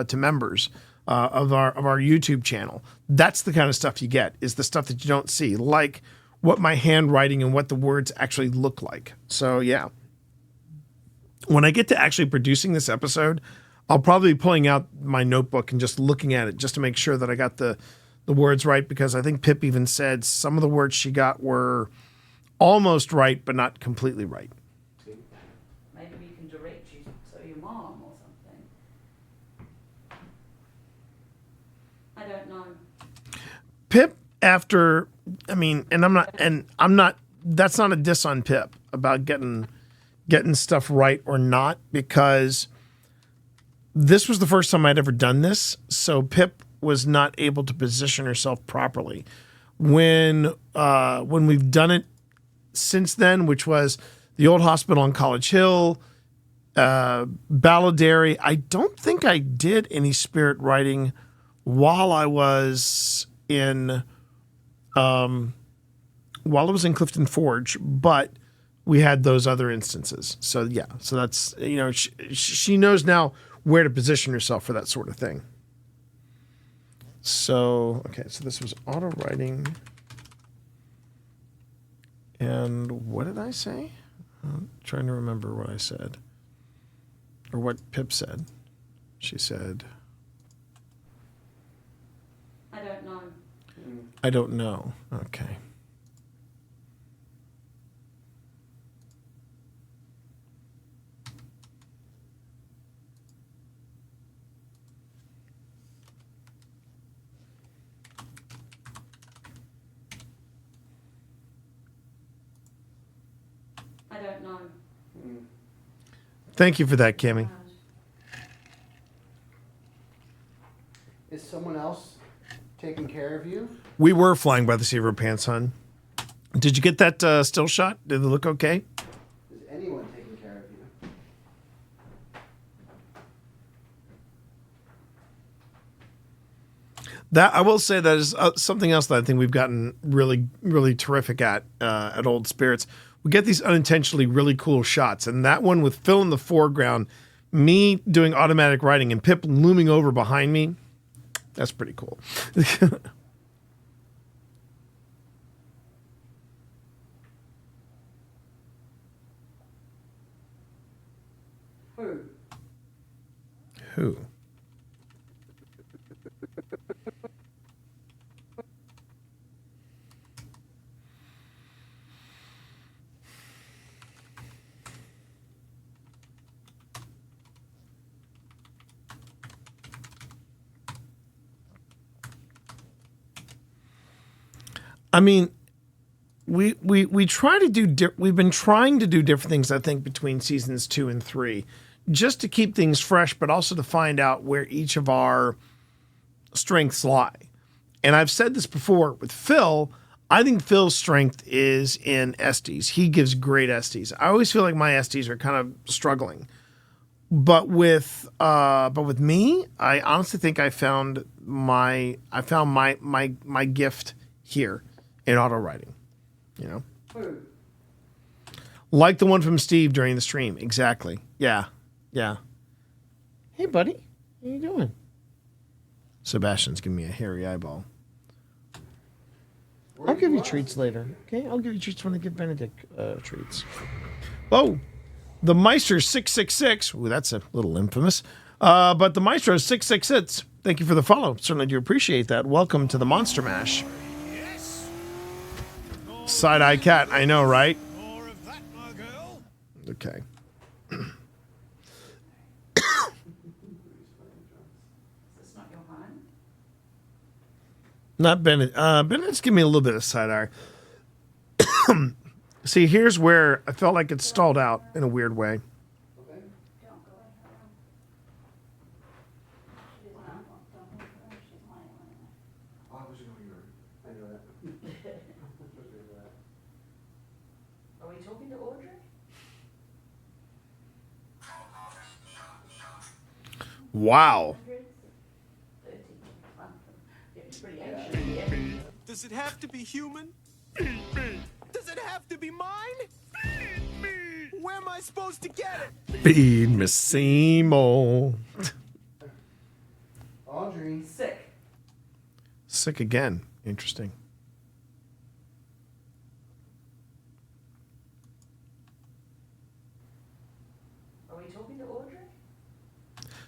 to members of our YouTube channel. That's the kind of stuff you get, is the stuff that you don't see, like what my handwriting and what the words actually look like. So yeah, when I get to actually producing this episode, I'll probably be pulling out my notebook and just looking at it just to make sure that I got the words right, because I think Pip even said some of the words she got were almost right, but not completely right. Maybe we can direct you to your mom or something. I don't know. Pip, that's not a diss on Pip about getting stuff right or not, because this was the first time I'd ever done this. So Pip was not able to position herself properly. When we've done it since then, which was the old hospital on College Hill, Balladary, I don't think I did any spirit writing while I was in Clifton Forge, but we had those other instances. So yeah, so that's, she knows now where to position herself for that sort of thing. So, okay, so this was auto writing. And what did I say? I'm trying to remember what I said. Or what Pip said. She said, I don't know. I don't know. Okay. I don't know. Thank you for that, Kimmy. Is someone else taking care of you? We were flying by the seat of our pants, hon. Did you get that still shot? Did it look okay? Is anyone taking care of you? That I will say that is something else that I think we've gotten really, really terrific at Old Spirits. We get these unintentionally really cool shots, and that one with Phil in the foreground, me doing automatic writing, and Pip looming over behind me. That's pretty cool. Who? I mean, we try to do. We've been trying to do different things, I think, between seasons 2 and 3, just to keep things fresh, but also to find out where each of our strengths lie. And I've said this before with Phil. I think Phil's strength is in SDs. He gives great SDs. I always feel like my SDs are kind of struggling. But with me, I honestly think I found my gift here in auto writing, like the one from Steve during the stream. Exactly. Yeah. Hey, buddy, how you doing? Sebastian's giving me a hairy eyeball. I'll give you treats later. Okay, I'll give you treats when I give Benedict treats. Oh, the Meister 666. Ooh, that's a little infamous. But the Maestro 666. Thank you for the follow. Certainly do appreciate that. Welcome to the Monster Mash. Side-eye cat, I know, right? Okay. Is this not your home? Not Bennett. Bennett's giving me a little bit of side-eye. See, here's where I felt like it stalled out in a weird way. Wow. Pretty anxious here. Does it have to be human? Does it have to be mine? Where am I supposed to get it? Feed me Seymour. Audrey. Sick. Sick again. Interesting. Are we talking to Audrey?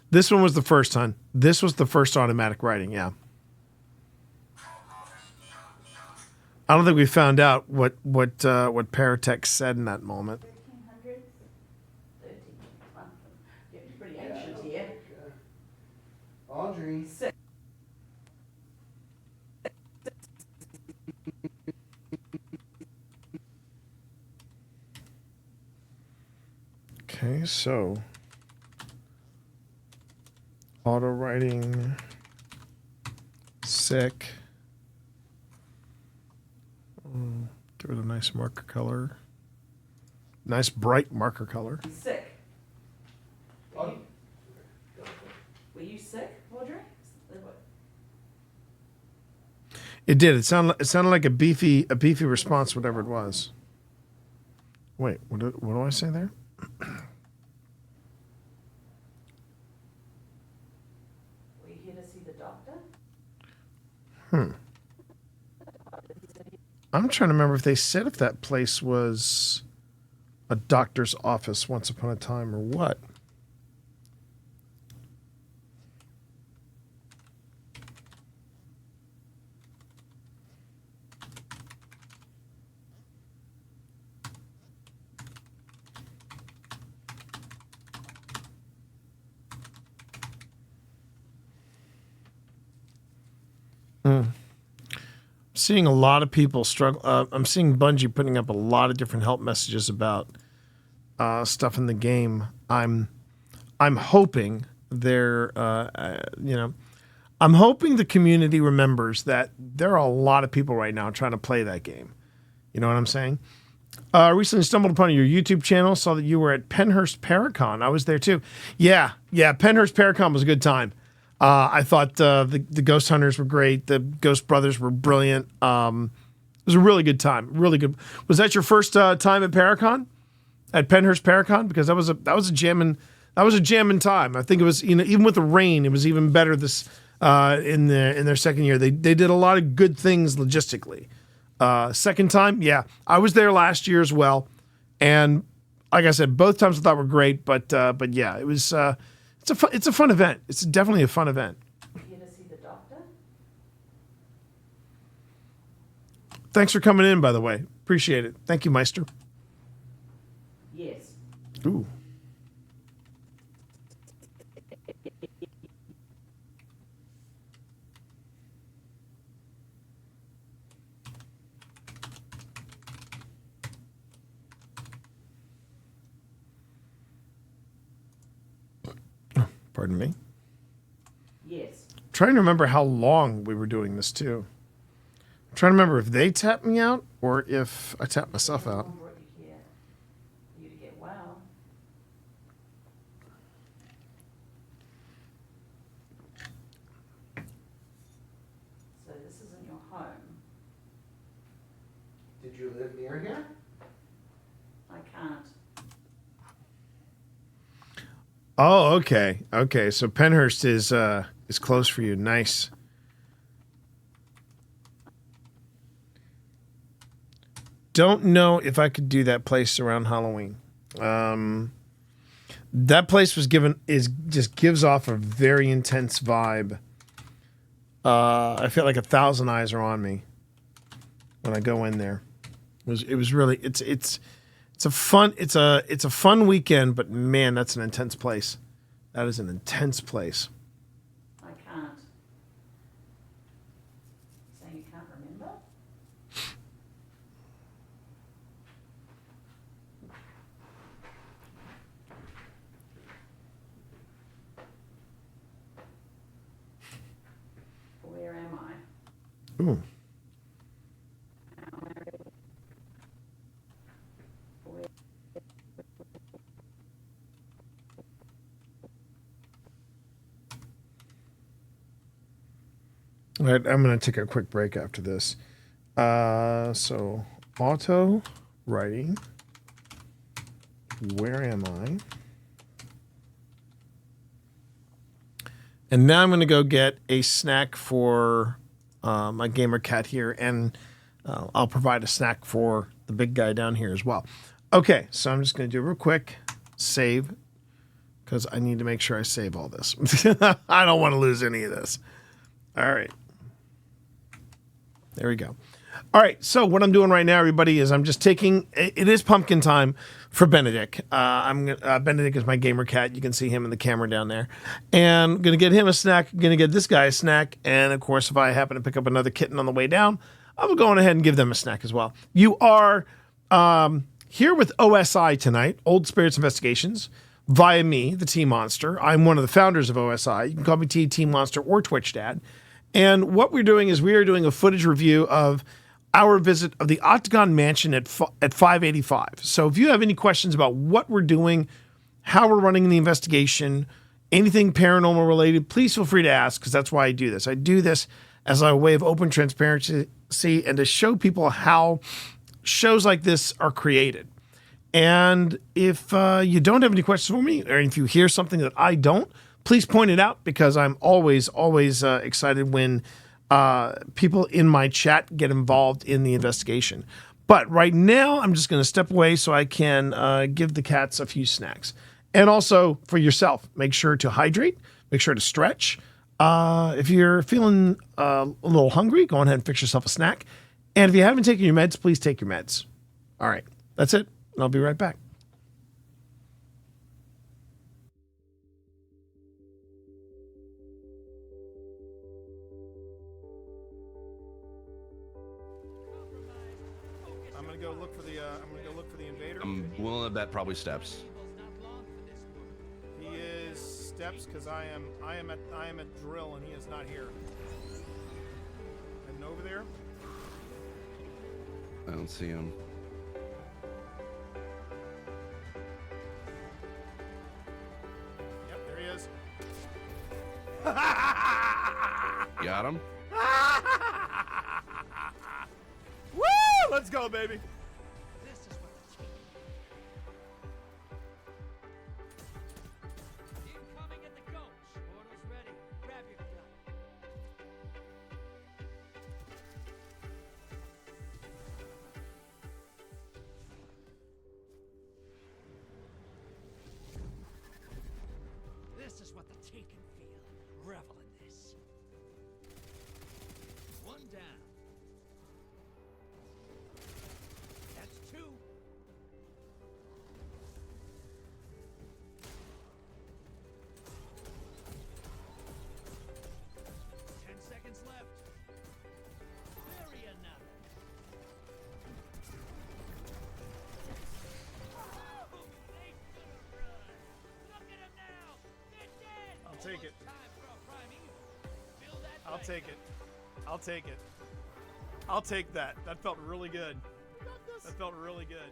This one was the first time. This was the first automatic writing, yeah. I don't think we found out what Paratex said in that moment. 1300s? 13. Getting pretty anxious here. Audrey. Sick. Okay, so auto writing, sick. Give it a nice marker color. Nice bright marker color. Sick. Were you sick, Audrey? It did. It sounded like a beefy response, whatever it was. Wait, what do I say there? Were you here to see the doctor? I'm trying to remember if they said if that place was a doctor's office once upon a time or what. Seeing a lot of people struggle. I'm seeing Bungie putting up a lot of different help messages about stuff in the game. I'm hoping they're I'm hoping the community remembers that there are a lot of people right now trying to play that game. You know what I'm saying? Recently stumbled upon your YouTube channel, saw that you were at Penhurst Paracon. I was there too. Yeah, Penhurst Paracon was a good time. I thought the Ghost Hunters were great. The Ghost Brothers were brilliant. It was a really good time. Really good. Was that your first time at Paracon? At Penhurst Paracon? Because that was a jamming time. I think it was, even with the rain, it was even better this in their second year. They did a lot of good things logistically. Second time, yeah, I was there last year as well, and like I said, both times I thought were great. But yeah, it was. It's a fun event. It's definitely a fun event. Here to see the doctor? Thanks for coming in, by the way. Appreciate it. Thank you, Meister. Yes. Ooh. Pardon me. Yes. I'm trying to remember how long we were doing this too. I'm trying to remember if they tapped me out or if I tapped myself out. You to get well. So this isn't your home. Did you live near here? I can't. Oh, okay. Okay, so Penhurst is close for you. Nice. Don't know if I could do that place around Halloween. That place just gives off a very intense vibe. I feel like 1,000 eyes are on me when I go in there. It was really it's a fun weekend, but man, that's an intense place. That is an intense place. I can't. Saying you can't remember? Where am I? Ooh. All right, I'm going to take a quick break after this. So auto writing. Where am I? And now I'm going to go get a snack for my gamer cat here, and I'll provide a snack for the big guy down here as well. Okay, so I'm just going to do real quick save, because I need to make sure I save all this. I don't want to lose any of this. All right. There we go. All right, so what I'm doing right now, everybody, is I'm just taking, it is pumpkin time for Benedict. Benedict is my gamer cat. You can see him in the camera down there. And I'm going to get him a snack. I'm going to get this guy a snack. And, of course, if I happen to pick up another kitten on the way down, I'm going ahead and give them a snack as well. You are here with OSI tonight, Old Spirits Investigations, via me, the T-Monster. I'm one of the founders of OSI. You can call me T-Monster or Twitch Dad. And what we're doing is we are doing a footage review of our visit of the Octagon Mansion at 585. So if you have any questions about what we're doing, how we're running the investigation, anything paranormal related, please feel free to ask, because that's why I do this. I do this as a way of open transparency and to show people how shows like this are created. And if you don't have any questions for me, or if you hear something that I don't, please point it out, because I'm always excited when people in my chat get involved in the investigation. But right now, I'm just going to step away so I can give the cats a few snacks. And also, for yourself, make sure to hydrate, make sure to stretch. If you're feeling a little hungry, go ahead and fix yourself a snack. And if you haven't taken your meds, please take your meds. All right, that's it. And I'll be right back. I'm gonna go look for the invader. I'm willing to bet probably Steps. He is Steps, because I am at drill and he is not here. Heading over there. I don't see him. Yep, there he is. Got him? Woo! Let's go, baby. This is what the Taken feel. Revel in this. One down. That's two. Seconds left. Bury another. I'll take it. I'll take it. I'll take it. I'll take that. That felt really good. That felt really good.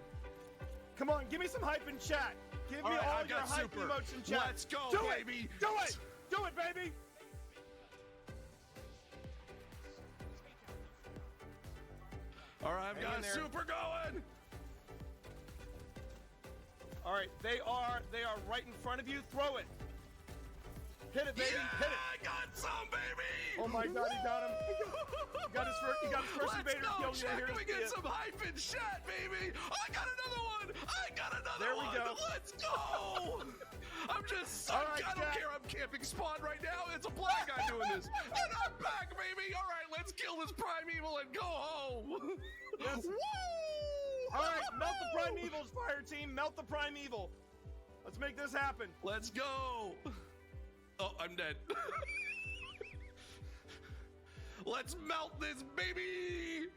Come on, give me some hype in chat. Give me all your hype emotes in chat. Let's go, Do baby. It. Do it. Do it, baby. All right, I've got super going. All right, they are right in front of you. Throw it. Hit it, baby. Yeah, Hit it. I got some, baby. Oh my God, he got him. He got his first invader kill. Check, we get some hype in chat, baby. I got another one. There we go. Let's go. I'm just, All right, I don't care. I'm camping spawn right now. It's a black guy doing this. And I'm back, baby. All right, let's kill this primeval and go home. Yes. Woo! All right, melt the primevals, fire team. Melt the primeval. Let's make this happen. Let's go. Oh, I'm dead. Let's melt this, baby.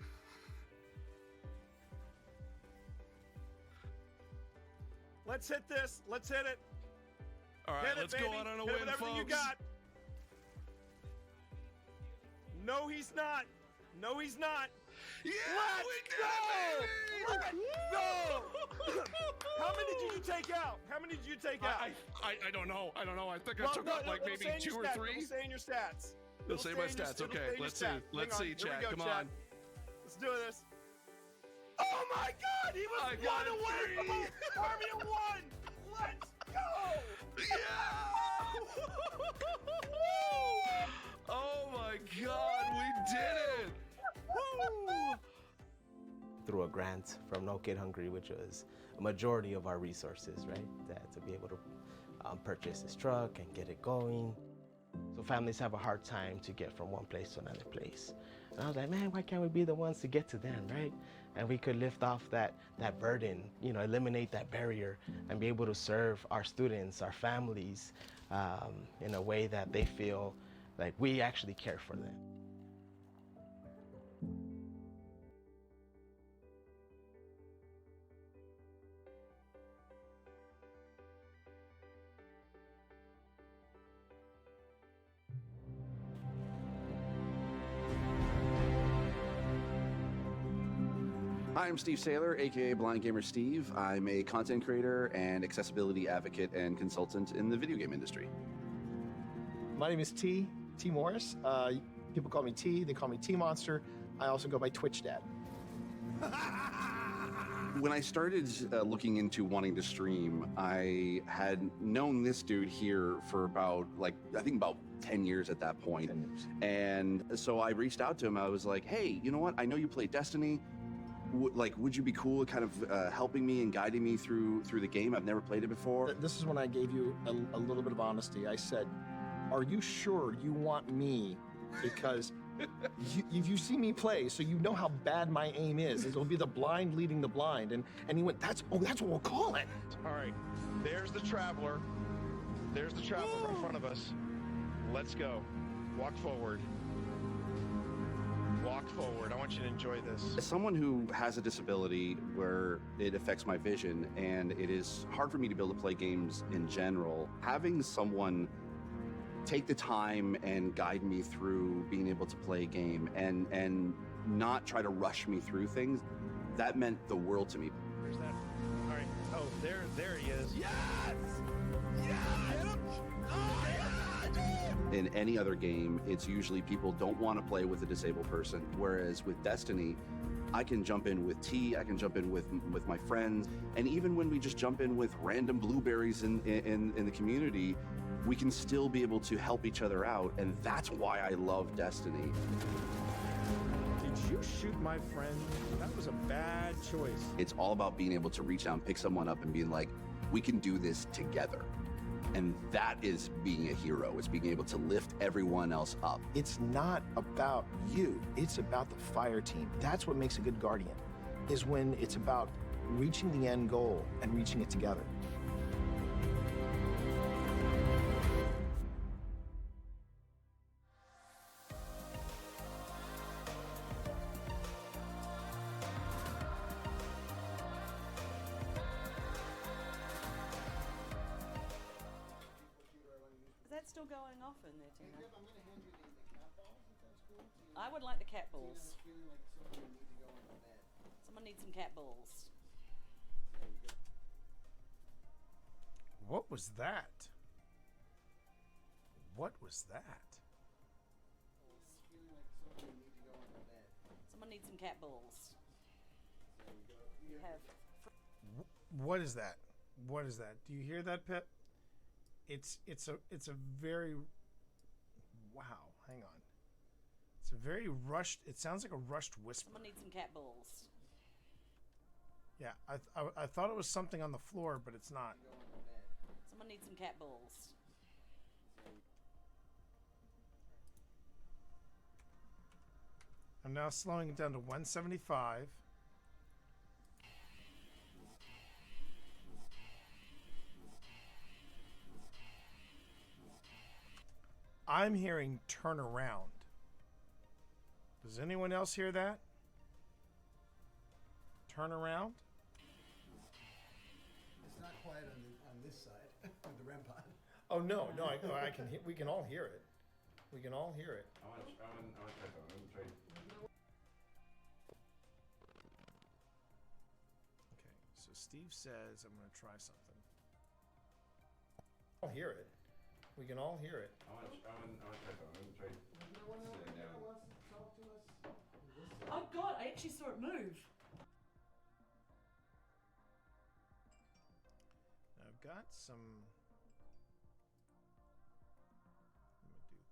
Let's hit this. Let's hit it. All right, let's go out on a win, folks. You got. No, he's not. No, he's not. Yeah, Let's go! How many did you take out? How many did you take out? I don't know. I don't know. I think I took out like maybe 2 or 3. Say in your stats. You'll say my stats. Okay, let's see. Let's see, chat. Come on. Let's do this. Oh my God! He was one away from Army of One. Let's go! Yeah! Oh my God, we did it! Woo! Through a grant from No Kid Hungry, which was a majority of our resources, right? To be able to purchase this truck and get it going. So families have a hard time to get from one place to another place. And I was like, man, why can't we be the ones to get to them, right? And we could lift off that burden, you know, eliminate that barrier and be able to serve our students, our families, in a way that they feel like we actually care for them. Hi, I'm Steve Saylor, aka Blind Gamer Steve. I'm a content creator and accessibility advocate and consultant in the video game industry. My name is T Morris. People call me T, they call me T Monster. I also go by Twitch Dad. When I started looking into wanting to stream, I had known this dude here for about, I think about 10 years at that point. 10 years. And so I reached out to him. I was like, hey, you know what? I know you play Destiny. Would you be cool kind of helping me and guiding me through the game? I've never played it before. This is when I gave you a little bit of honesty. I said, are you sure you want me? Because you see me play, so you know how bad my aim is. It'll be the blind leading the blind. And he went, that's what we'll call it. All right, there's the Traveler. There's the Traveler in front of us. Let's go. Walk forward. Walk forward. I want you to enjoy this. As someone who has a disability where it affects my vision and it is hard for me to be able to play games in general, having someone take the time and guide me through being able to play a game and not try to rush me through things, that meant the world to me. Where's that? All right. Oh, there he is. Yes! Yes! Oh, yeah! In any other game, it's usually people don't want to play with a disabled person, whereas with Destiny, I can jump in with T, I can jump in with my friends, and even when we just jump in with random blueberries in the community, we can still be able to help each other out, and that's why I love Destiny. Did you shoot my friend? That was a bad choice. It's all about being able to reach out and pick someone up and being like, we can do this together. And that is being a hero. It's being able to lift everyone else up. It's not about you. It's about the fire team. That's what makes a good guardian, is when it's about reaching the end goal and reaching it together. Still going off in there, Tina? I would like the cat balls. Someone needs some cat balls. What was that? What was that? Someone needs some cat balls. You have. What is that? What is that? Do you hear that, Pip? It's a very, wow, hang on. It's a very rushed, it sounds like a rushed whisper. Someone needs some cat balls. Yeah, I thought it was something on the floor, but it's not. Someone needs some cat balls. I'm now slowing it down to 175. I'm hearing turn around. Does anyone else hear that? Turn around? It's not quiet on this side of the REM pod. Oh no, I can. We can all hear it. We can all hear it. I want to try something. Okay, so Steve says I'm going to try something. I'll hear it. We can all hear it. I want to try something. Oh God, I actually saw it move. I've got some. I'm going to do that right here.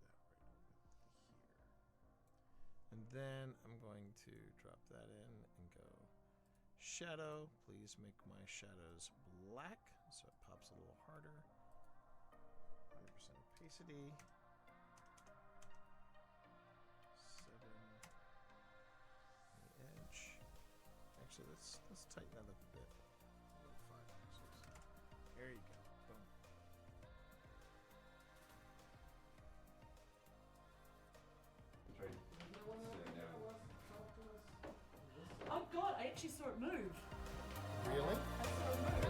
And then I'm going to drop that in and go shadow. Please make my shadows black so it pops a little harder. 100% opacity. 7 on the edge. Actually, let's tighten that up a bit. 5 pixels. There you go. Boom. Oh God, I actually saw it move. Really? I saw it move.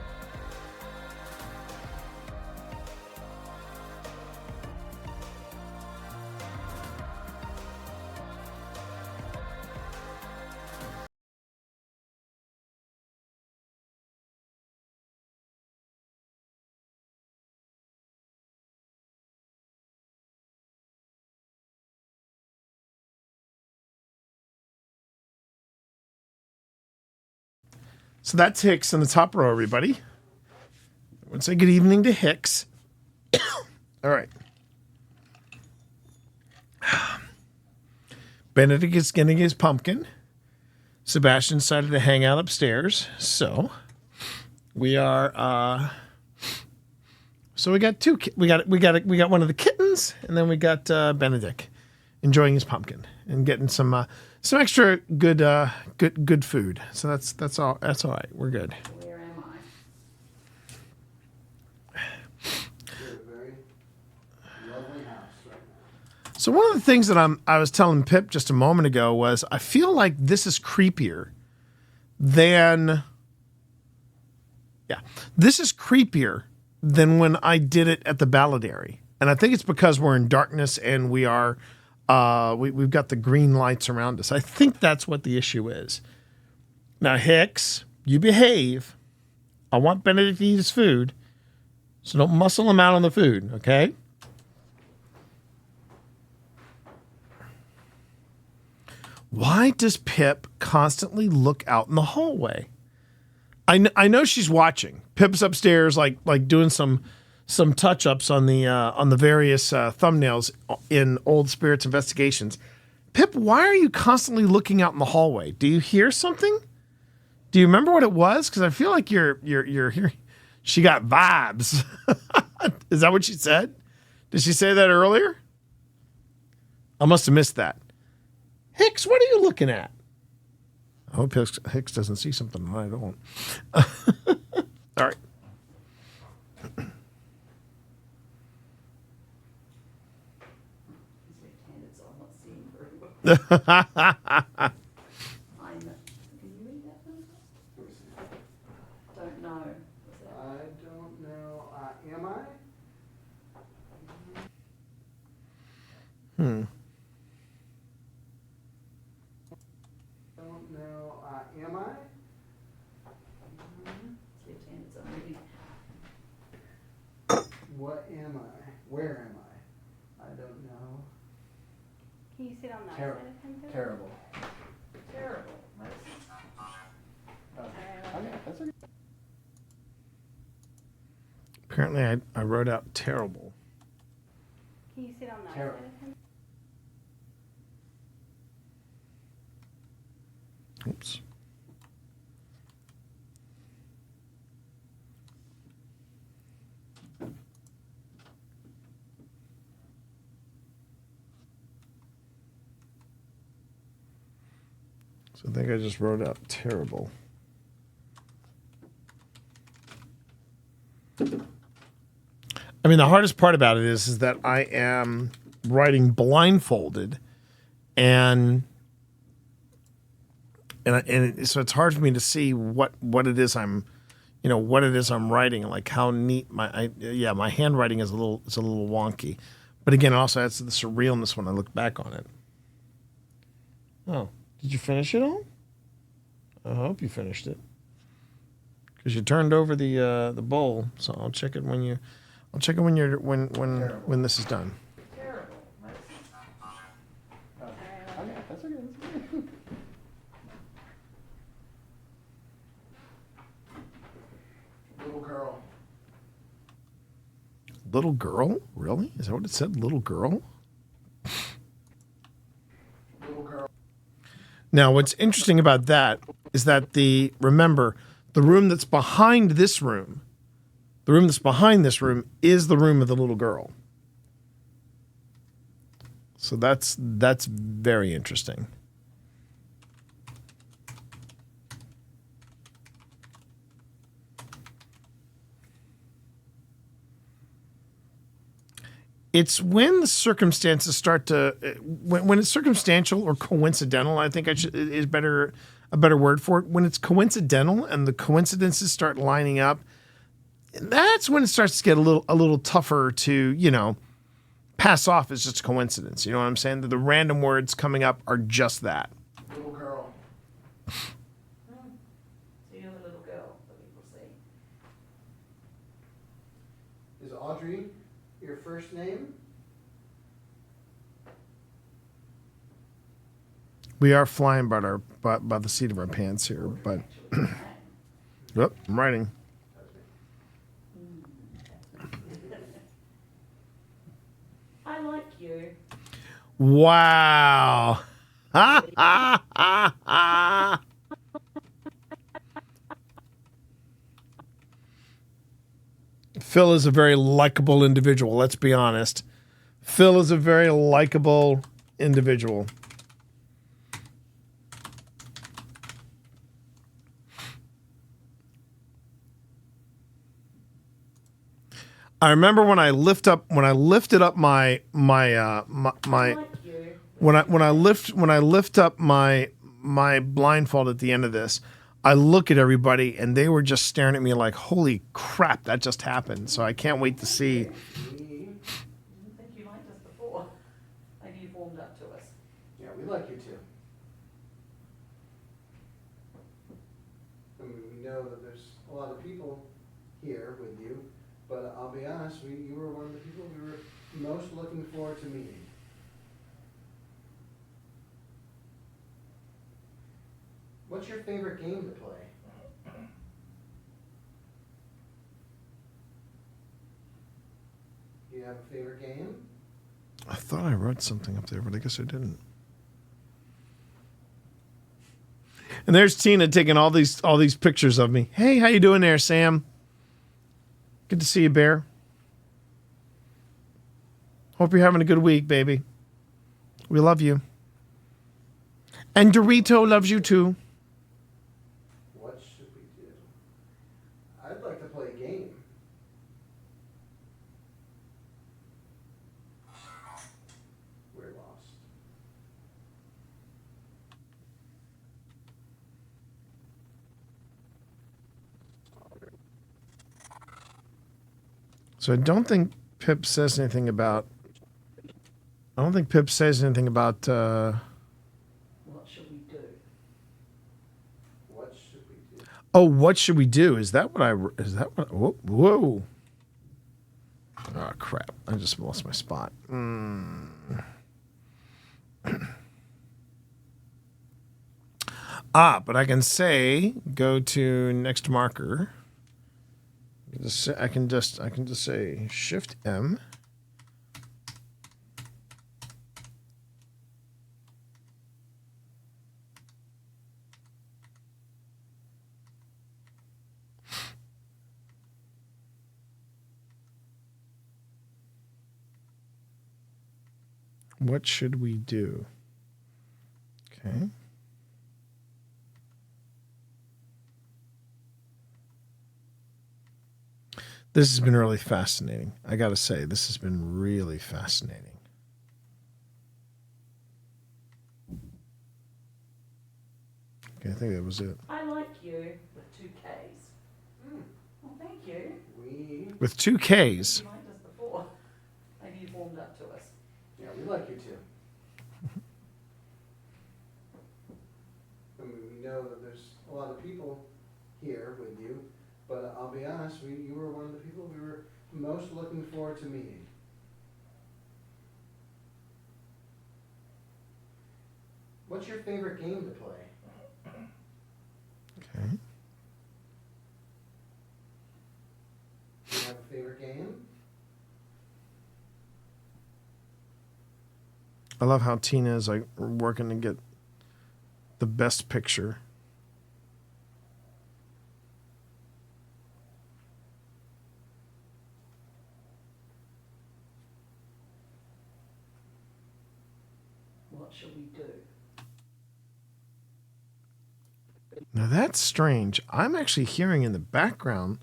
So that's Hicks in the top row, everybody. I would say good evening to Hicks. All right. Benedict is getting his pumpkin. Sebastian decided to hang out upstairs. So we are so we got two we got one of the kittens, and then we got Benedict enjoying his pumpkin and getting some extra good food. So that's all right. We're good. Where am I? You're a very lovely house right now. So one of the things that I was telling Pip just a moment ago was I feel like this is creepier than when I did it at the Balladary. And I think it's because we're in darkness and we are we've got the green lights around us. I think that's what the issue is. Now, Hicks, you behave. I want Benedict to eat his food, so don't muscle him out on the food, okay? Why does Pip constantly look out in the hallway? I know she's watching. Pip's upstairs, like doing some touch-ups on the various thumbnails in Old Spirits Investigations. Pip, why are you constantly looking out in the hallway? Do you hear something? Do you remember what it was? Because I feel like you're hearing. She got vibes. Is that what she said? Did she say that earlier? I must have missed that. Hicks, what are you looking at? I hope Hicks doesn't see something and I don't. All right. He's left-handed, so I'm not seeing very well. Can you read that one? Don't know. I don't know. Am I? Don't know. Am I? He's left-handed, so maybe. What am I? Where am I? I don't know. Can you sit on that Terrible. side of him? Bill? Terrible. Terrible. Okay, that's okay. Apparently, I wrote out terrible. Can you sit on that Terrible. side of him? Oops. So I think I just wrote out terrible. I mean, the hardest part about it is that I am writing blindfolded, and so it's hard for me to see what it is I'm writing, like how neat my handwriting is a little wonky, but again, it also adds to the surrealness when I look back on it. Oh, did you finish it all? I hope you finished it, because you turned over the bowl. So I'll check it when you're when this is done. Terrible. Little girl? Really? Is that what it said? Little girl? Little girl. Now, what's interesting about that is that remember, the room that's behind this room, is the room of the little girl. So that's very interesting. It's when the circumstances start to when it's circumstantial or coincidental. I think is a better word for it. When it's coincidental and the coincidences start lining up, that's when it starts to get a little tougher to pass off as just a coincidence. You know what I'm saying? The random words coming up are just that. Little girl. So you're the little girl that people see. Is Audrey your first name? We are flying by the seat of our pants here, but yep, I'm writing. I like you. Wow. Ha ha ha ha. Phil is a very likable individual, let's be honest. Phil is a very likable individual. I remember when I lifted up my blindfold at the end of this, I look at everybody and they were just staring at me like, holy crap, that just happened. So I can't wait to see. I didn't think you liked us before. Maybe you've warmed up to us. Yeah, we like you too. I mean, we know that there's a lot of people here with you, but I'll be honest, you were one of the people we were most looking forward to meeting. What's your favorite game to play? Do you have a favorite game? I thought I wrote something up there, but I guess I didn't. And there's Tina taking all these pictures of me. Hey, how you doing there, Sam? Good to see you, Bear. Hope you're having a good week, baby. We love you. And Dorito loves you too. What should we do? I'd like to play a game. We're lost. So I don't think Pip says anything about. What should we do? What should we do? Oh, what should we do? Is that what? Whoa. Oh, crap. I just lost my spot. But I can say, go to next marker. I can just say Shift M. What should we do? Okay. This has been really fascinating. I got to say, this has been really fascinating. Okay, I think that was it. I like you with 2 Ks. Well, thank you. With 2 Ks. You liked us before. Maybe you've warmed up to us. Yeah, we like you too. I mean, we know that there's a lot of people here with you, but I'll be honest, you were one of the people we were most looking forward to meeting. What's your favorite game to play? Okay. Do you have a favorite game? I love how Tina is like working to get the best picture. What shall we do? Now that's strange. I'm actually hearing in the background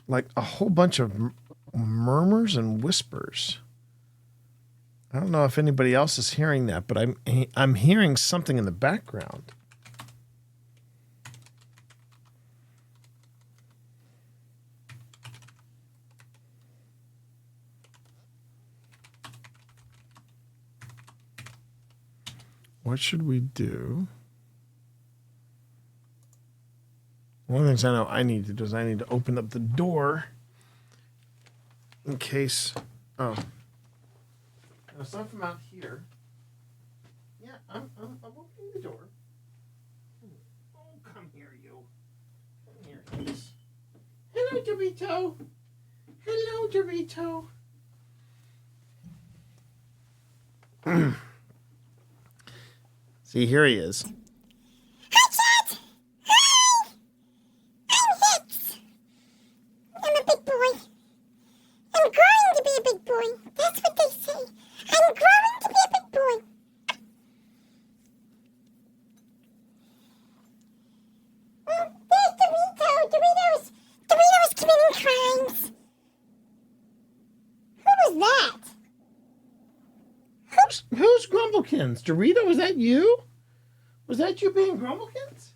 like a whole bunch of murmurs and whispers. I don't know if anybody else is hearing that, but I'm hearing something in the background. What should we do? One of the things I know I need to do is I need to open up the door in case. Oh, it's not from out here. Yeah, I'm opening the door. Oh, come here, you. Come here, Ace. Hello, Dorito. Hello, Dorito. See, here he is. I'm a big boy. I'm growing to be a big boy. That's what they say. I'm growing to be a big boy. Oh, there's Dorito. Dorito's committing crimes. Who was that? Who's Grumblekins? Dorito, was that you? Was that you being Grumblekins?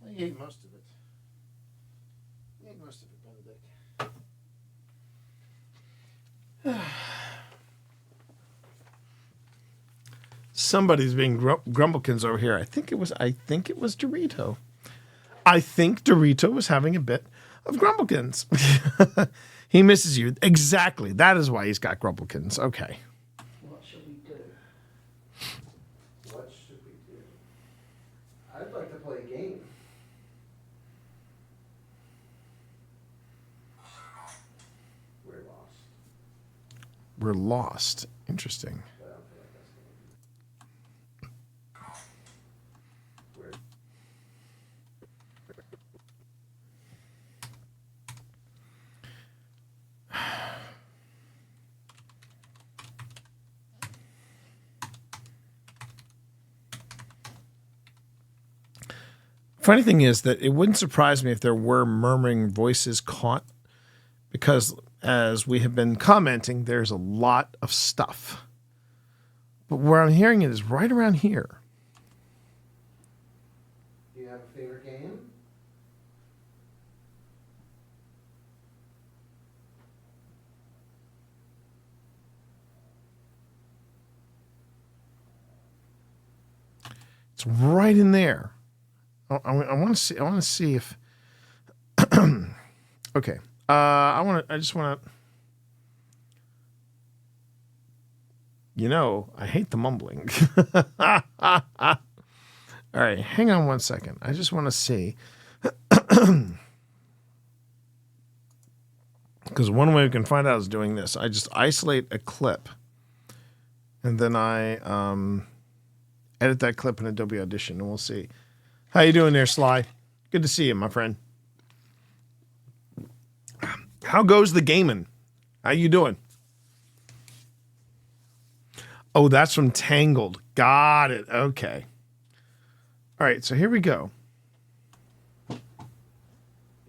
I ate most of it. I ate most of it, Benedict. Somebody's being Grumblekins over here. I think it was Dorito. I think Dorito was having a bit of Grumblekins. He misses you. Exactly. That is why he's got Grumblekins. Okay. What shall we do? What should we do? I'd like to play a game. We're lost. We're lost. Interesting. But I don't feel like that's gonna be. Funny thing is that it wouldn't surprise me if there were murmuring voices caught, because as we have been commenting, there's a lot of stuff. But where I'm hearing it is right around here. Do you have a favorite game? It's right in there. I want to see. I want to see if. Okay. I just want to. You know, I hate the mumbling. All right, hang on one second. I just want to see. Because one way we can find out is doing this. I just isolate a clip, and then I edit that clip in Adobe Audition, and we'll see. How you doing there, Sly? Good to see you, my friend. How goes the gaming? How you doing? Oh, that's from Tangled. Got it. Okay. All right, so here we go. Do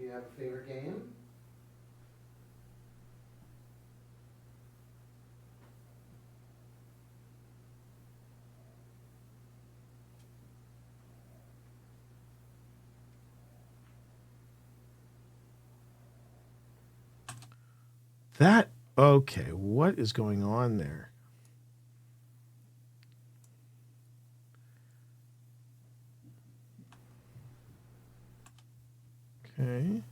you have a favorite game? That, okay, what is going on there? Okay.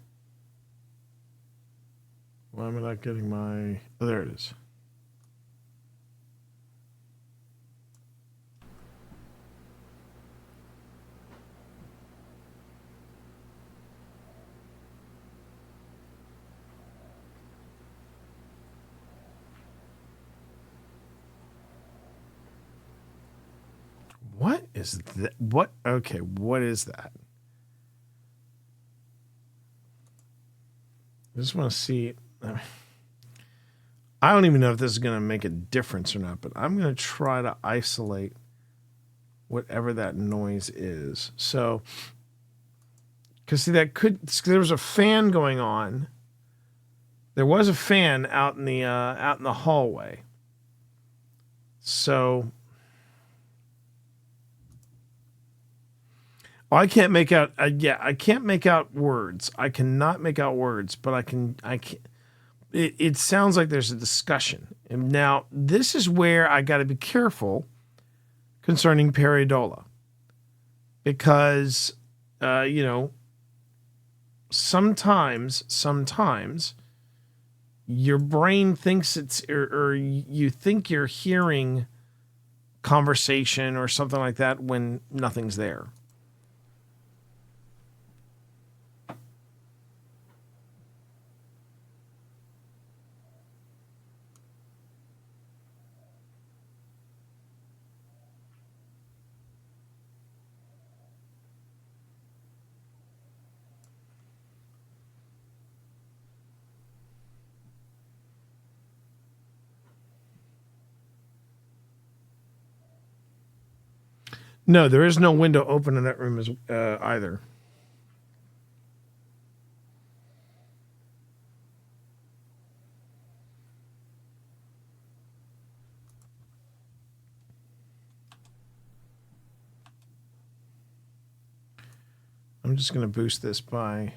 Why am I not getting my... Oh, there it is. What is that? What? Okay, what is that? I just want to see. I don't even know if this is going to make a difference or not, but I'm going to try to isolate whatever that noise is. So, because see, there was a fan going on. There was a fan out in the hallway. So, I can't make out. I can't make out words. I cannot make out words, but I can. It sounds like there's a discussion. And now, this is where I got to be careful concerning pareidolia. Because, sometimes your brain thinks or you think you're hearing conversation or something like that when nothing's there. No, there is no window open in that room either. I'm just going to boost this by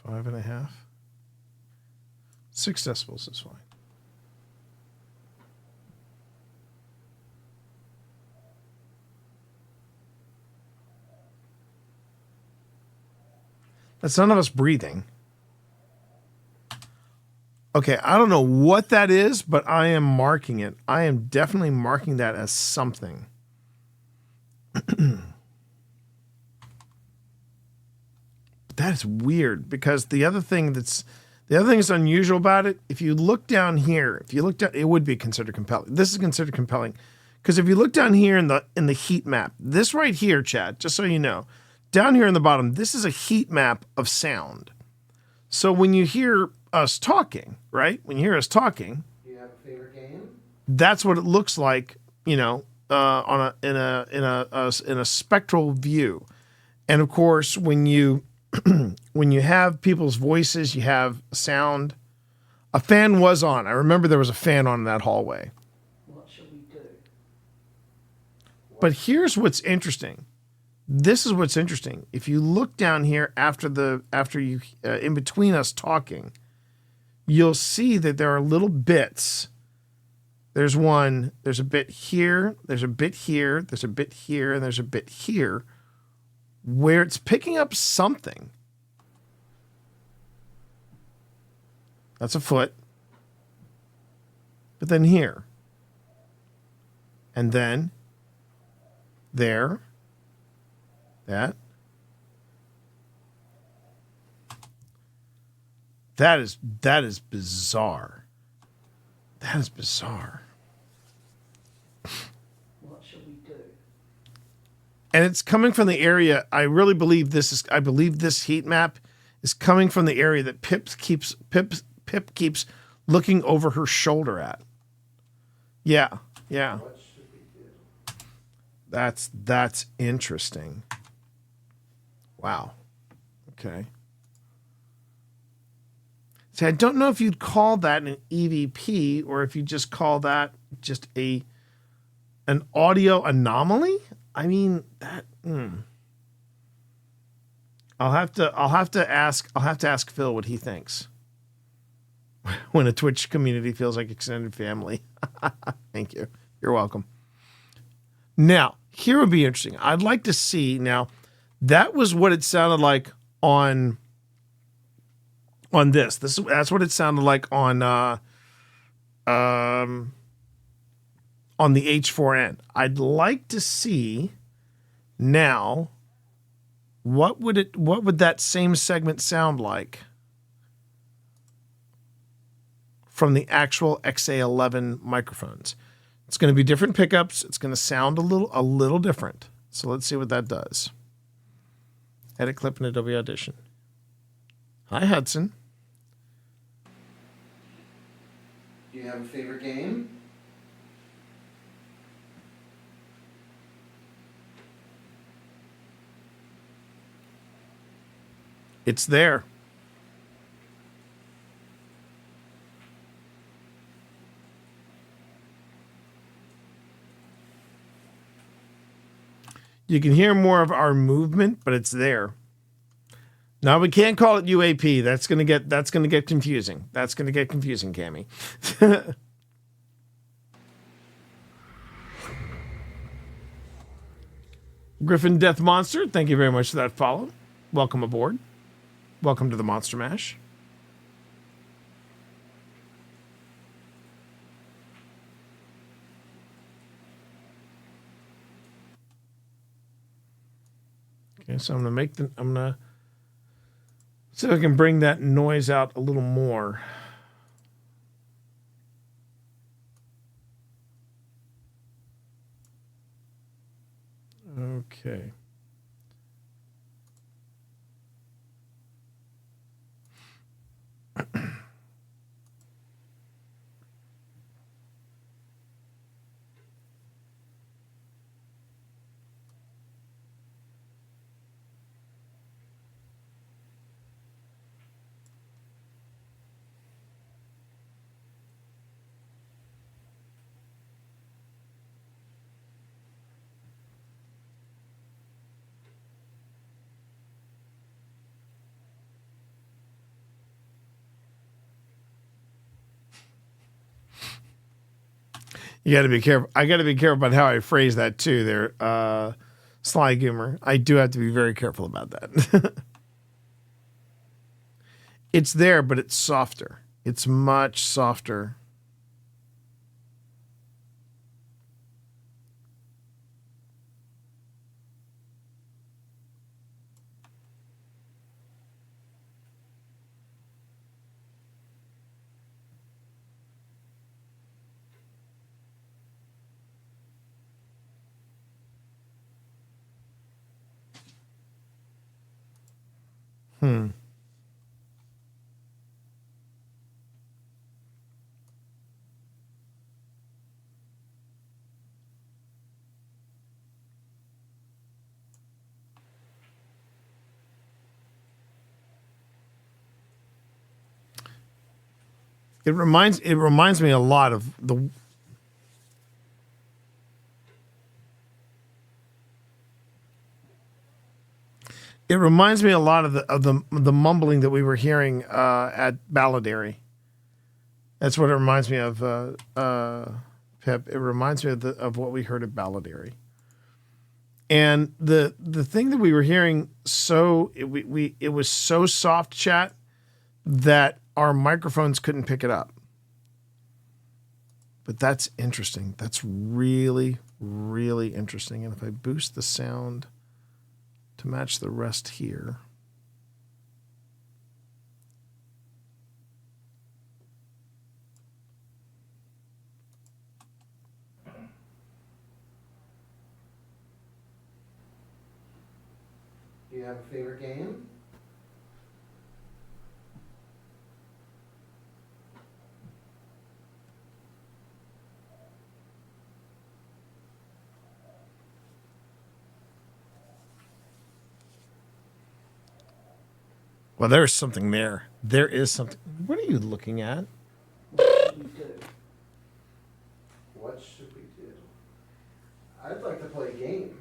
5.5. 6 decibels is fine. That's none of us breathing. Okay, I don't know what that is, but I am marking it. I am definitely marking that as something. That is weird because the other thing that's unusual about it, if you look down here, it would be considered compelling. This is considered compelling because if you look down here in the heat map, this right here, Chad, just so you know, down here in the bottom, this is a heat map of sound. So when you hear us talking, right? When you hear us talking, Do you have a favorite game? that's what it looks like, in a spectral view. And of course, when you when you have people's voices, you have sound. A fan was on. I remember there was a fan on in that hallway. What should we do? But here's what's interesting. This is what's interesting. If you look down here after you in between us talking, you'll see that there are little bits. There's a bit here, there's a bit here, there's a bit here, and there's a bit here where it's picking up something. That's a foot. But then here. And then there. That. That is bizarre. That is bizarre. What should we do? And it's coming from the area. I really believe this heat map is coming from the area that Pip keeps looking over her shoulder at. Yeah. What should we do? That's interesting. Wow. Okay. See, I don't know if you'd call that an EVP or if you just call that just an audio anomaly. I mean that. I'll have to ask Phil what he thinks when a Twitch community feels like extended family. Thank you. You're welcome. Now, here would be interesting. I'd like to see now. That was what it sounded like on this. That's what it sounded like on the H4n. I'd like to see now what would that same segment sound like from the actual XA11 microphones. It's going to be different pickups. It's going to sound a little different. So let's see what that does. Edit clip in Adobe Audition. Hi, Hudson. Do you have a favorite game? It's there. You can hear more of our movement, but it's there. Now we can't call it UAP. That's gonna get confusing. That's gonna get confusing, Cammy. Griffin Death Monster, thank you very much for that follow. Welcome aboard. Welcome to the Monster Mash. Okay, so I'm gonna see if I can bring that noise out a little more. Okay. You got to be careful. I got to be careful about how I phrase that too there, Sly Goomer. I do have to be very careful about that. It's there, but it's softer. It's much softer. It reminds me a lot of the It reminds me a lot of the mumbling that we were hearing at Balladary. That's what it reminds me of, Pip. It reminds me of what we heard at Balladary. And the thing that we were hearing, it was so soft, chat, that our microphones couldn't pick it up. But that's interesting. That's really, really interesting. And if I boost the sound to match the rest here. Do you have a favorite game? Well, there's something there. There is something. What are you looking at? What should we do? I'd like to play a game.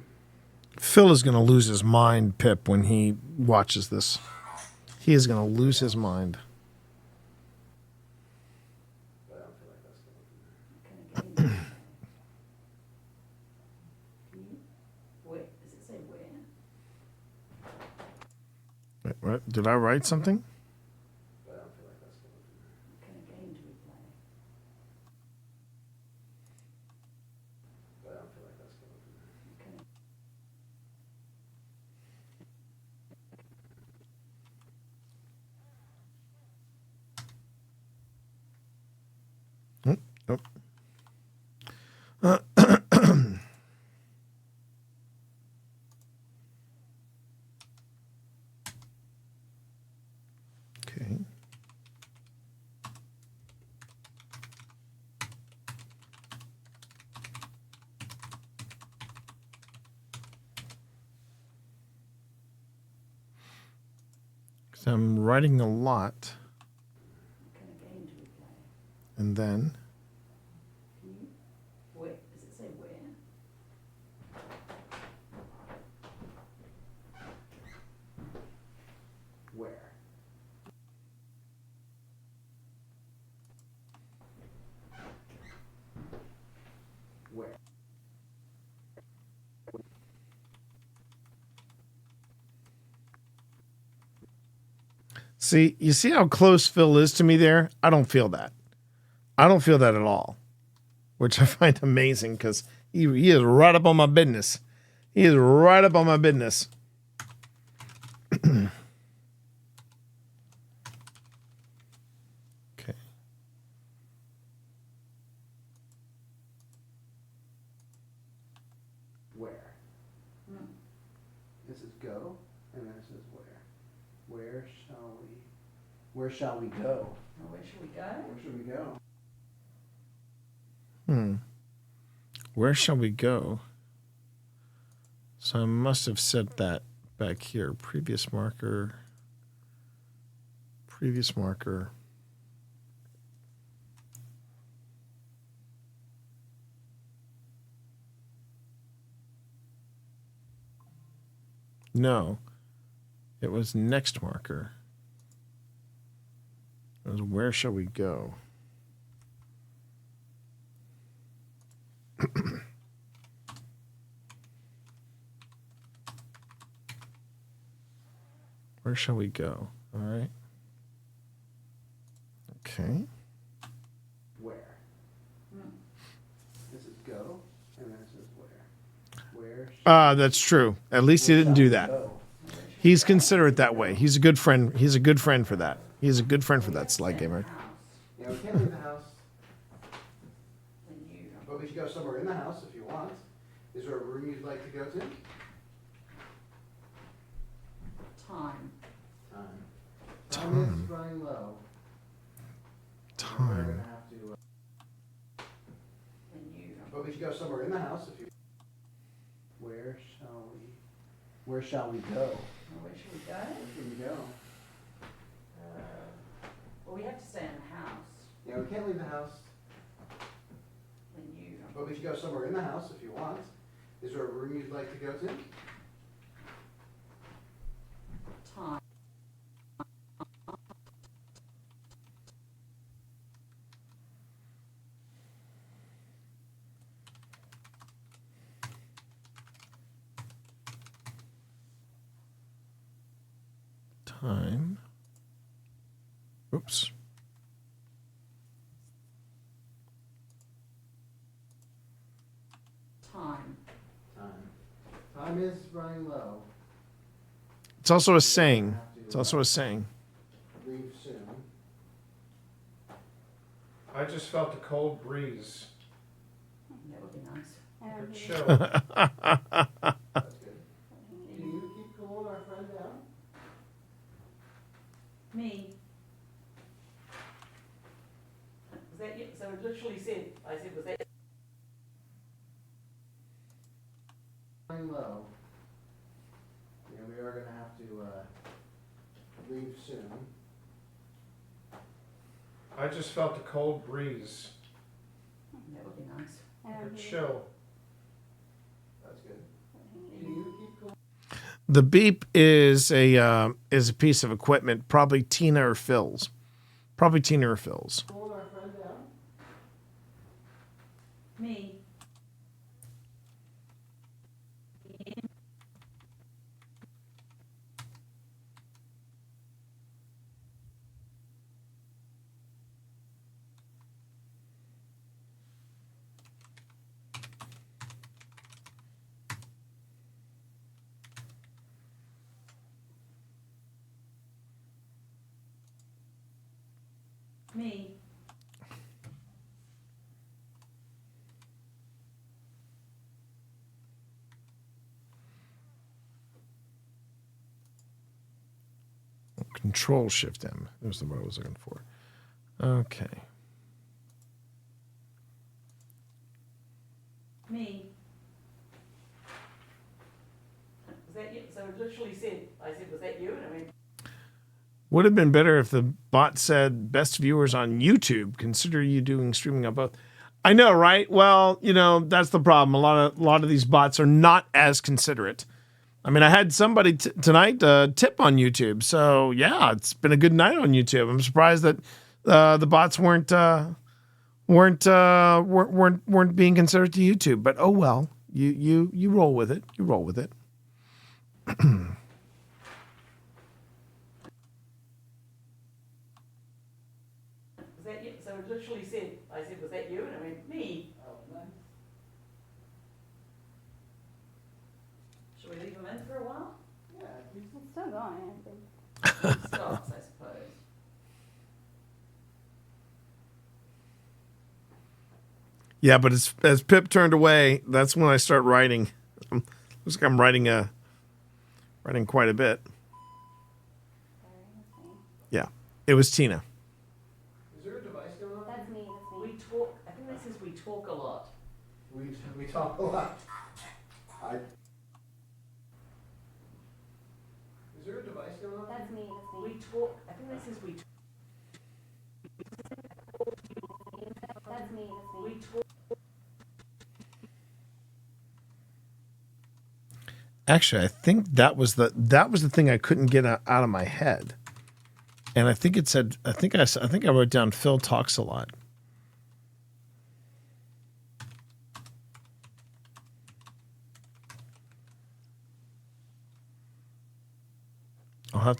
Phil is going to lose his mind, Pip, when he watches this. He is going to lose his mind. Wait, what? Did I write something? Nope. Okay. So I'm writing a lot. What kind of game do we play? And then Can you, where, does it say where? Where? Where? see, you see how close Phil is to me there? I don't feel that. I don't feel that at all, which I find amazing because he is right up on my business. He is right up on my business. Okay. Where? This is go, and then it says where. Where shall we go? Oh, where should we go? Where should we go? Where shall we go? So I must have set that back here. Previous marker. Previous marker. No. It was next marker. It was where shall we go? Where shall we go? All right. Okay. Where? This is go, and then it says where. Where? That's true. At least he didn't do that. He's considerate that way. He's a good friend. He's a good friend for that. He's a good friend for that, Sly Gamer. Yeah, we can't leave the house. But we should go somewhere in the house if you want. Is there a room you'd like to go to? Time. Time is running low. We're Time. gonna have to. But we should go somewhere in the house if you. Where shall we go? Oh, where should we go? Where should we go? Well, we have to stay in the house. Yeah, we can't leave the house. But we should go somewhere in the house if you want. Is there a room you'd like to go to? Time. Time. Oops. Time is running low. It's also a saying. It's also a saying. Leave soon. I just felt a cold breeze. That would be nice. Chill. That's good. Can you keep cooling our friend down? Me. Was that you? So it literally said, I said, was that? Running low. Yeah, we are gonna have to leave soon. I just felt a cold breeze. That would be nice. Chill. That's good. Can you keep cooling? The beep is a piece of equipment, probably Tina or Phil's. Probably Tina or Phil's. Cooling our friend down? Me. Me. Control Shift M. There's the word I was looking for. Okay. Me. Was that you? So it literally said, I said, was that you? And I went, Would have been better if the bot said best viewers on YouTube. Consider you doing streaming on both. I know, right? Well, that's the problem. A lot of these bots are not as considerate. I mean, I had somebody tonight tip on YouTube, so yeah, it's been a good night on YouTube. I'm surprised that the bots weren't being considered to YouTube. But oh well, you roll with it. You roll with it. was that you? So it literally said, I said, was that you? And I went, me. Oh, nice. Should we leave him in for a while? Yeah, he's still going, I think. He stops, I suppose. Yeah, but as Pip turned away, that's when I start writing. Looks like I'm writing quite a bit. Yeah, it was Tina. Is there a device going on? That's me. We talk, I think that says we talk a lot. We talk a lot. Is there a device going on? That's me. We talk, I think that says we talk. That's me. We talk. Actually, I think that was the thing I couldn't get out of my head, and I think it said I think I wrote down Phil talks a lot. I'll have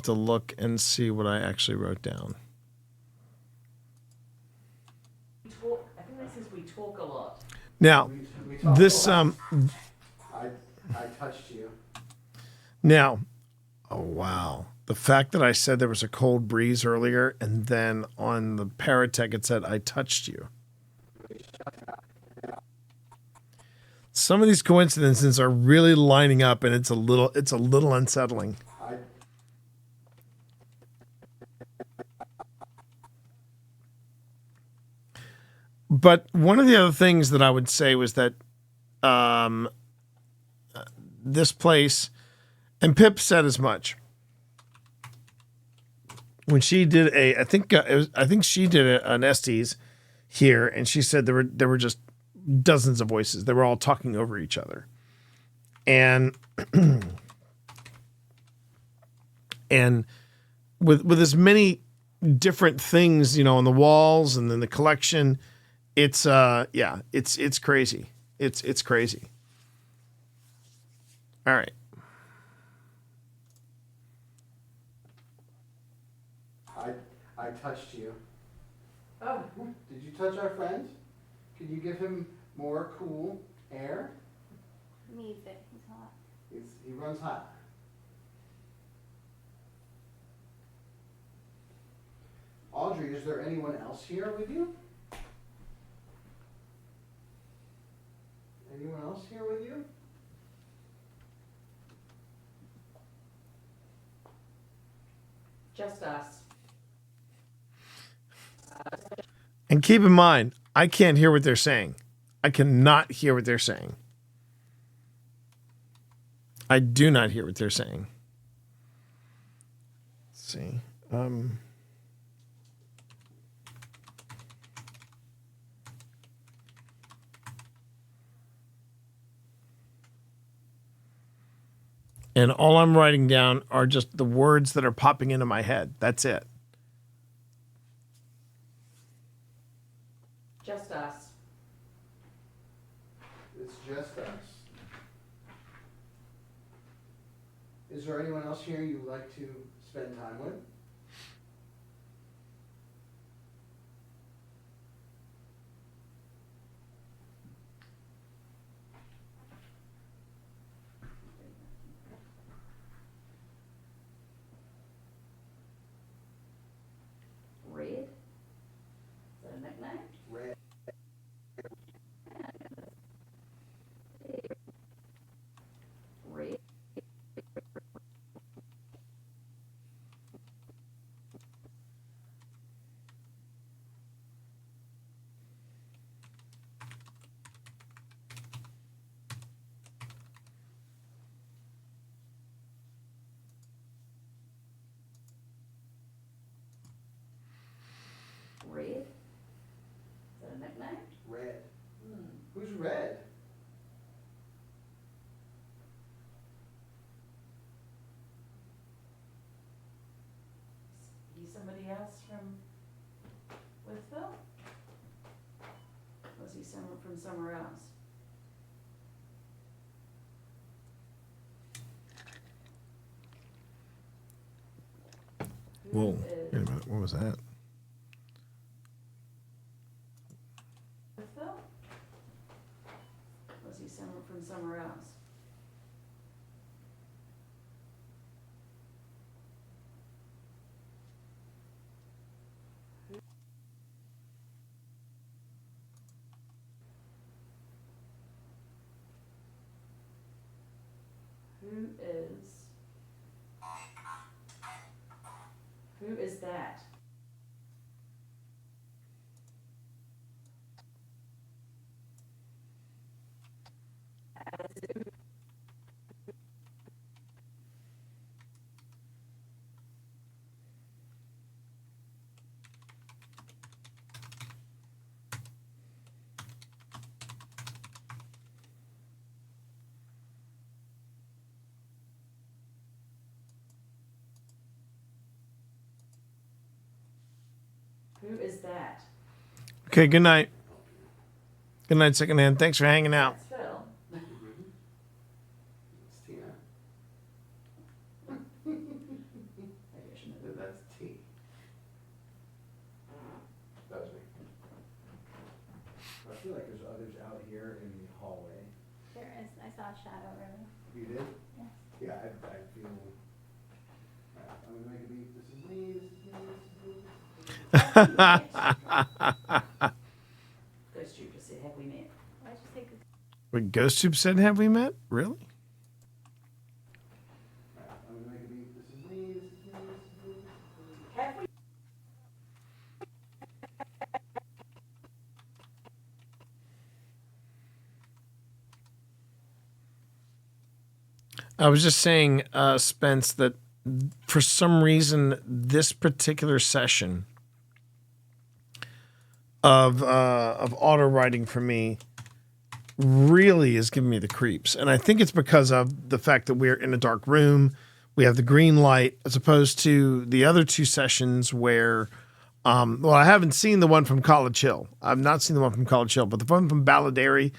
to look and see what I actually wrote down. We talk, I think that says we talk a lot. Now, We talk this a lot. I touched you. Now, oh wow. The fact that I said there was a cold breeze earlier and then on the Paratech it said I touched you. Some of these coincidences are really lining up and it's a little unsettling. But one of the other things that I would say was that this place, and Pip said as much when she did I think she did an Estes here, and she said there were just dozens of voices. They were all talking over each other, and and with as many different things, on the walls and then the collection, it's crazy. It's crazy. All right. I touched you. Oh. Did you touch our friend? Can you give him more cool air? Needs it. He's hot. He runs hot. Audrey, is there anyone else here with you? Anyone else here with you? Just us. And keep in mind, I can't hear what they're saying. I cannot hear what they're saying. I do not hear what they're saying. Let's see. And all I'm writing down are just the words that are popping into my head. That's it. Just us. It's just us. Is there anyone else here you'd like to spend time with? Red? Is that a nickname? Red. Red. read? He's somebody else from Withville? Was he someone from somewhere else? Whoa. Wait a minute. What was that? Withville? Was he someone from somewhere else? Who is that? Who is that? Okay, good night. Good night, secondhand. Thanks for hanging out. That's Phil. It's Tina. Maybe I shouldn't have. That's T. That was me. I feel like there's others out here in the hallway. There is. I saw a shadow earlier. You did? Yes. Yeah, I feel. I'm gonna make a beat. This is me. This is me. This is me. Ghost Troop just said, have we met? Why'd you say good? Wait, Ghost Tube said, have we met? Really? I'm gonna make a beat. This is me. This is me. This is me. Have we? I was just saying, Spence, that for some reason, this particular session of auto writing for me really is giving me the creeps. And I think it's because of the fact that we're in a dark room. We have the green light as opposed to the other two sessions where, well, I haven't seen the one from College Hill. I've not seen the one from College Hill, but the one from Balladary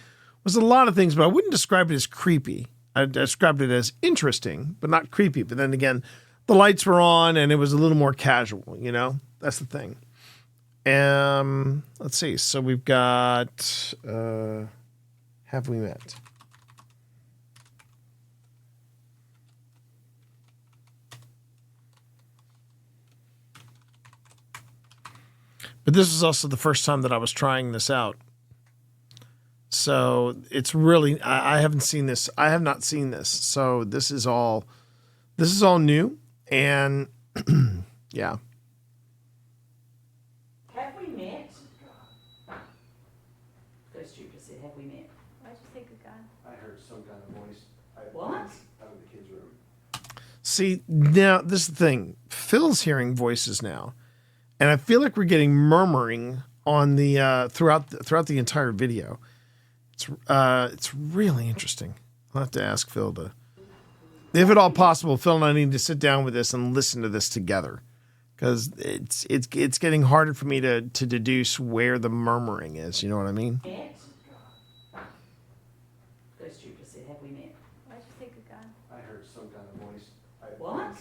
was a lot of things, but I wouldn't describe it as creepy. I described it as interesting, but not creepy. But then again, the lights were on and it was a little more casual, you know? That's the thing. Let's see. So we've got, have we met? But this is also the first time that I was trying this out. So it's really, I haven't seen this. I have not seen this. So this is all new. And yeah. Have we met? Ghost Troop just said, have we met? Why'd you say good God? I heard some kind of voice. What? Out of the kids' room. See, now this is the thing. Phil's hearing voices now. And I feel like we're getting murmuring on the throughout the entire video. It's really interesting. I'll have to ask Phil to, if at all possible, Phil and I need to sit down with this and listen to this together, because it's getting harder for me to deduce where the murmuring is. You know what I mean? Met? Ghost Troop just said, have we met? Why'd you say good God? I heard some kind of voice. What?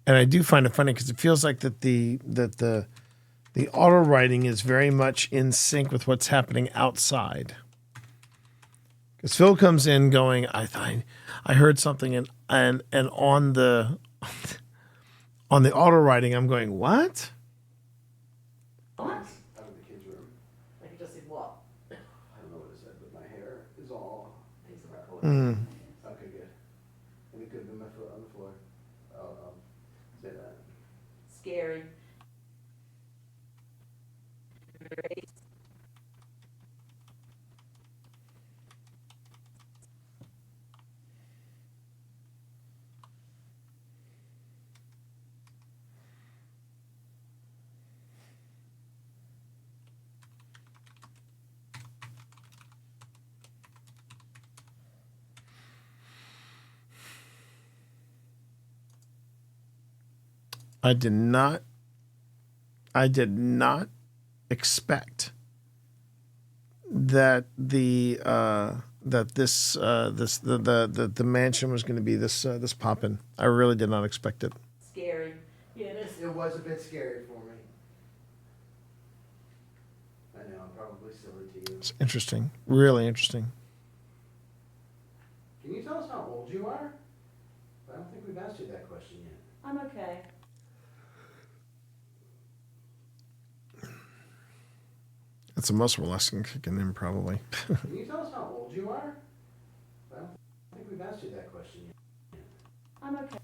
And I do find it funny because it feels like that the auto writing is very much in sync with what's happening outside. Because Phil comes in going, I heard something, and on the auto writing, I'm going, what? What? Out of the kids' room. Like you just said, what? I don't know what it said, but my hair is all. Things are recorded. Okay, good. And it could have been my foot on the floor. I'll say that. Scary. I did not expect that the mansion was going to be this poppin'. I really did not expect it. Scary. Yeah, it is. It was a bit scary for me. I know, I'm probably silly to you. It's interesting, really interesting. Can you tell us how old you are? I don't think we've asked you that question yet. I'm okay. It's a muscle lesson kicking in, probably. Can you tell us how old you are? I don't think we've asked you that question yet. I'm okay.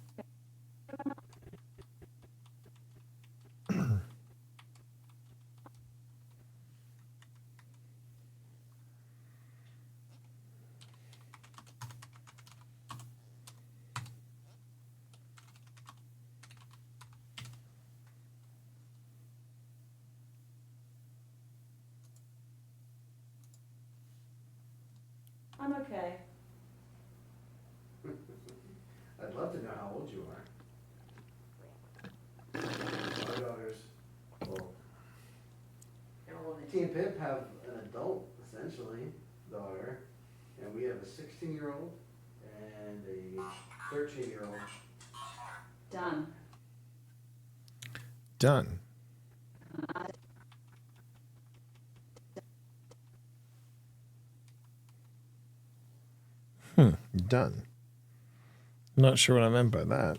I'm okay. I'd love to know how old you are. Our daughters, well, T and Pip have an adult, essentially, daughter, and we have a 16-year-old and a 13-year-old. Done. Done. Done. Not sure what I meant by that.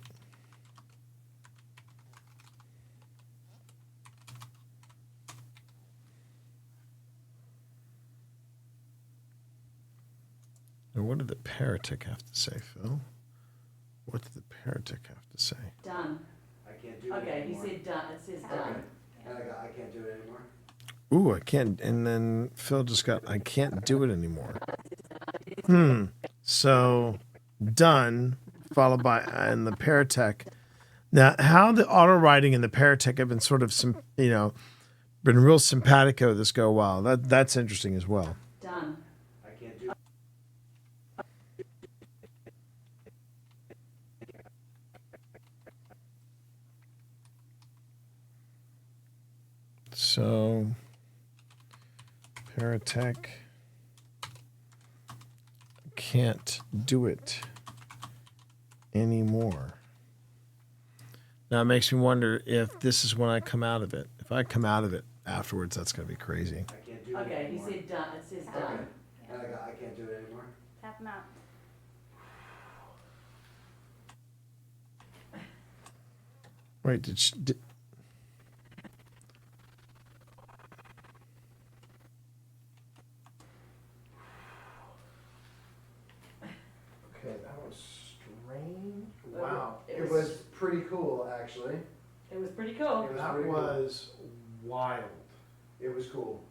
Now, what did the Paratic have to say, Phil? What did the Paratic have to say? Done. I can't do it Okay, he anymore. said done. It says done. Okay. And I can't do it anymore. Ooh, I can't. And then Phil just got, I can't do it anymore. So, done, followed by, and the Paratech. Now, how the auto writing and the Paratech have been sort of, been real simpatico this go while. That's interesting as well. Done. I can't do it. So, Paratech can't do it anymore. Now it makes me wonder if this is when I come out of it. If I come out of it afterwards, that's going to be crazy. I can't do it Okay, he anymore. said done. It says done. Okay. And I can't do it anymore. Tap him out. Wait, did she... Okay, that was strange. Wow. It was pretty cool, actually. It was pretty cool. It was pretty cool. wild. It was cool.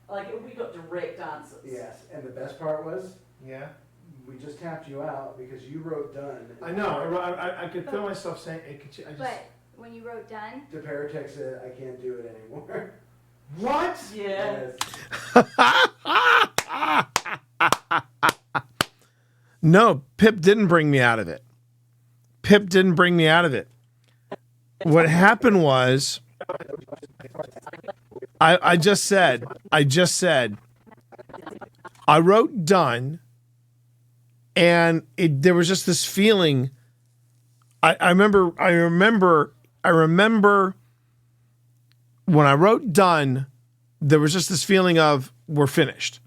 Like, we got direct answers. Yes, and the best part was, Yeah? we just tapped you out because you wrote done. I know. I could feel myself saying... But when you wrote done, The Paratech said, I can't do it anymore. What? Yeah. Yes. No, Pip didn't bring me out of it. Pip didn't bring me out of it. What happened was, I just said, I wrote done, and there was just this feeling. I remember when I wrote done, there was just this feeling of we're finished.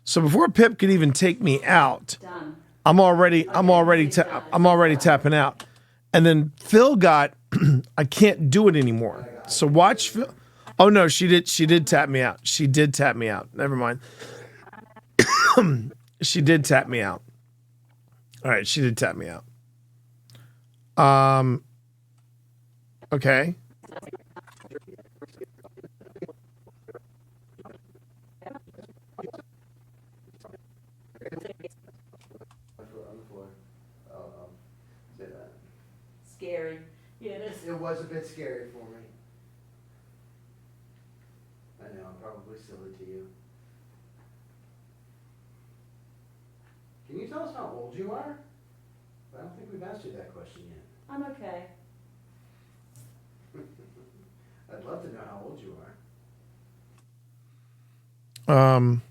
So before Pip could even take me out, Done. I'm already tapping out. And then Phil got, I can't do it anymore. So watch Phil. Oh no, she did tap me out. She did tap me out. Never mind. She did tap me out. All right, she did tap me out. Okay. On the floor. I'll say that. Scary. Yeah, it is. It was a bit scary for me. I know, I'm probably silly to you. Can you tell us how old you are? I don't think we've asked you that question yet. I'm okay. I'd love to know how old you are.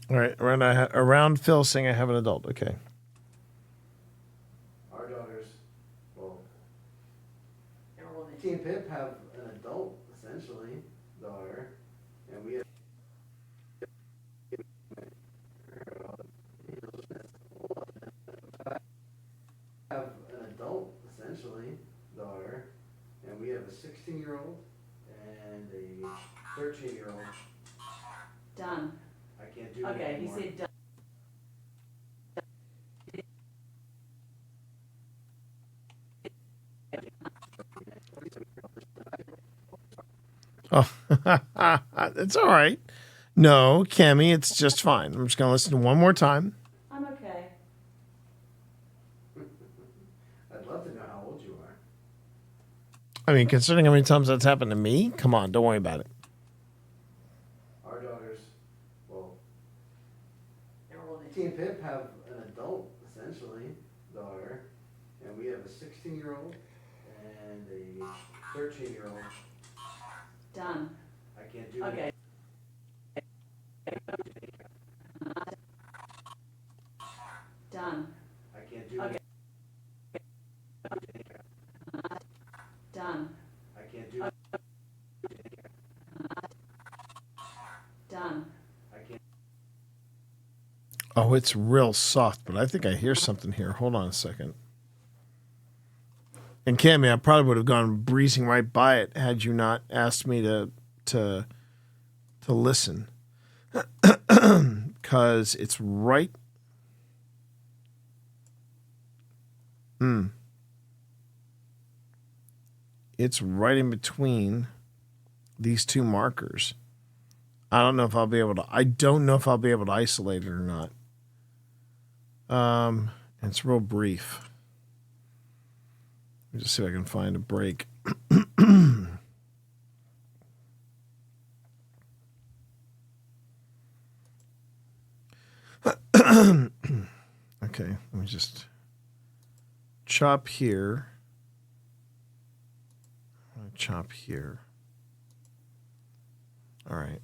All right. Around Phil saying I have an adult. Okay. Our daughters, well, T and Pip have an adult, essentially, daughter, and we have an adult, essentially, daughter, and we have a 16-year-old and a 13-year-old. Done. I can't do it Okay, he anymore. said done. Oh, it's all right. No, Cammy, it's just fine. I'm just going to listen to one more time. I'm okay. I'd love to know how old you are. I mean, considering how many times that's happened to me, come on, don't worry about it. Our daughters, well, T and Pip have an adult, essentially, daughter, and we have a 16-year-old and a 13-year-old. Done. I can't do Okay. Done. I can't do Okay. Done. I can't do Done. I can't. Oh, it's real soft, but I think I hear something here. Hold on a second. And Cammy, I probably would have gone breezing right by it had you not asked me to listen, because it's right. It's right in between these two markers. I don't know if I'll be able to. I don't know if I'll be able to isolate it or not. It's real brief. Let me just see if I can find a break. Okay, let me just chop here. I'm gonna chop here. All right.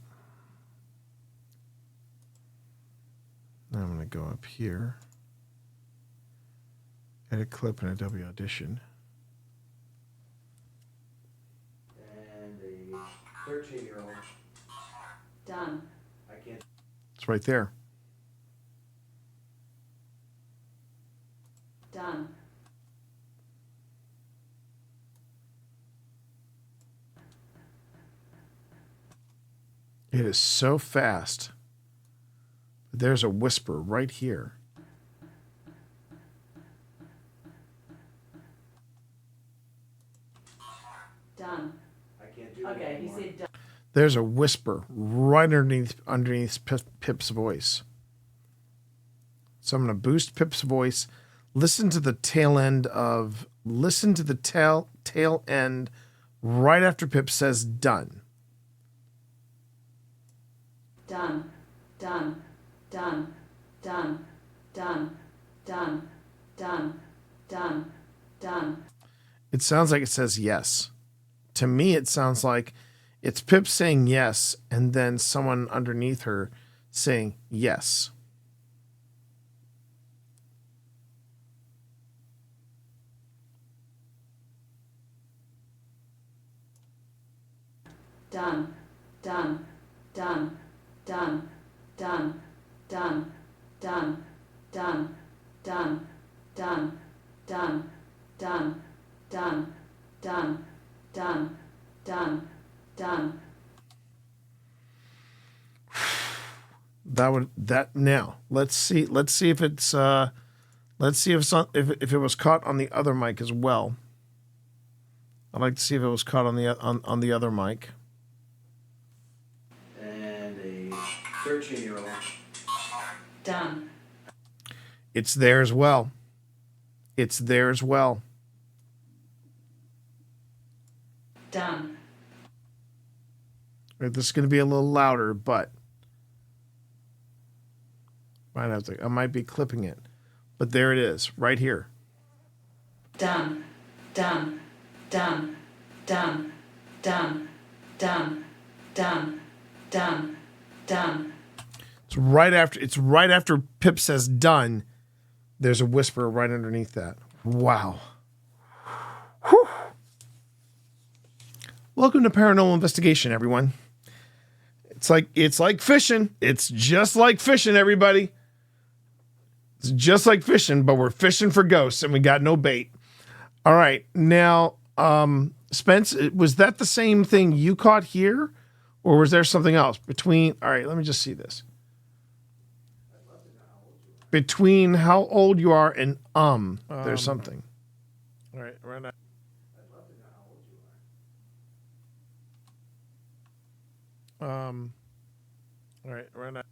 Now I'm going to go up here. Edit clip in Adobe Audition. And a 13-year-old. Done. I can't. It's right there. Done. It is so fast. There's a whisper right here. Done. I can't do Okay, he said done. There's a whisper right underneath Pip's voice. So I'm going to boost Pip's voice. Listen to the tail end right after Pip says done. Done. Done. Done. Done. Done. Done. Done. Done. Done. It sounds like it says yes. To me, it sounds like it's Pip saying yes, and then someone underneath her saying yes. Done. Done. Done. Done. Done. Done. Done. Done. Done. Done. Done. Done. Done. Done. Done. Done. Done. Now let's see if it's if it was caught on the other mic as well. I'd like to see if it was caught on the other mic. And a 13-year-old. Done. It's there as well. It's there as well. Done. Right, this is going to be a little louder, but I might be clipping it, but there it is, right here. Done. Done. Done. Done. Done. Done. Done. Done. Done. It's right after Pip says done. There's a whisper right underneath that. Wow. Whew. Welcome to Paranormal Investigation, everyone. It's like fishing. It's just like fishing, everybody. It's just like fishing, but we're fishing for ghosts and we got no bait. All right. Now, Spence, was that the same thing you caught here? Or was there something else between? All right, let me just see this. Between how old you are and there's something. All right, right now. All right, right now.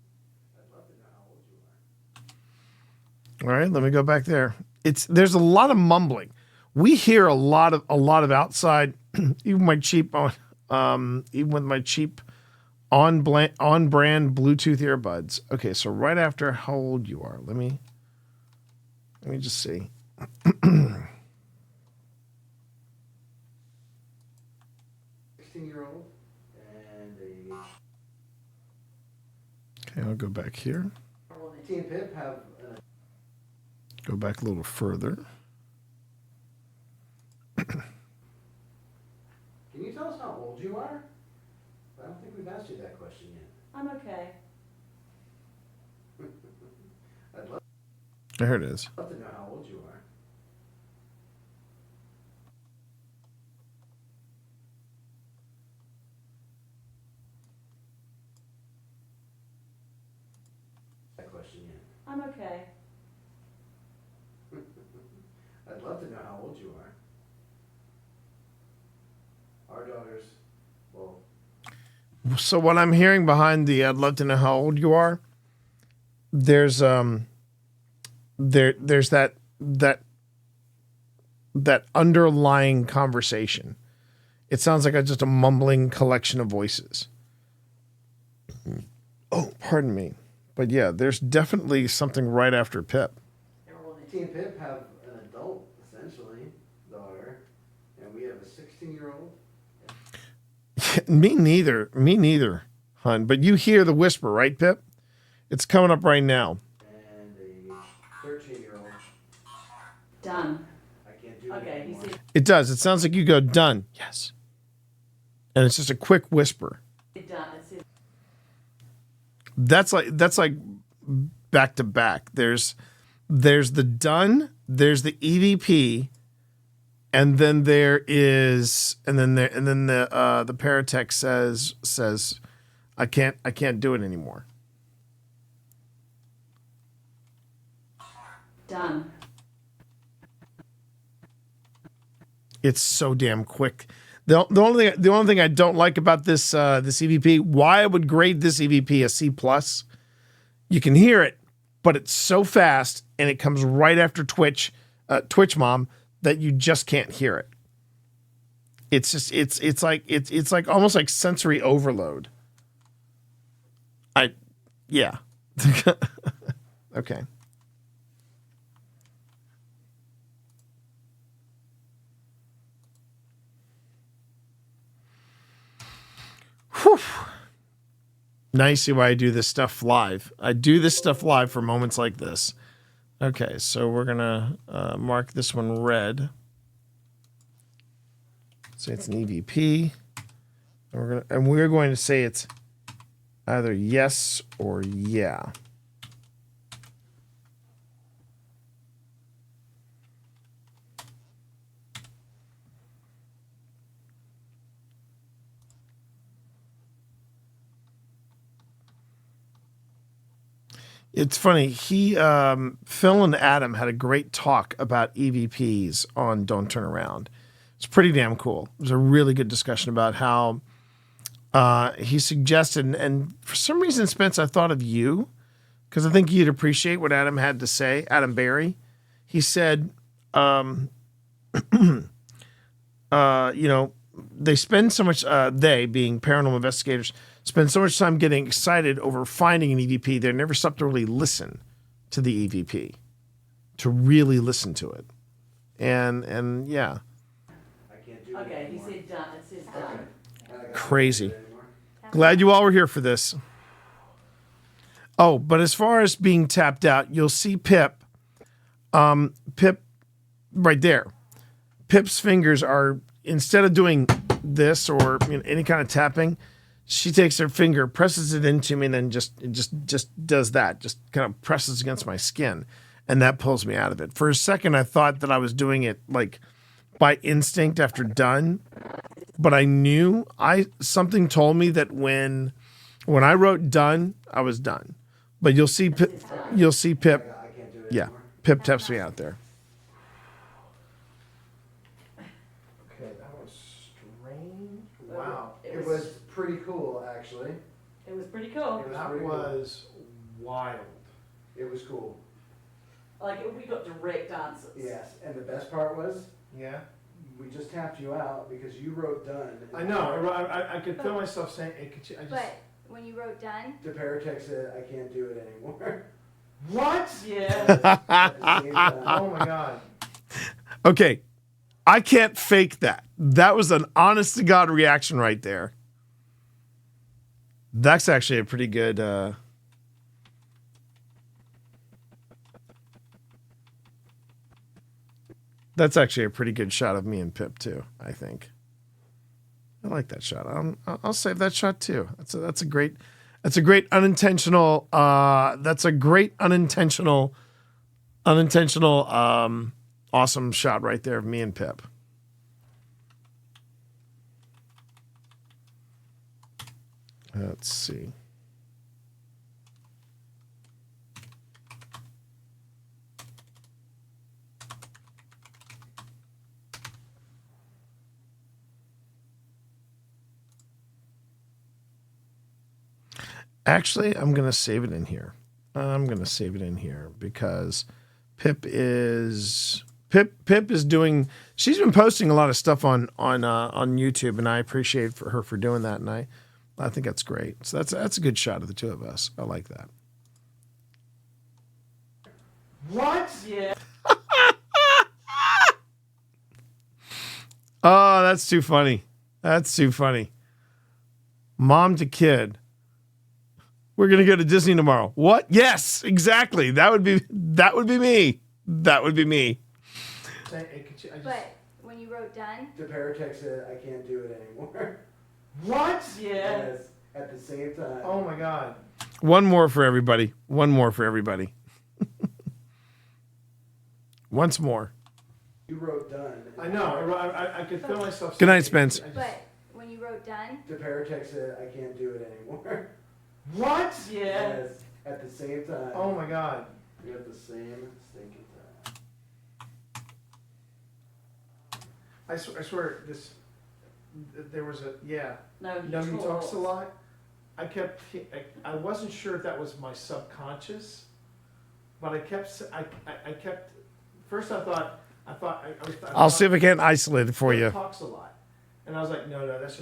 All right, let me go back there. There's a lot of mumbling. We hear a lot of outside, even my cheap even with my cheap on brand Bluetooth earbuds. Okay, so right after how old you are. Let me just see. 16-year-old and Okay, I'll go back here. T and Pip have Go back a little further. Can you tell us how old you are? I don't think we've asked you that question yet. I'm okay. I'd love There it is. to know how old you are. That question yet. I'm okay. I'd love to know how old you are. Our daughters, well, So what I'm hearing behind the I'd love to know how old you are, there's that underlying conversation. It sounds like just a mumbling collection of voices. Oh, pardon me. But yeah, there's definitely something right after Pip. T and Pip have an adult, essentially, daughter, and we have a 16-year-old. Me neither, hon. But you hear the whisper, right, Pip? It's coming up right now. And a 13-year-old. Done. I can't do Okay, it you anymore. see. It does. It sounds like you go, done. Yes. And it's just a quick whisper. Done. That's like back to back. There's the done, there's the EVP, and then the paratext says I can't do it anymore. Done. It's so damn quick. The only thing I don't like about this EVP, why I would grade this EVP a C+, you can hear it, but it's so fast and it comes right after Twitch Mom, that you just can't hear it. It's just it's like almost like sensory overload. Yeah. Okay. Whew. Now you see why I do this stuff live. I do this stuff live for moments like this. Okay, so we're gonna mark this one red. Say it's an EVP. And we're going to say it's either yes or yeah. It's funny. Phil and Adam had a great talk about EVPs on Don't Turn Around. It's pretty damn cool. It was a really good discussion about how he suggested, and for some reason, Spence, I thought of you because I think you'd appreciate what Adam had to say. Adam Barry, he said, they spend so much, they being paranormal investigators, spend so much time getting excited over finding an EVP, they never stop to really listen to the EVP, to really listen to it. And yeah. I can't do do it Okay, he anymore. said done. It says done. Crazy. Glad you all were here for this. Oh, but as far as being tapped out, you'll see Pip. Pip, right there. Pip's fingers are, instead of doing this or any kind of tapping, she takes her finger, presses it into me, and then just does that. Just kind of presses against my skin, and that pulls me out of it. For a second, I thought that I was doing it like by instinct after done, but I knew something told me that when I wrote done, I was done. But you'll see Pip. Yeah, Pip taps me out there. Okay, that was strange. Wow. It was pretty cool, actually. It was pretty cool. That was wild. It was cool. Like, we got direct answers. Yes, and the best part was, yeah, we just tapped you out because you wrote done. I know. I could feel myself saying, hey, I just. But when you wrote done, The Paratech said, I can't do it anymore. What? Yeah. Oh my God. Okay. I can't fake that. That was an honest to God reaction right there. That's actually a pretty good that's actually a pretty good shot of me and Pip too, I think. I like that shot. I'll save that shot too. That's a great unintentional awesome shot right there of me and Pip. Let's see. Actually, I'm going to save it in here. Because Pip is doing, she's been posting a lot of stuff on YouTube, and I appreciate her for doing that, and I think that's great. So that's a good shot of the two of us. I like that. What? Yeah. Oh, that's too funny. That's too funny. Mom to kid. We're gonna go to Disney tomorrow. What? Yes, exactly. That would be me. That would be me. but when you wrote done, The Paratech said, I can't do it anymore. What? Yeah. Yes, at the same time. Oh my God. One more for everybody. Once more. You wrote done. I know. I could feel myself. Good night, Spence. But when you wrote done, The Paratech said, I can't do it anymore. What? Yeah. Yes, at the same time. Oh my God. We at the same stinking time. I swear there was a, yeah. No, he talks a lot. I wasn't sure if that was my subconscious, but I kept, first I thought, I'll see if I can isolate it for you. He talks a lot. And I was like, no, that's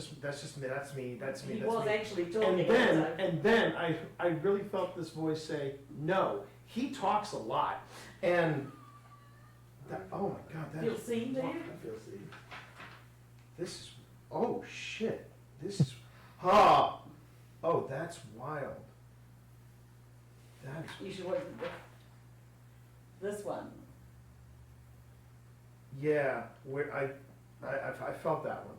me. He was actually talking. And then I really felt this voice say, no, he talks a lot. And oh my God, that feel seen, do you? I feel seen. This is, oh shit. This is, oh, that's wild. That's, you should watch this one. Yeah, where I felt that one.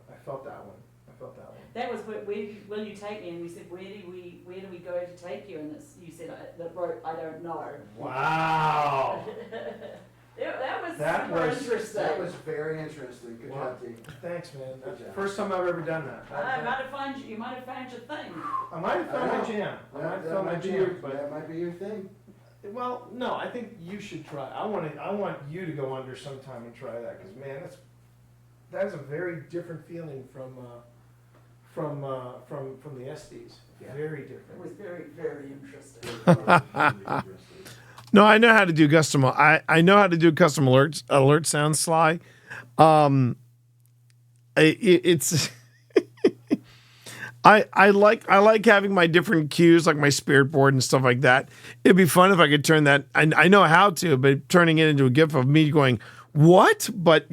That was where will you take me? And we said, where do we go to take you? And you said, I don't know. Wow. That was super interesting. That was very interesting. Good job, T. Thanks, man. That's the first time I've ever done that. You might have found your thing. I might have found my jam. That might be your thing. Well, no, I think you should try. I want you to go under sometime and try that, because man, that's a very different feeling from the Estes. Yeah. Very different. It was very, very interesting. No, I know how to do custom. I know how to do custom alert sounds, Sly. It's I like having my different cues, like my spirit board and stuff like that. It'd be fun if I could turn that. I know how to, but turning it into a GIF of me going, what? But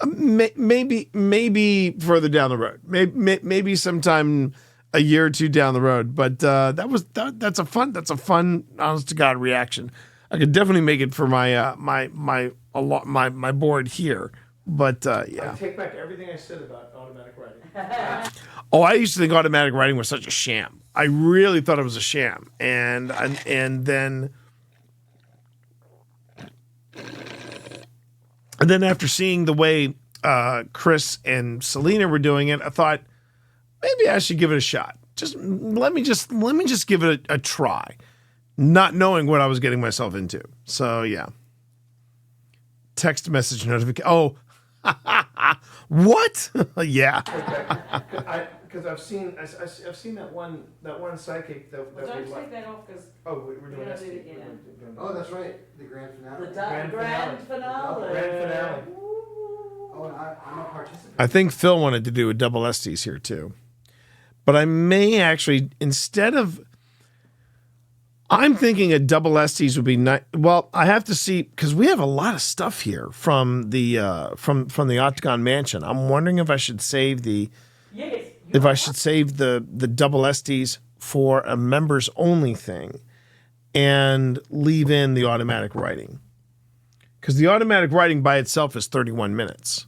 Maybe further down the road. Maybe sometime a year or two down the road. But that's a fun honest to God reaction. I could definitely make it for my my board here. But yeah. I take back everything I said about automatic writing. Oh, I used to think automatic writing was such a sham. I really thought it was a sham, and then after seeing the way Chris and Selena were doing it, I thought maybe I should give it a shot. Let me just give it a try, not knowing what I was getting myself into. So yeah. Text message notification. Oh, what? Yeah. Because I've seen that one psychic that Well, don't we take that off because we're doing gonna ST. do it again. Oh, that's right. The grand finale. The grand finale. Grand finale. Oh, and I'm a participant. I think Phil wanted to do a double Estes here too. But I may actually, instead of, I'm thinking a double Estes would be nice. Well, I have to see, because we have a lot of stuff here from the Octagon Mansion. I'm wondering if I should save the double Estes for a members only thing and leave in the automatic writing. Because the automatic writing by itself is 31 minutes.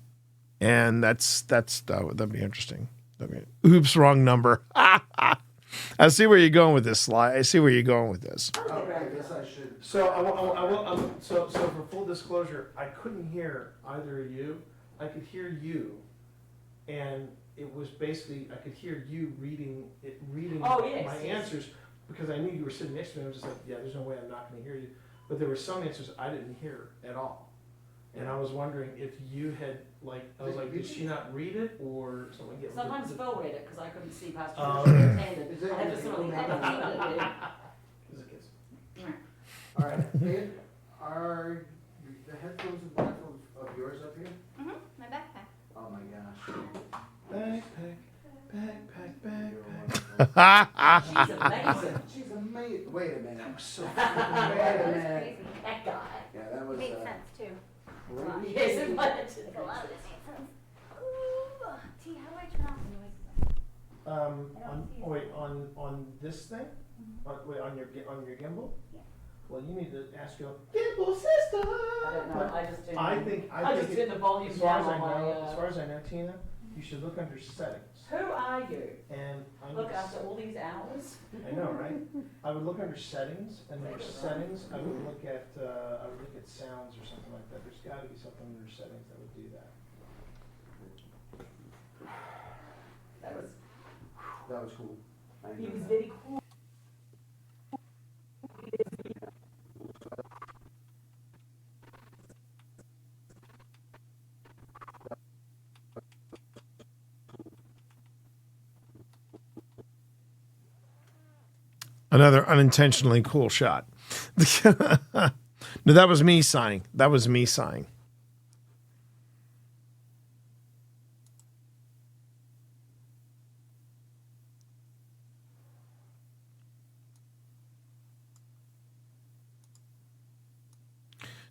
And that'd be interesting. Oops, wrong number. I see where you're going with this, Sly. I see where you're going with this. Oh, I guess I should. So for full disclosure, I couldn't hear either of you. I could hear you, and it was basically I could hear you reading my answers because I knew you were sitting next to me. I was just like, yeah, there's no way I'm not going to hear you. But there were some answers I didn't hear at all, and I was wondering if you had did she not read it or something? Sometimes Phil read it because I couldn't see past you. Oh, I okay. had to sort of leave it. All right. Hey, are the headphones and blindfold of yours up here? Mhm. My backpack. Oh my gosh. Backpack. She's amazing. She's amazing. Wait a minute. I'm so. Wait a That was minute. crazy. That guy. Yeah, that was. Made sense too. Really? Yes, it was. Like a lot of it made sense. Ooh. T, how do I turn off the noise? On this thing? On your gimbal? Yeah. Well, you need to ask your gimbal system. I don't know. I just turned. I just think turned the volume as far down as on my. as far as I know, Tina, you should look under settings. Who are you? And Look, after all these hours. I know, right? I would look under settings, and under settings, I would look at sounds or something like that. There's got to be something under settings that would do that. That was cool. He was very cool. Another unintentionally cool shot. No, that was me sighing.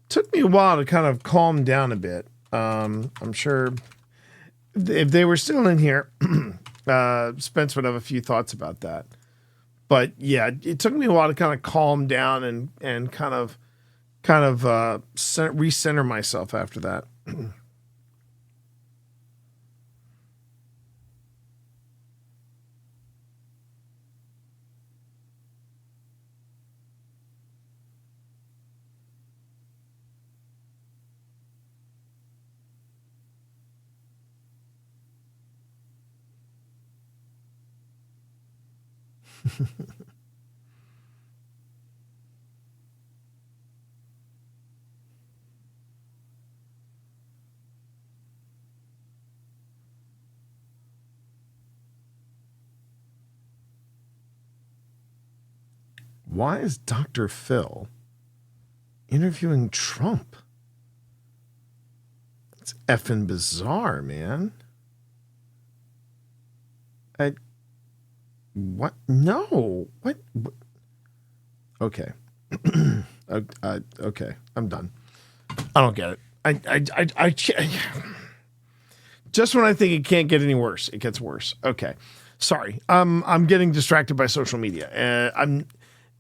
Took me a while to kind of calm down a bit. I'm sure if they were still in here, Spence would have a few thoughts about that. But yeah, it took me a while to kind of calm down and kind of recenter myself after that. Why is Dr. Phil interviewing Trump? It's effing bizarre, man. What? No. What? Okay. Okay. I'm done. I don't get it. Just when I think it can't get any worse, it gets worse. Okay. Sorry. I'm getting distracted by social media.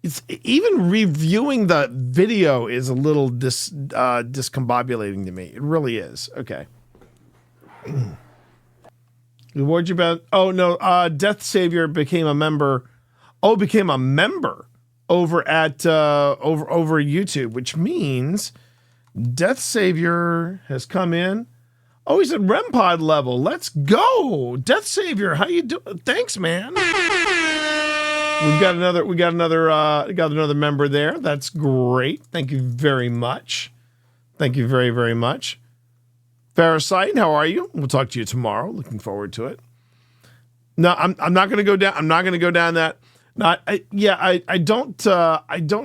It's even reviewing the video is a little discombobulating to me. It really is. Okay. What you about? Oh no, Death Savior became a member. Oh, became a member over at over YouTube, which means Death Savior has come in. Oh, he's at REM pod level. Let's go, Death Savior. How you doing? Thanks, man. We got another member there. That's great. Thank you very much. Thank you very, very much. Parasite, how are you? We'll talk to you tomorrow. Looking forward to it. No, I'm not going to go down. I'm not going to go down that. I don't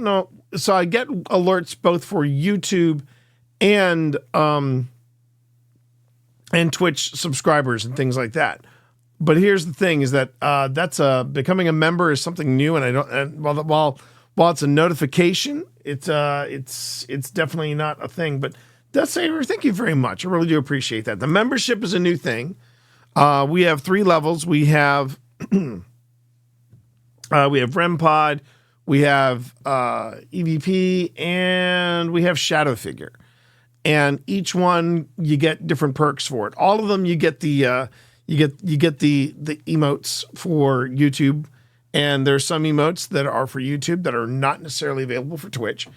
know. So I get alerts both for YouTube and Twitch subscribers and things like that. But here's the thing: is that that's becoming a member is something new, and I don't. And while it's a notification, it's definitely not a thing. But Death Saver, thank you very much. I really do appreciate that. The membership is a new thing. We have 3 levels. We have REM Pod, we have EVP, and we have Shadow Figure. And each one you get different perks for it. All of them you get the you get the emotes for YouTube, and there's some emotes that are for YouTube that are not necessarily available for Twitch.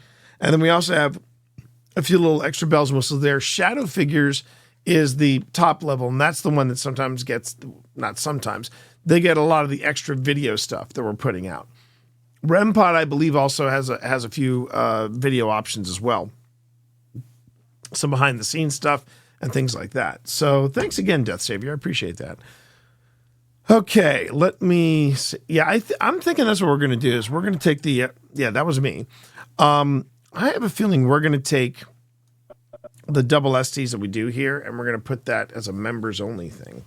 And then we also have a few little extra bells and whistles there. Shadow Figures is the top level, and that's the one that sometimes gets, not sometimes, they get a lot of the extra video stuff that we're putting out. REM Pod, I believe, also has a few video options as well. Some behind the scenes stuff and things like that. So thanks again, Death Savior. I appreciate that. Okay, let me see. Yeah, I'm thinking that's what we're going to do is we're going to take the, that was me. I have a feeling we're going to take the double STs that we do here, and we're going to put that as a members only thing.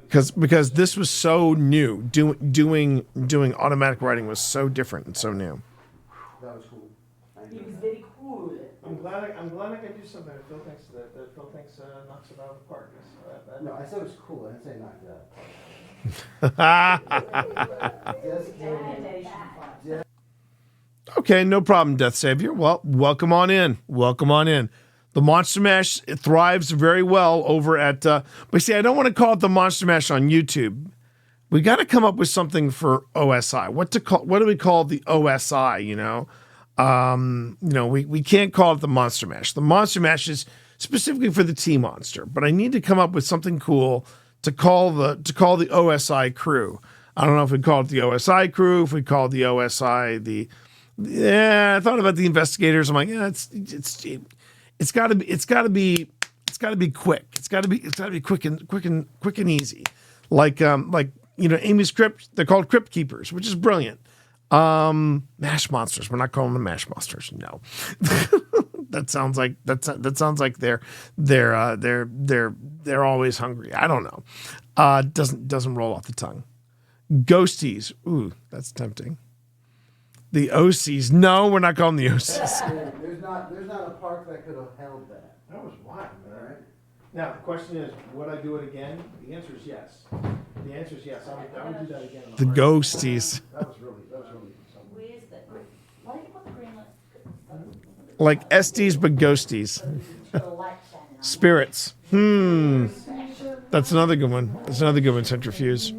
Because this was so new. Doing automatic writing was so different and so new. That was cool. It was very cool. I'm glad I could do something that Phil thinks knocks it out of the park. No, I said it was cool. I didn't say knock it out. Okay, no problem, Death Savior. Well, welcome on in. Welcome on in. The Monster Mash, it thrives very well over at... but see, I don't want to call it the Monster Mash on YouTube. We got to come up with something for OSI. What do we call the OSI, you know? We can't call it the Monster Mash. The Monster Mash is specifically for the T-Monster, but I need to come up with something cool to call the OSI crew. I don't know if we call it the OSI crew, if we call it the OSI I thought about the investigators. I'm like, yeah, it's got to be quick. It's got to be quick and easy. Like Amy's Crypt, they're called Crypt Keepers, which is brilliant. Mash Monsters. We're not calling them Mash Monsters. No. that sounds like they're always hungry. I don't know. Doesn't roll off the tongue. Ghosties. Ooh, that's tempting. The OCs. No, we're not calling the OCs. There's not a park that could have held that. That was wild, man. All right. Now the question is, would I do it again? The answer is yes. The answer is yes. I would do that again. The Ghosties. That was really something. Where's the why do you put the green light? Like SDs but ghosties. Spirits. That's another good one. That's another good one, Centrifuge.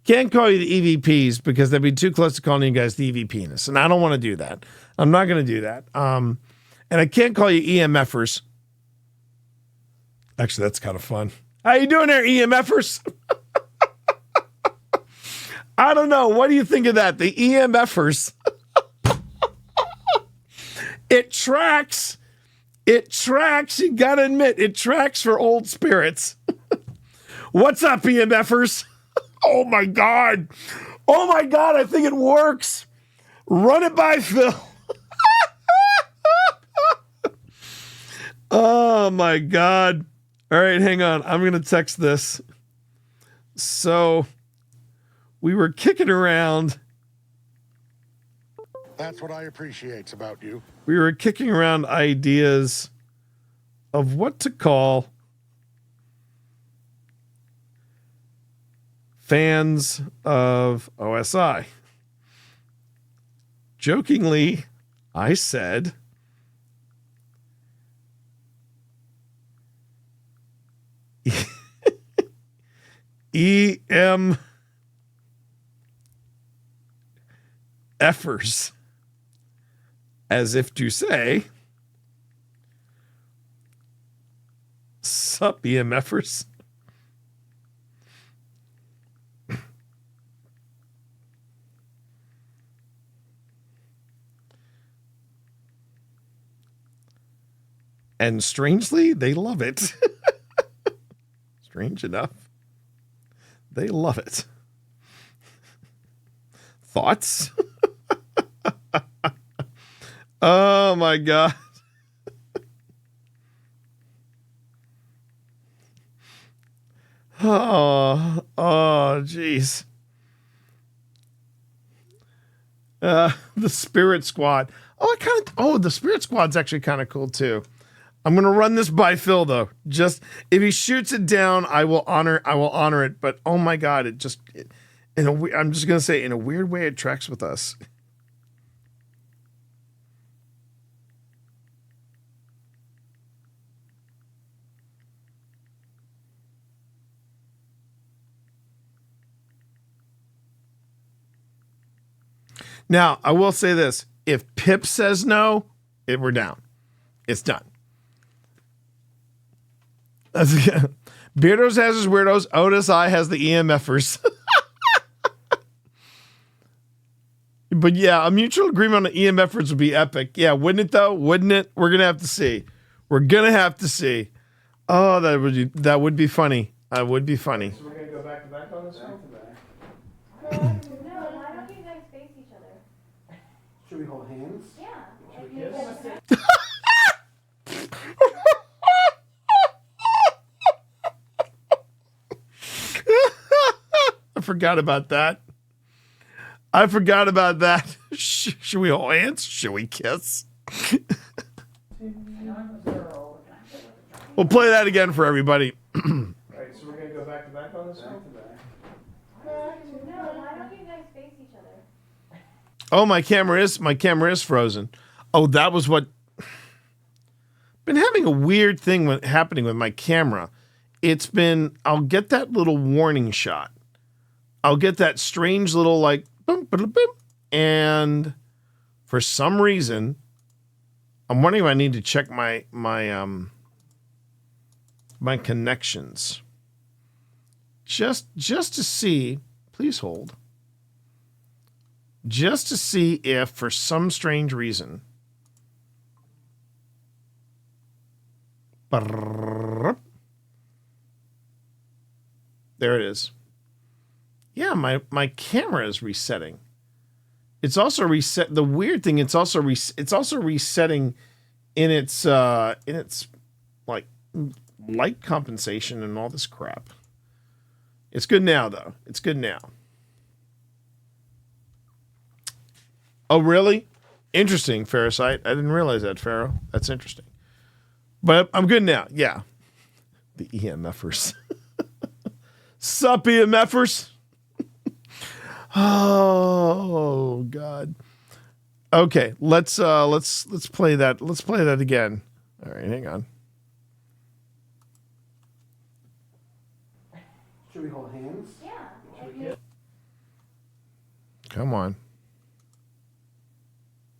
Can't call you the EVPs because they'd be too close to calling you guys the EVPness, and I don't want to do that. I'm not going to do that. And I can't call you EMFers. Actually, that's kind of fun. How you doing there, EMFers? I don't know. What do you think of that? The EMFers. It tracks. It tracks. You got to admit, it tracks for old spirits. What's up, EMFers? Oh my God. Oh my God. I think it works. Run it by Phil. Oh my God. All right, hang on. I'm going to text this. So we were kicking around. That's what I appreciate about you. We were kicking around ideas of what to call fans of OSI. Jokingly, I said, EM effers, as if to say, sup EMFers. And strangely, they love it. Strange enough, they love it. Thoughts? Oh my God. Oh, geez. The Spirit Squad. The Spirit Squad's actually kind of cool too. I'm gonna run this by Phil though. Just if he shoots it down, I will honor it. But oh my God, I'm just gonna say in a weird way it tracks with us. Now, I will say this. If Pip says no, we're down. It's done. Beardos has his weirdos. Otis I has the EMFers. But yeah, a mutual agreement on the EMFers would be epic. Yeah, wouldn't it though? Wouldn't it? We're going to have to see. We're going to have to see. Oh, that would be funny. That would be funny. So we're going to go back to back on this one? No, why don't you guys face each other? Should we hold hands? Yeah. Should we kiss? I forgot about that. Should we hold hands? Should we kiss? We'll play that again for everybody. All right, so we're going to go back to back on this one? No, why don't you guys face each other? Oh, my camera is frozen. Oh, that was what. Been having a weird thing happening with my camera. I'll get that little warning shot. I'll get that strange little like boom, boom, boom, and for some reason, I'm wondering if I need to check my connections. Just to see, please hold. Just to see if for some strange reason. There it is. Yeah, my camera is resetting. It's also reset. The weird thing, it's also resetting in its like light compensation and all this crap. It's good now though. It's good now. Oh, really? Interesting, Pharisite. I didn't realize that, Pharaoh. That's interesting. But I'm good now. Yeah. The EMFers. Sup, EMFers? Oh, God. Okay, let's play that. Let's play that again. All right, hang on. Should we hold hands? Yeah. Come on.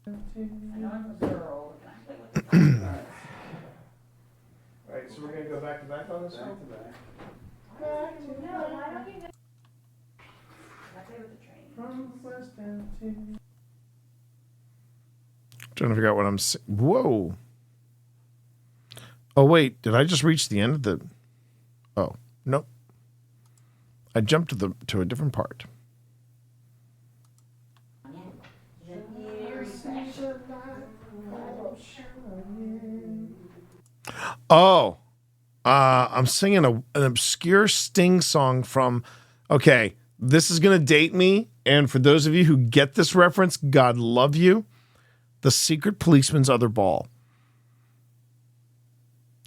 All right, so we're going to go back to back on this one? No, why don't you guys... Trying to figure out what I'm saying. Whoa. Oh, wait. Did I just reach the end of the... Oh, nope. I jumped to a different part. Oh. I'm singing an obscure Sting song from... Okay. this is going to date me. And for those of you who get this reference, God love you. The Secret Policeman's Other Ball.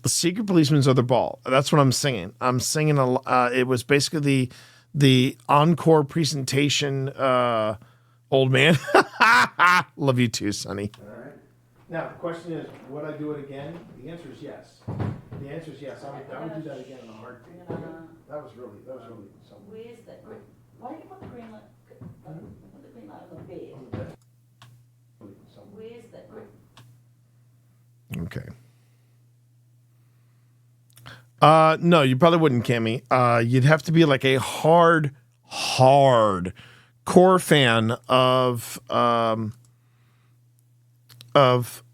The Secret Policeman's Other Ball. That's what I'm singing. I'm singing, it was basically the encore presentation, Old Man. Love you too, Sonny. All right. Now, the question is, would I do it again? The answer is yes. The answer is yes. I would do that again in a heartbeat. That was really something. Where's that? Why do you put the green light? Put the green light on the bed. Where's that? Okay. No, you probably wouldn't, Cammy. You'd have to be like a hard core fan of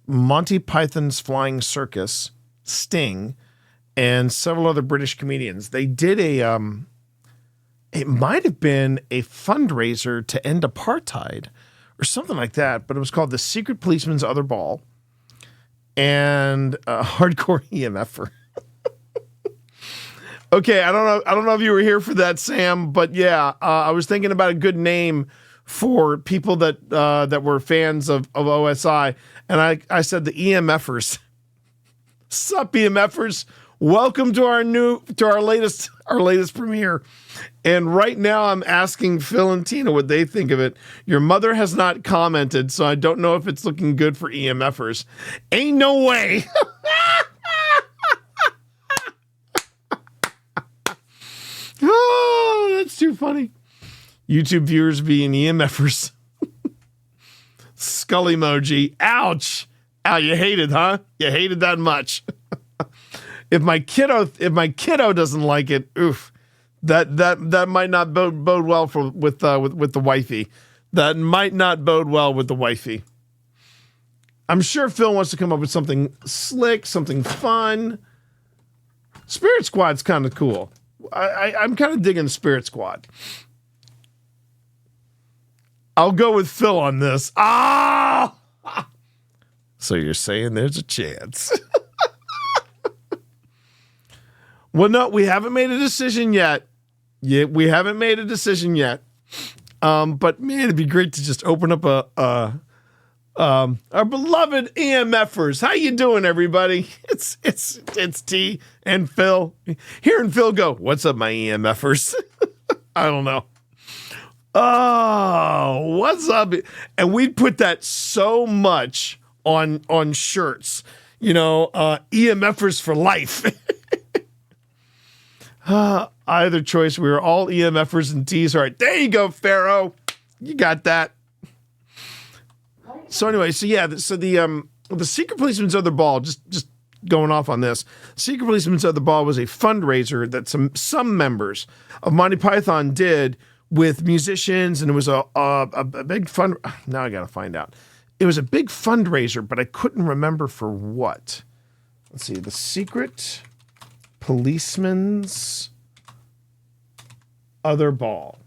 Monty Python's Flying Circus, Sting, and several other British comedians. They did it might have been a fundraiser to end apartheid or something like that, but it was called The Secret Policeman's Other Ball, and hardcore EMFer. Okay, I don't know if you were here for that, Sam, but yeah, I was thinking about a good name for people that were fans of OSI, and I said the EMFers. Sup, EMFers? Welcome to our latest premiere. And right now I'm asking Phil and Tina what they think of it. Your mother has not commented, so I don't know if it's looking good for EMFers. Ain't no way. Oh, that's too funny. YouTube viewers being EMFers. Skull emoji. Ouch. Ow, you hate it, huh? You hate it that much. If my kiddo doesn't like it, oof. That might not bode well with the wifey. That might not bode well with the wifey. I'm sure Phil wants to come up with something slick, something fun. Spirit Squad's kind of cool. I'm kind of digging Spirit Squad. I'll go with Phil on this. Ah! So you're saying there's a chance. Well, no, we haven't made a decision yet. Yeah, we haven't made a decision yet. But man, it'd be great to just open up our beloved EMFers. How you doing, everybody? It's T and Phil. Hearing Phil go, "What's up, my EMFers?" I don't know. Oh, what's up? And we'd put that so much on shirts. You know, EMFers for life. Either choice, we were all EMFers and T's. All right, there you go, Pharaoh. You got that. So anyway, the Secret Policeman's Other Ball, just going off on this, Secret Policeman's Other Ball was a fundraiser that some members of Monty Python did with musicians, and it was a big fund. Now I got to find out. It was a big fundraiser, but I couldn't remember for what. Let's see, the Secret Policeman's Other Ball.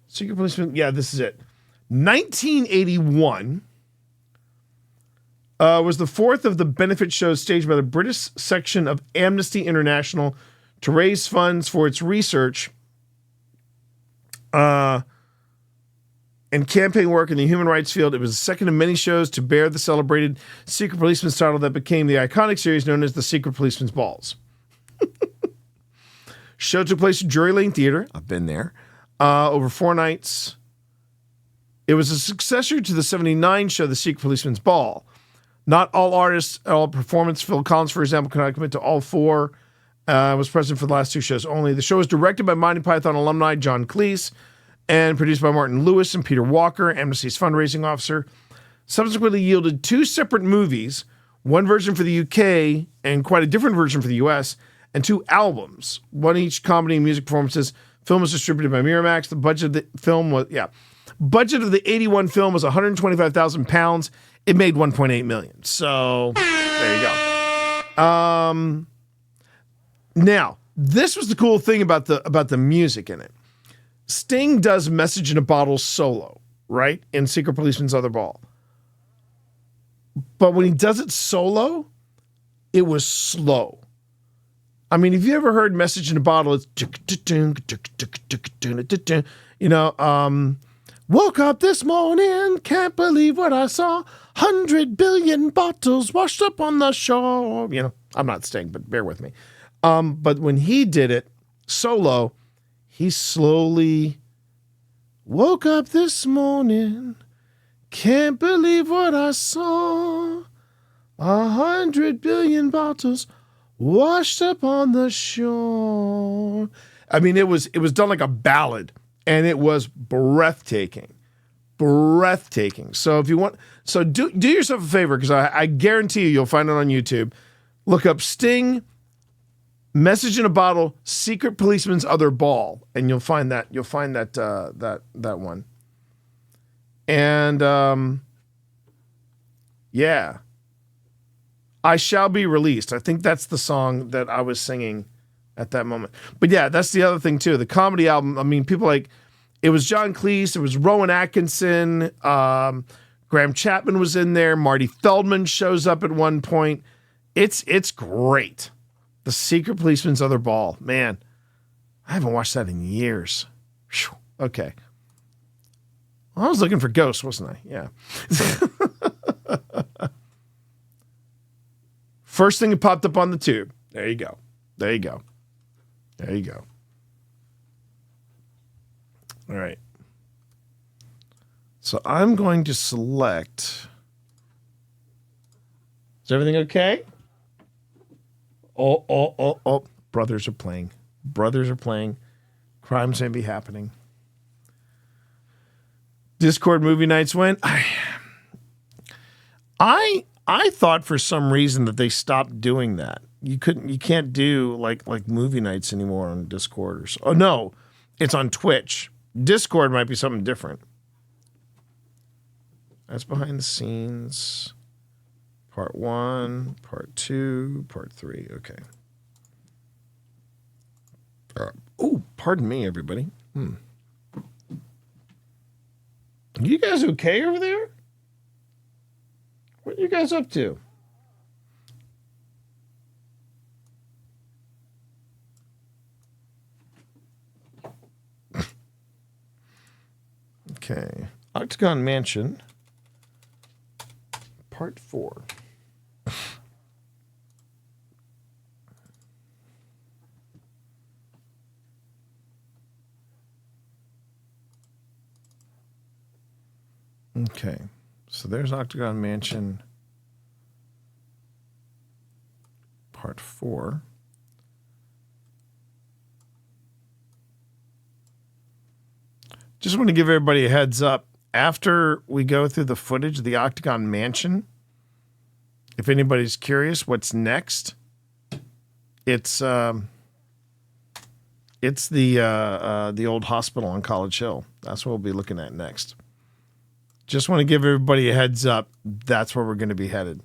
Secret Policeman, yeah, this is it. 1981 was the fourth of the benefit shows staged by the British section of Amnesty International to raise funds for its research and campaign work in the human rights field. It was the second of many shows to bear the celebrated Secret Policeman's title that became the iconic series known as the Secret Policeman's Balls. Show took place at Drury Lane Theater. I've been there. Over 4 nights. It was a successor to the 79 show, The Secret Policeman's Ball. Not all artists, all performance. Phil Collins, for example, could not commit to all 4. Was present for the last 2 shows only. The show was directed by Monty Python alumni John Cleese and produced by Martin Lewis and Peter Walker, Amnesty's fundraising officer. Subsequently yielded 2 separate movies, one version for the UK and quite a different version for the US, and 2 albums, one each comedy and music performances. Film was distributed by Miramax. The budget of the film was, budget of the 81 film was £125,000. It made $1.8 million. So there you go. Now, this was the cool thing about the music in it. Sting does Message in a Bottle solo, right? In Secret Policeman's Other Ball. But when he does it solo, it was slow. I mean, have you ever heard Message in a Bottle? It's, you know, woke up this morning, can't believe what I saw. 100 billion bottles washed up on the shore. You know, I'm not staying, but bear with me. But when he did it solo, he slowly woke up this morning, can't believe what I saw. 100 billion bottles washed up on the shore. I mean, it was done like a ballad, and it was breathtaking. So if you want, do yourself a favor, because I guarantee you'll find it on YouTube. Look up Sting, Message in a Bottle, Secret Policeman's Other Ball, and you'll find that that one. And yeah. I Shall Be Released. I think that's the song that I was singing at that moment. But yeah, that's the other thing too. The comedy album, I mean, people like, it was John Cleese, it was Rowan Atkinson, Graham Chapman was in there, Marty Feldman shows up at one point. It's great. The Secret Policeman's Other Ball. Man, I haven't watched that in years. Whew. Okay. Well, I was looking for Ghosts, wasn't I? Yeah. First thing that popped up on the tube. There you go. All right. So I'm going to select. Is everything okay? Oh. Brothers are playing. Crimes may be happening. Discord movie nights when? I thought for some reason that they stopped doing that. You can't do like movie nights anymore on Discord oh no, it's on Twitch. Discord might be something different. That's behind the scenes. Part 1, part 2, part 3. Okay. Oh, pardon me, everybody. You guys okay over there? What are you guys up to? Okay. Octagon Mansion, Part 4. Okay. So there's Octagon Mansion, Part 4. Just want to give everybody a heads up. After we go through the footage of the Octagon Mansion, if anybody's curious what's next, it's the old hospital on College Hill. That's what we'll be looking at next. Just want to give everybody a heads up. That's where we're going to be headed.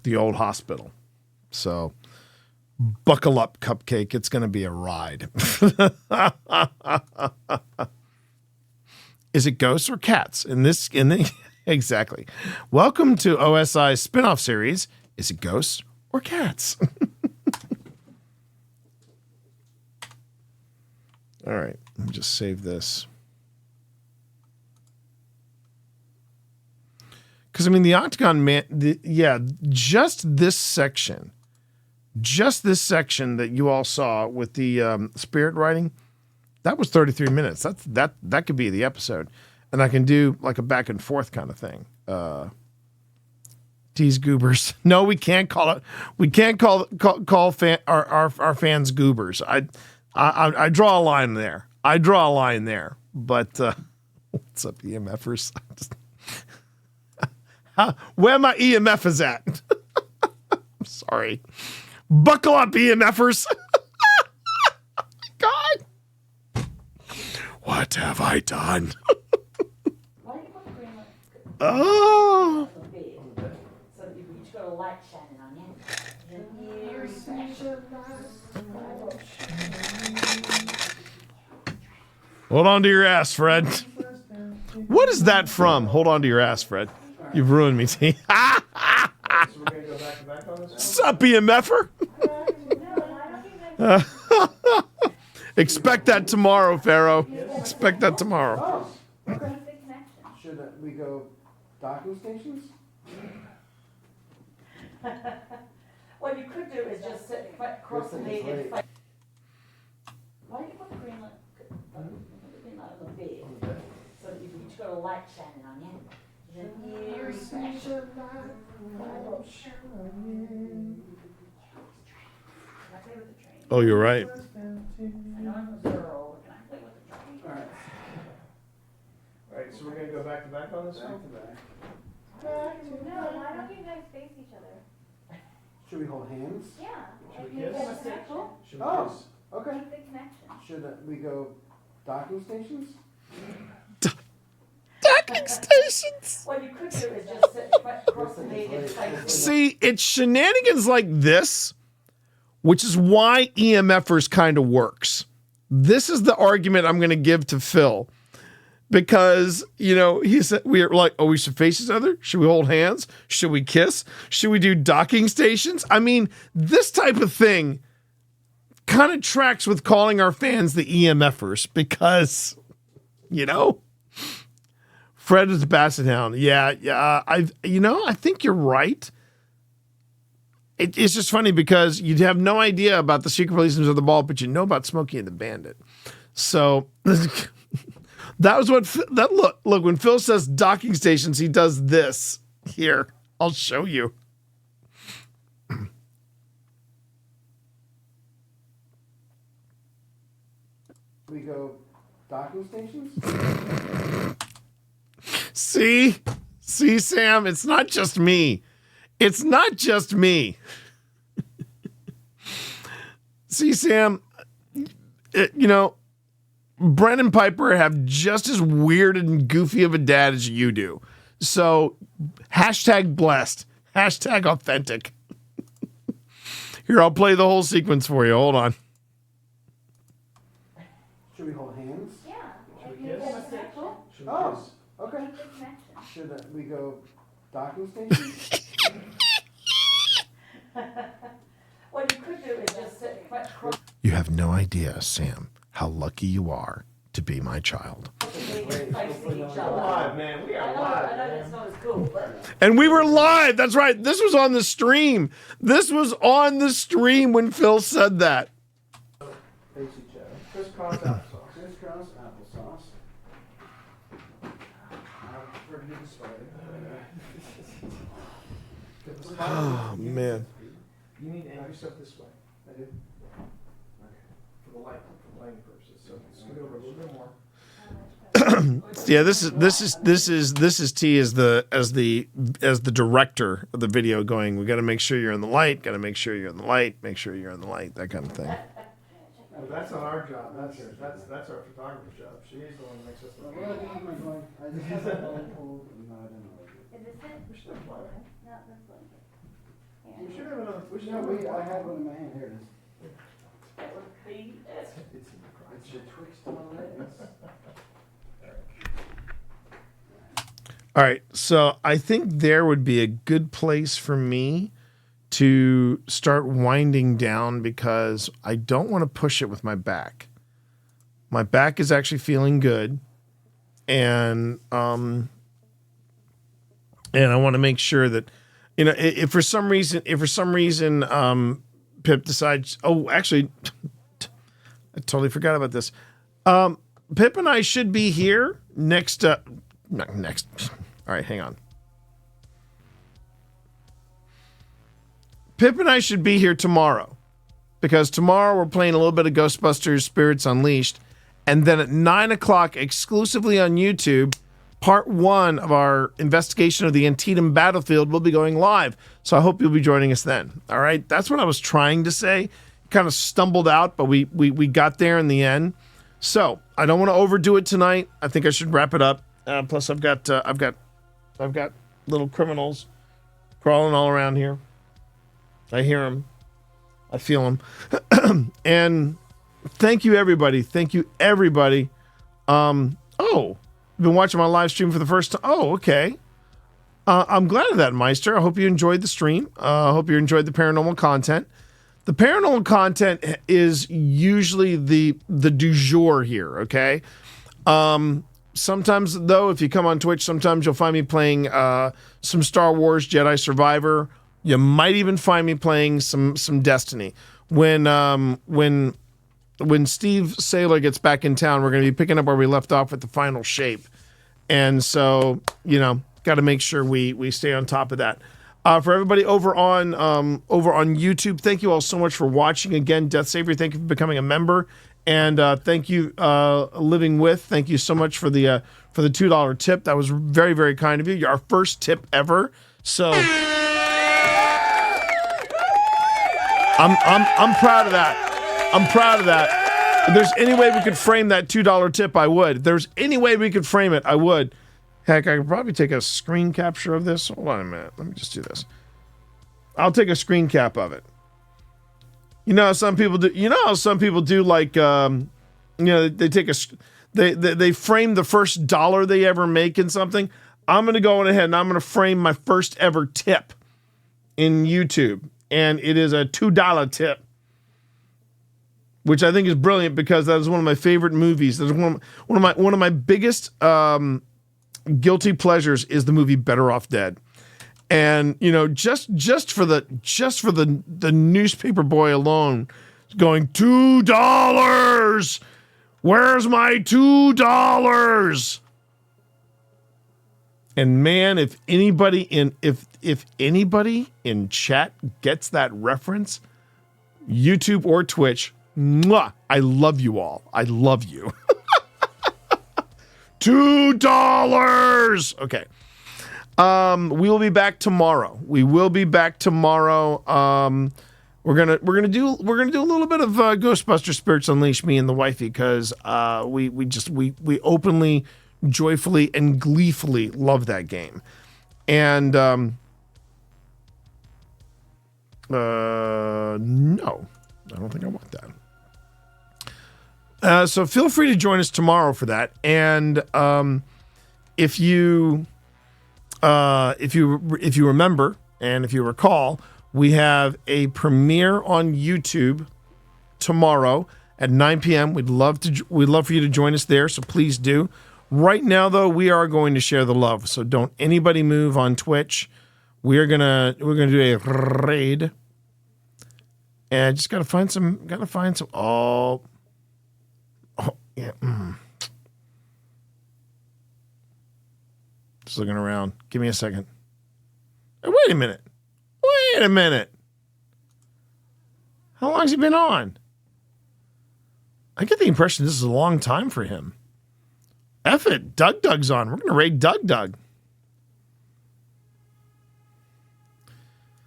The old hospital. So buckle up, Cupcake. It's going to be a ride. Is it ghosts or cats? Exactly. Welcome to OSI's spin-off series. Is it ghosts or cats? All right. Let me just save this. Because, I mean, the Octagon just this section that you all saw with the spirit writing, that was 33 minutes. That could be the episode. And I can do like a back and forth kind of thing. Tease goobers. No, we can't call it. We can't call our fans goobers. I draw a line there. But what's up, EMFers? Where my EMF is at? I'm sorry. Buckle up, EMFers. God. What have I done? Oh. So you've got a light shining on you. Hold on to your ass, Fred. What is that from? Hold on to your ass, Fred. You've ruined me, T. Sup, EMFer? Expect that tomorrow, Pharaoh. Expect that tomorrow. Oh, okay. Should we go docking stations? What you could do is just sit cross the leg and face. Why don't you put the green light, on the bed, so that you've got a light shining on you. Then here is Oh, you're right. Alright, so we're gonna go back to back on this one? No, why don't you guys face each other? Should we hold hands? Yeah. Should we Like, kiss? make a connection. Should we Oh, kiss? okay. Make the connection. Should we go docking stations? Docking stations. What you could do is just sit cross the leg and face. See, it's shenanigans like this, which is why EMFers kind of works. This is the argument I'm going to give to Phil. Because, you know, he said, we're like, oh, we should face each other? Should we hold hands? Should we kiss? Should we do docking stations? I mean, this type of thing kind of tracks with calling our fans the EMFers because, you know, Fred is a Basset Hound. Yeah, I think you're right. It's just funny because you'd have no idea about the secret policemen of the ball, but you know about Smokey and the Bandit. So that was what look when Phil says docking stations, he does this here. I'll show you. We go docking stations? See, Sam, it's not just me. It's not just me. See, Sam, you know, Brent and Piper have just as weird and goofy of a dad as you do. So, hashtag blessed, hashtag authentic. Here, I'll play the whole sequence for you. Hold on. Should we hold hands? Yeah. Should Like, we make kiss? a connection. Should we Oh, kiss? okay. Make the connection. Should we go docking stations? What you could do is just sit cross You have no idea, Sam, how lucky you are to be my child. the leg and facing each We're other. live, man. We are live. I know that's not as cool, but And we were live. That's right. This was on the stream. This was on the stream when Phil said that. Face each other. Crisscross applesauce. Crisscross applesauce. I prefer to do the spider. Oh, man. You need to angle yourself this way. I do. Okay. For the lighting purposes. So scoot over a little bit more. Yeah, this is T as the director of the video going, we got to make sure you're in the light, got to make sure you're in the light, make sure you're in the light, that kind of thing. Well, that's not our job. That's our photographer's job. She's the one that makes us look What good. am I going? I just have that ball pulled. No, I don't know. Is this it? We should have a blanket. No, that's blanket. We should have another. We should No, have I had one in my hand. Here it is. that would be it. It's your Twix to my legs. All right, so I think there would be a good place for me to start winding down because I don't want to push it with my back. My back is actually feeling good, and I want to make sure that, you know, if for some reason Pip decides, oh, actually, I totally forgot about this. Pip and I should be here next. Not next. All right, hang on. Pip and I should be here tomorrow because tomorrow we're playing a little bit of Ghostbusters Spirits Unleashed. And then at 9 o'clock, exclusively on YouTube, part 1 of our investigation of the Antietam battlefield will be going live. So I hope you'll be joining us then. All right, that's what I was trying to say. Kind of stumbled out, but we got there in the end. So I don't want to overdo it tonight. I think I should wrap it up. Plus, I've got little criminals crawling all around here. I hear them. I feel them. And thank you, everybody. Thank you, everybody. Oh, you've been watching my live stream for the first time. Oh, okay. I'm glad of that, Meister. I hope you enjoyed the stream. I hope you enjoyed the paranormal content. The paranormal content is usually the du jour here, okay? Sometimes, though, if you come on Twitch, sometimes you'll find me playing some Star Wars Jedi Survivor. You might even find me playing some Destiny. When Steve Saylor gets back in town, we're going to be picking up where we left off with the final shape. And so, got to make sure we stay on top of that. For everybody over on YouTube, thank you all so much for watching. Again, Death Savior, thank you for becoming a member, and thank you, Living With. Thank you so much for the $2 tip. That was very, very kind of you. You're our first tip ever. So I'm proud of that. I'm proud of that. If there's any way we could frame that $2 tip, I would. If there's any way we could frame it, I would. Heck, I could probably take a screen capture of this. Hold on a minute. Let me just do this. I'll take a screen cap of it. You know how some people do. You know how some people do, like, they take they frame the first dollar they ever make in something. I'm gonna go on ahead and I'm gonna frame my first ever tip in YouTube, and it is a $2 tip, which I think is brilliant because that is one of my favorite movies. That's one of my biggest guilty pleasures is the movie Better Off Dead. And just for the newspaper boy alone going, $2, where's my $2? And man, if anybody in chat gets that reference, YouTube or Twitch, mwah, I love you all. I love you. $2. Okay. We will be back tomorrow. We're gonna do a little bit of Ghostbuster Spirits Unleash, me and the wifey, because we openly, joyfully, and gleefully love that game. And no, I don't think I want that. So feel free to join us tomorrow for that. And if you remember and if you recall, we have a premiere on YouTube tomorrow at 9 p.m. We'd love for you to join us there, so please do. Right now, though, we are going to share the love, so don't anybody move on Twitch. We're gonna do a raid, and I just gotta find some. Oh yeah. Just looking around. Give me a second. Hey, wait a minute. How long has he been on? I get the impression this is a long time for him. F it. Doug's on. We're going to raid Doug.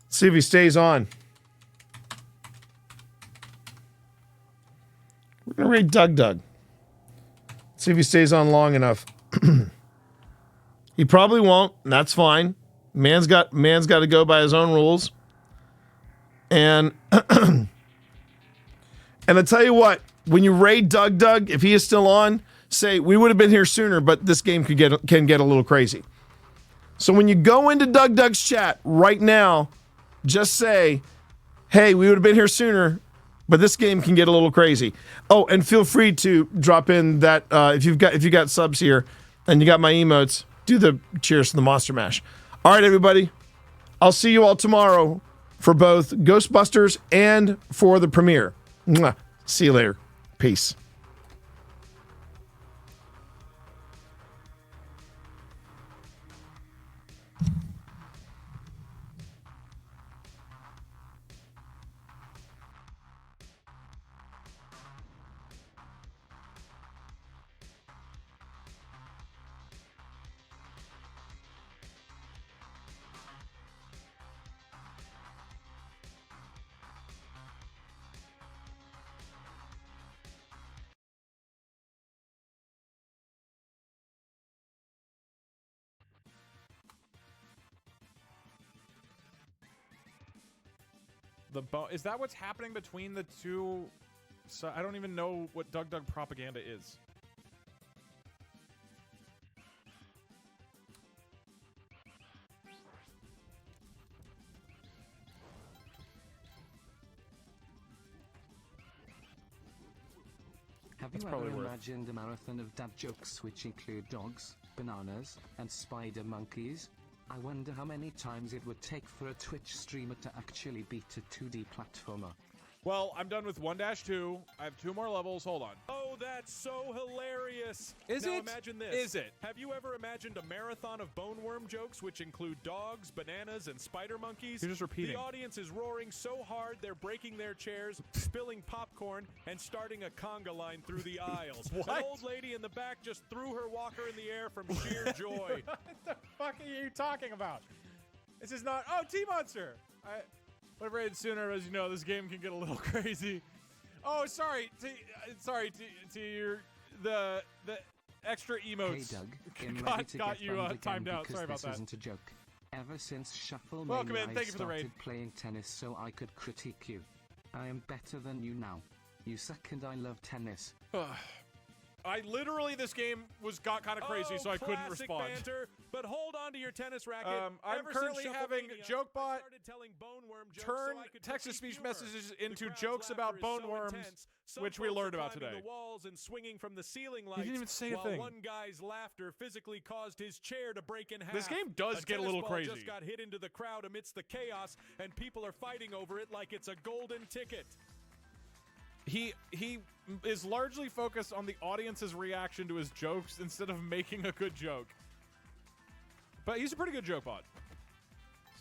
See if he stays on. We're going to raid Doug. See if he stays on long enough. He probably won't, and that's fine. Man's got to go by his own rules. And and I tell you what, when you raid Doug, if he is still on, say we would have been here sooner, but this game can get a little crazy. So when you go into Doug's chat right now, just say, "Hey, we would have been here sooner, but this game can get a little crazy." Oh, and feel free to drop in that if you got subs here and you got my emotes. Do the cheers to the Monster Mash. All right, everybody. I'll see you all tomorrow for both Ghostbusters and for the premiere. Mwah. See you later. Peace. Is that what's happening between the two? So I don't even know what Doug propaganda is. Have That's you probably ever worth. imagined a marathon of dad jokes which include dogs, bananas, and spider monkeys? I wonder how many times it would take for a Twitch streamer to actually beat a 2D platformer. Well, I'm done with 1-2. I have 2 more levels. Hold on. Oh, that's so hilarious. Is now it? Imagine this. Is it? Have you ever imagined a marathon of boneworm jokes which include dogs, bananas, and spider monkeys? You're just repeating. The audience is roaring so hard they're breaking their chairs, spilling popcorn, and starting a conga line through the aisles. What? An old lady in the back just threw her walker in the air from sheer joy. What the fuck are you talking about? This is not. Oh, T-Monster! Whatever it sooner, as you know, this game can get a little crazy. Oh, sorry. To your the extra emotes. Hey Doug, I'm ready to got get you banned again timed out. because Sorry about this that. isn't a joke. Ever since Shuffle Welcome Mania, in. Thank I you for the raid. started playing tennis so I could critique you. I am better than you now. You suck and I love tennis. I literally, this game got kind of crazy, so I couldn't classic respond. banter, but hold on to your tennis racket. I'm currently having JokeBot turn so I could text-to-speech critique messages humor. into The crowd's jokes about laughter is so boneworms, intense, some which we folks learned are about climbing today. The walls and swinging from the ceiling lights. didn't even say a while thing. One guy's laughter physically caused his chair to break in half. This game does get a little tennis ball crazy. Just got hit into the crowd amidst the chaos, and people are fighting over it like it's a golden ticket. He is largely focused on the audience's reaction to his jokes instead of making a good joke. But he's a pretty good joke bot.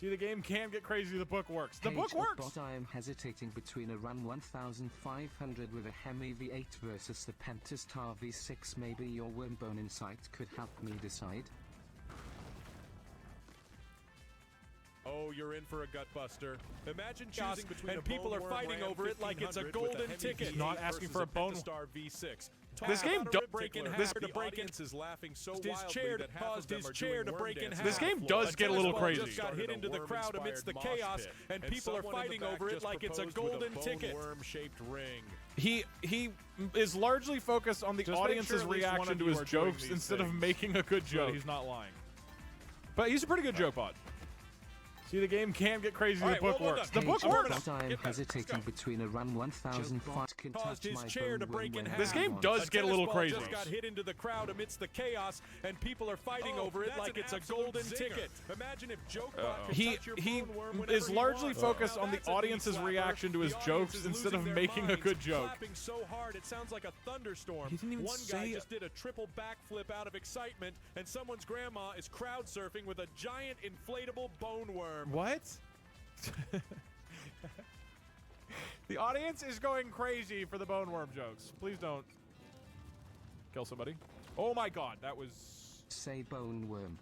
See, the game can get crazy. The book works. The book works! But I am hesitating between a Run 1500 with a Hemi V8 versus the Pentastar V6. Maybe your Wormbone insight could help me decide. Oh, you're in for a gut buster. Imagine choosing between and people are fighting over it like it's a golden ticket. Not asking for a bone. Star V6. This game does break in half. The audience is laughing so wildly his chair that caused his chair to break in half. This game does get a little crazy. Just got hit into the crowd amidst the chaos, and people are fighting over it like it's a golden ticket. Worm-shaped ring. He is largely focused on the Just make audience's sure at least one reaction of to you his are doing jokes these instead of things. making a good So joke. he's not lying. But he's a pretty good joke bot. See, the game can get crazy. All The right, book well works. done. The book Hey, works. But I am hesitating between a Run 1005 can Caused touch his my chair to bone break in when half. This game I does want. get a little tennis ball crazy. Just got hit into the crowd amidst the chaos, and people are fighting over it like it's a golden ticket. Imagine if JokeBot could He touch your boneworm whenever is he largely wants. focused Now on the that's a knee audience's slapper. reaction to his The jokes audience is instead of losing their making a minds, good joke. Clapping so hard it sounds like a thunderstorm. He didn't even One say guy it. just did a triple backflip out of excitement, and someone's grandma is crowd surfing with a giant inflatable boneworm. What? The audience is going crazy for the boneworm jokes. Please don't kill somebody. Oh my god, that was... Say boneworm.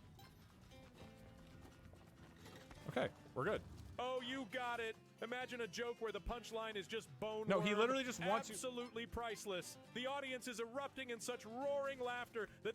Okay, we're good. Oh, you got it. Imagine a joke where the punchline is just bone. No, he literally just wants you- absolutely priceless. The audience is erupting in such roaring laughter that